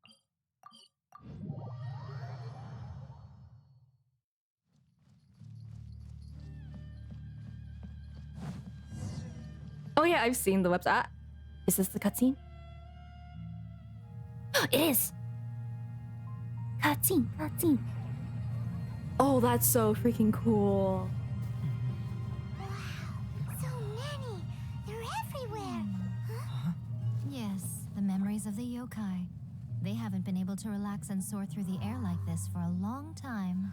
Oh yeah, I've seen the website. Is this the cutscene? It is. Cutscene, cutscene. Oh, that's so freaking cool. So many. They're everywhere. Yes, the memories of the yokai. They haven't been able to relax and soar through the air like this for a long time.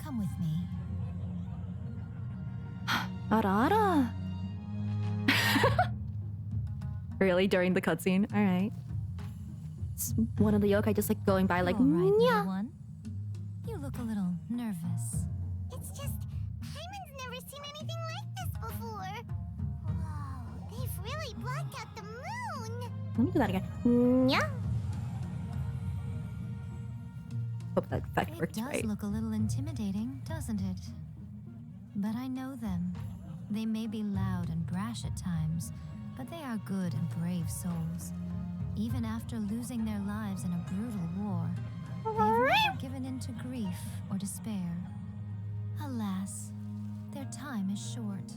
Come with me. Ara. Really? During the cutscene? Alright. It's one of the yokai just like going by like, All right, yeah. little one. You look a little nervous. It's just, Hyman's never seen anything like this before. Whoa, they've really blocked out the moon. Let me do that again. Yeah. Hope that effect It works does right. look a little intimidating, doesn't it? But I know them. They may be loud and brash at times, but they are good and brave souls. Even after losing their lives in a brutal war, they've never given in to grief or despair. Alas, their time is short.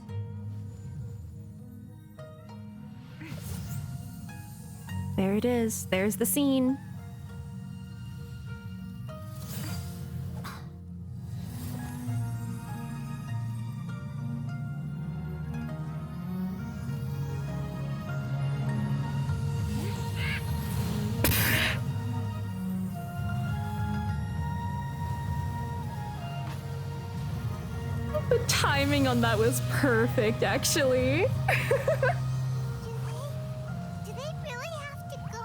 There it is. There's the scene. The timing on that was perfect, actually. Do they really have to go?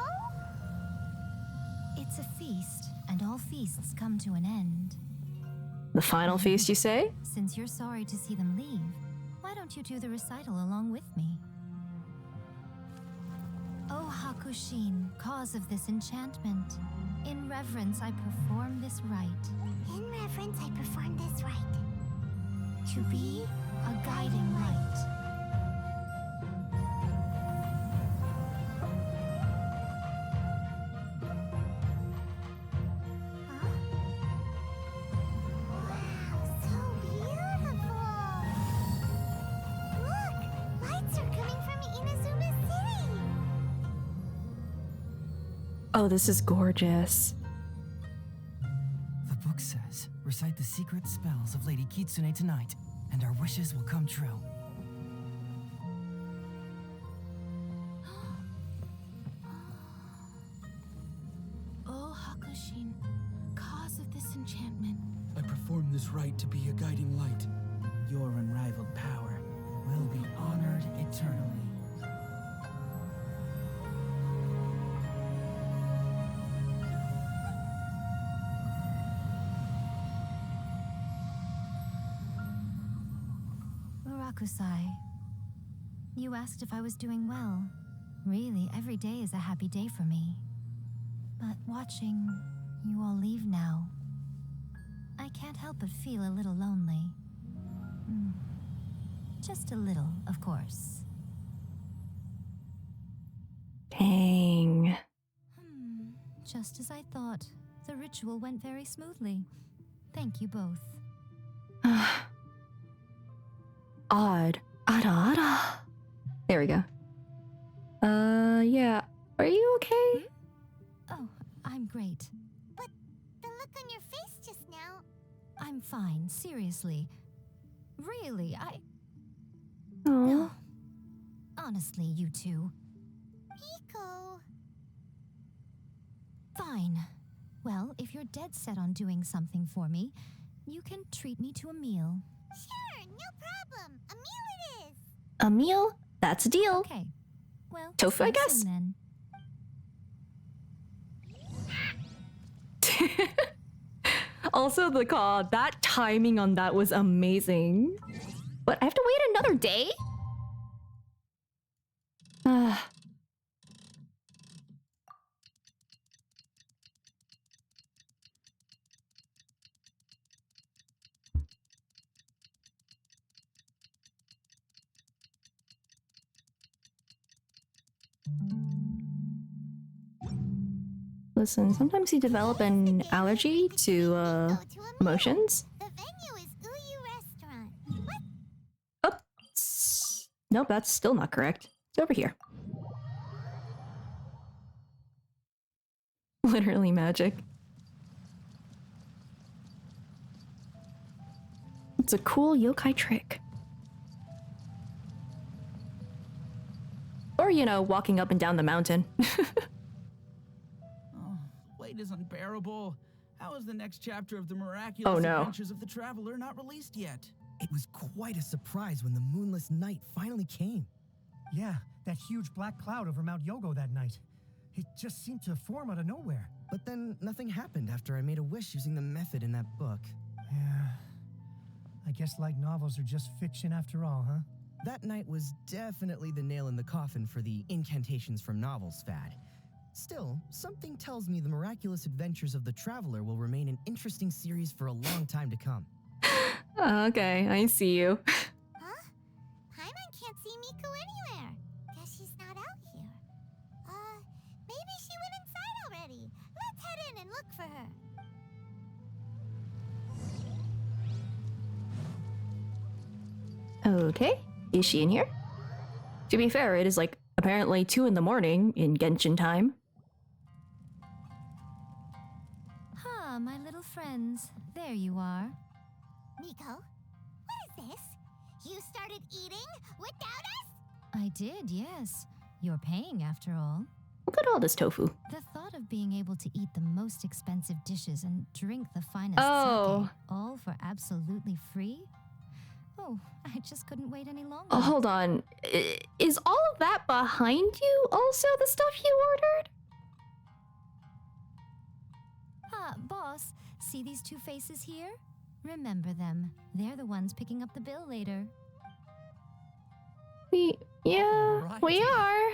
It's a feast, and all feasts come to an end. The final feast, you say? Since you're sorry to see them leave, why don't you do the recital along with me? O Hakushin, cause of this enchantment, in reverence I perform this rite. In reverence, I perform this rite. To be a guiding light. Wow, so beautiful! Look, lights are coming from Inazuma City! Oh, this is gorgeous. The book says, recite the secret spells of Lady Kitsune tonight, and our wishes will come true. O Hakushin, cause of this enchantment. I perform this rite to be a guiding light. Your unrivaled power will be honored eternally. Murakusai, you asked if I was doing well. Really, every day is a happy day for me. But watching you all leave now, I can't help but feel a little lonely. Just a little, of course. Dang. Just as I thought. The ritual went very smoothly. Thank you both. Odd. Ada. There we go. Yeah. Are you okay? Oh, I'm great. But the look on your face just now... I'm fine, seriously. Really, Oh. No. Honestly, you two. Hiko... Fine. Well, if you're dead set on doing something for me, you can treat me to a meal. Sure, no problem. A meal it is. A meal? That's a deal. Okay. Well, Tofu, I see you guess. soon, then. Also, that timing on that was amazing. But I have to wait another day? Listen, sometimes you develop an allergy to emotions. The venue is Uyu Restaurant. What? Oops. Nope, that's still not correct. It's over here. Literally magic. It's a cool yokai trick. Or, you know, walking up and down the mountain. Wait is unbearable. How is the next chapter of the miraculous adventures of the traveler not released yet? It was quite a surprise when the moonless night finally came. Yeah, that huge black cloud over Mount Yogo that night. It just seemed to form out of nowhere. But then nothing happened after I made a wish using the method in that book. Yeah. I guess light novels are just fiction after all, huh? That night was definitely the nail in the coffin for the incantations from novels fad. Still, something tells me the miraculous adventures of the traveler will remain an interesting series for a long time to come. Okay, I see you. Huh? Paimon can't see Miko anywhere. Guess she's not out here. Maybe ready. Let's head in and look for her. Okay, is she in here? To be fair, it is like apparently 2 in the morning in Genshin time. Ah, my little friends. There you are. Miko, what is this? You started eating without us? I did, yes. You're paying after all. Look at all this tofu. The thought of being able to eat the most expensive dishes and drink the finest Oh. sake, all for absolutely free? Oh, I just couldn't wait any longer. Oh, hold on. Is all of that behind you also the stuff you ordered? Ah, boss, see these 2 faces here? Remember them. They're the ones picking up the bill later. Yeah, Right. we are.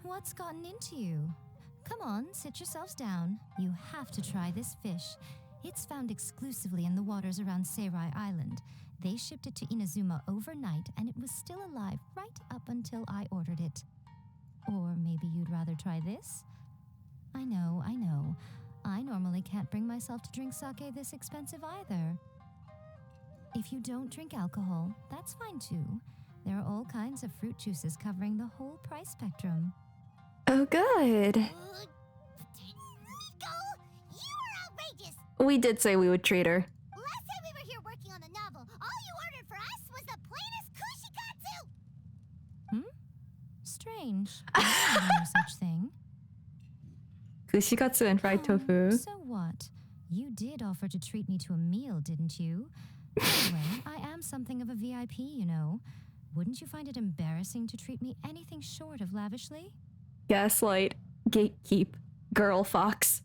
What's gotten into you? Come on, sit yourselves down. You have to try this fish. It's found exclusively in the waters around Seirai Island. They shipped it to Inazuma overnight, and it was still alive right up until I ordered it. Or maybe you'd rather try this? I know. I normally can't bring myself to drink sake this expensive either. If you don't drink alcohol, that's fine too. There are all kinds of fruit juices covering the whole price spectrum. Oh, good. Miko, you are outrageous. We did say we would treat her. Last time we were here working on the novel, all you ordered for us was the plainest kushikatsu. Strange. I didn't know such thing. Kushikatsu and fried tofu. So what? You did offer to treat me to a meal, didn't you? Anyway, I am something of a VIP, you know. Wouldn't you find it embarrassing to treat me anything short of lavishly? Gaslight, gatekeep, girl fox.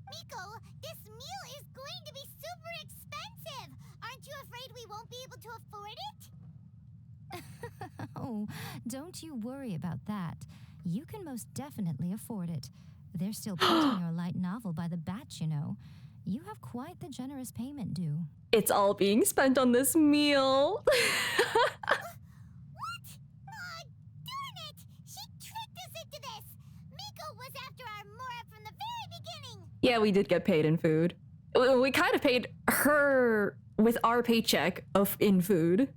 Miko, this meal is going to be super expensive. Aren't you afraid we won't be able to afford it? Oh, don't you worry about that. You can most definitely afford it. They're still printing your light novel by the batch, you know. You have quite the generous payment due. It's all being spent on this meal. What? Aw, darn it! She tricked us into this! Miko was after our Mora from the very beginning! Yeah, we did get paid in food. We kind of paid her with our paycheck in food.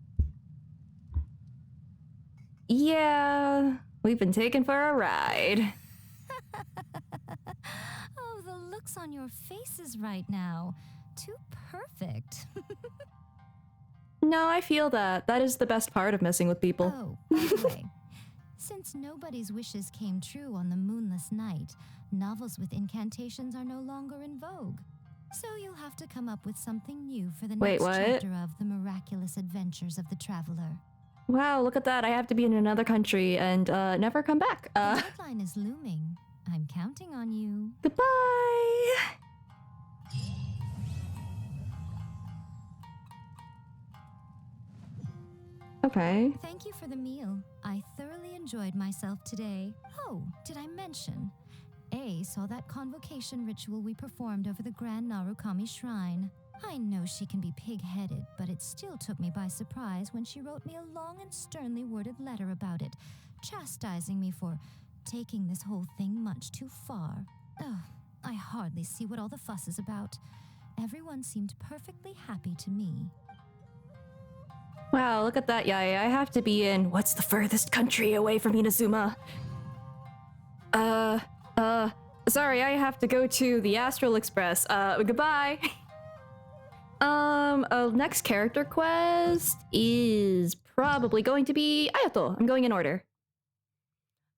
Yeah, we've been taken for a ride. Oh, the looks on your faces right now. Too perfect. No, I feel that. That is the best part of messing with people. Oh, by the way, since nobody's wishes came true on the moonless night, novels with incantations are no longer in vogue. So you'll have to come up with something new for the Wait, next what? chapter of The Miraculous Adventures of the Traveler. Wow, look at that. I have to be in another country and never come back. The deadline is looming. I'm counting on you. Goodbye. Okay. Thank you for the meal. I thoroughly enjoyed myself today. Oh, did I mention? A saw that convocation ritual we performed over the Grand Narukami Shrine. I know she can be pig-headed, but it still took me by surprise when she wrote me a long and sternly worded letter about it, chastising me for taking this whole thing much too far. Oh, I hardly see what all the fuss is about. Everyone seemed perfectly happy to me. Wow, look at that, Yaya. I have to be in what's the furthest country away from Inazuma? Sorry, I have to go to the Astral Express. Goodbye. Next character quest is probably going to be Ayato. I'm going in order.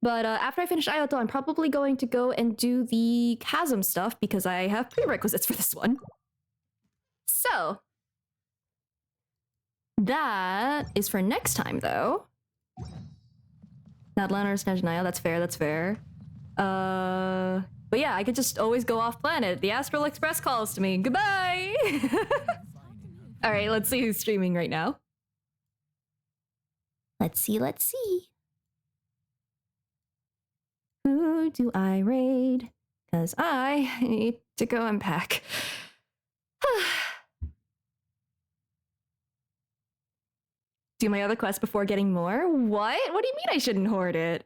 But after I finish Ayato, I'm probably going to go and do the Chasm stuff because I have prerequisites for this one. So, that is for next time, though. Not Leonard's Najanayo, that's fair, that's fair. But yeah, I could just always go off planet. The Astral Express calls to me. Goodbye! Alright, let's see who's streaming right now. Let's see, let's see. Who do I raid? Because I need to go and pack. Do my other quest before getting more? What? What do you mean I shouldn't hoard it?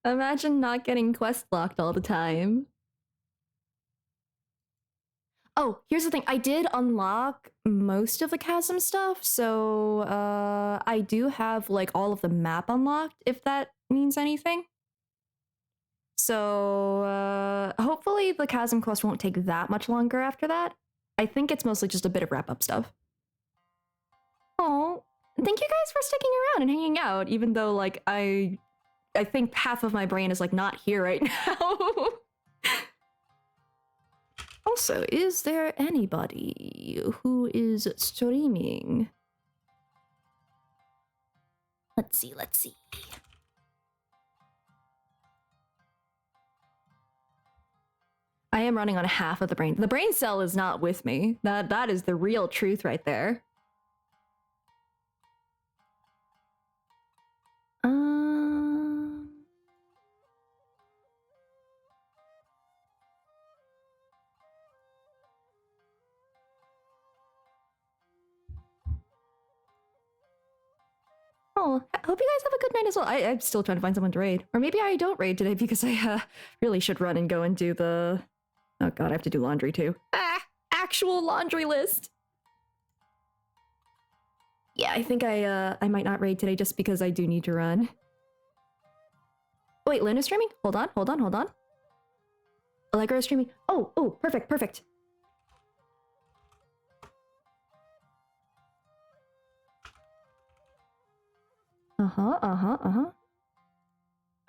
Imagine not getting quest locked all the time. Oh, here's the thing. I did unlock most of the chasm stuff, so I do have like all of the map unlocked, if that means anything. So hopefully the chasm quest won't take that much longer after that. I think it's mostly just a bit of wrap-up stuff. Oh, thank you guys for sticking around and hanging out, even though like I think half of my brain is like not here right now. Also, is there anybody who is streaming? Let's see, let's see. I am running on half of the brain. The brain cell is not with me. That is the real truth right there. Oh, I hope you guys have a good night as well. I'm still trying to find someone to raid. Or maybe I don't raid today because I really should run and go and do the... Oh god, I have to do laundry too. Ah! Actual laundry list! Yeah, I think I might not raid today just because I do need to run. Wait, Lynn is streaming? Hold on, hold on, hold on. Allegra is streaming. Oh, perfect, perfect.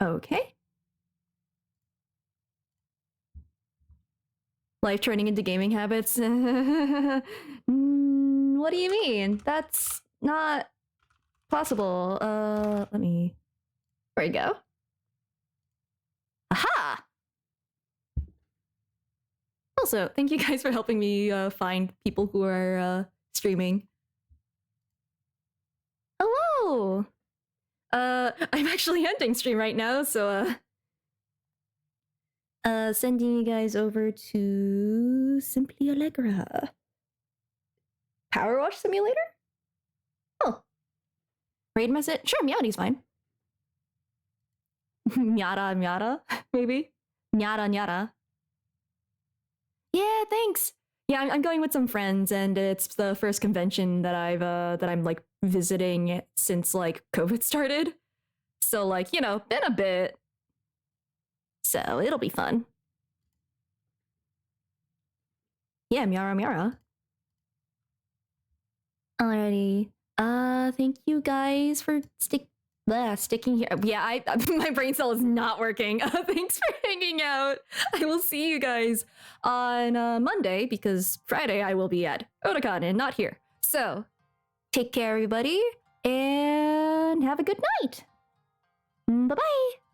Okay. Life turning into gaming habits? What do you mean? That's not possible. Let me... There we go. Aha! Also, thank you guys for helping me find people who are streaming. Hello! I'm actually ending stream right now, so sending you guys over to Simply Allegra. Power Wash Simulator? Oh. Raid message? Sure, Meowdy's fine. Nyara, maybe? Nyara. Yeah, thanks. Yeah, I'm going with some friends, and it's the first convention that I'm like visiting since like COVID started. So like, you know, been a bit. So it'll be fun. Yeah, Miara. Alrighty. Thank you guys for sticking here. Yeah, my brain cell is not working. Thanks for hanging out. I will see you guys on Monday because Friday I will be at Otakon and not here. So, take care everybody and have a good night. Bye-bye.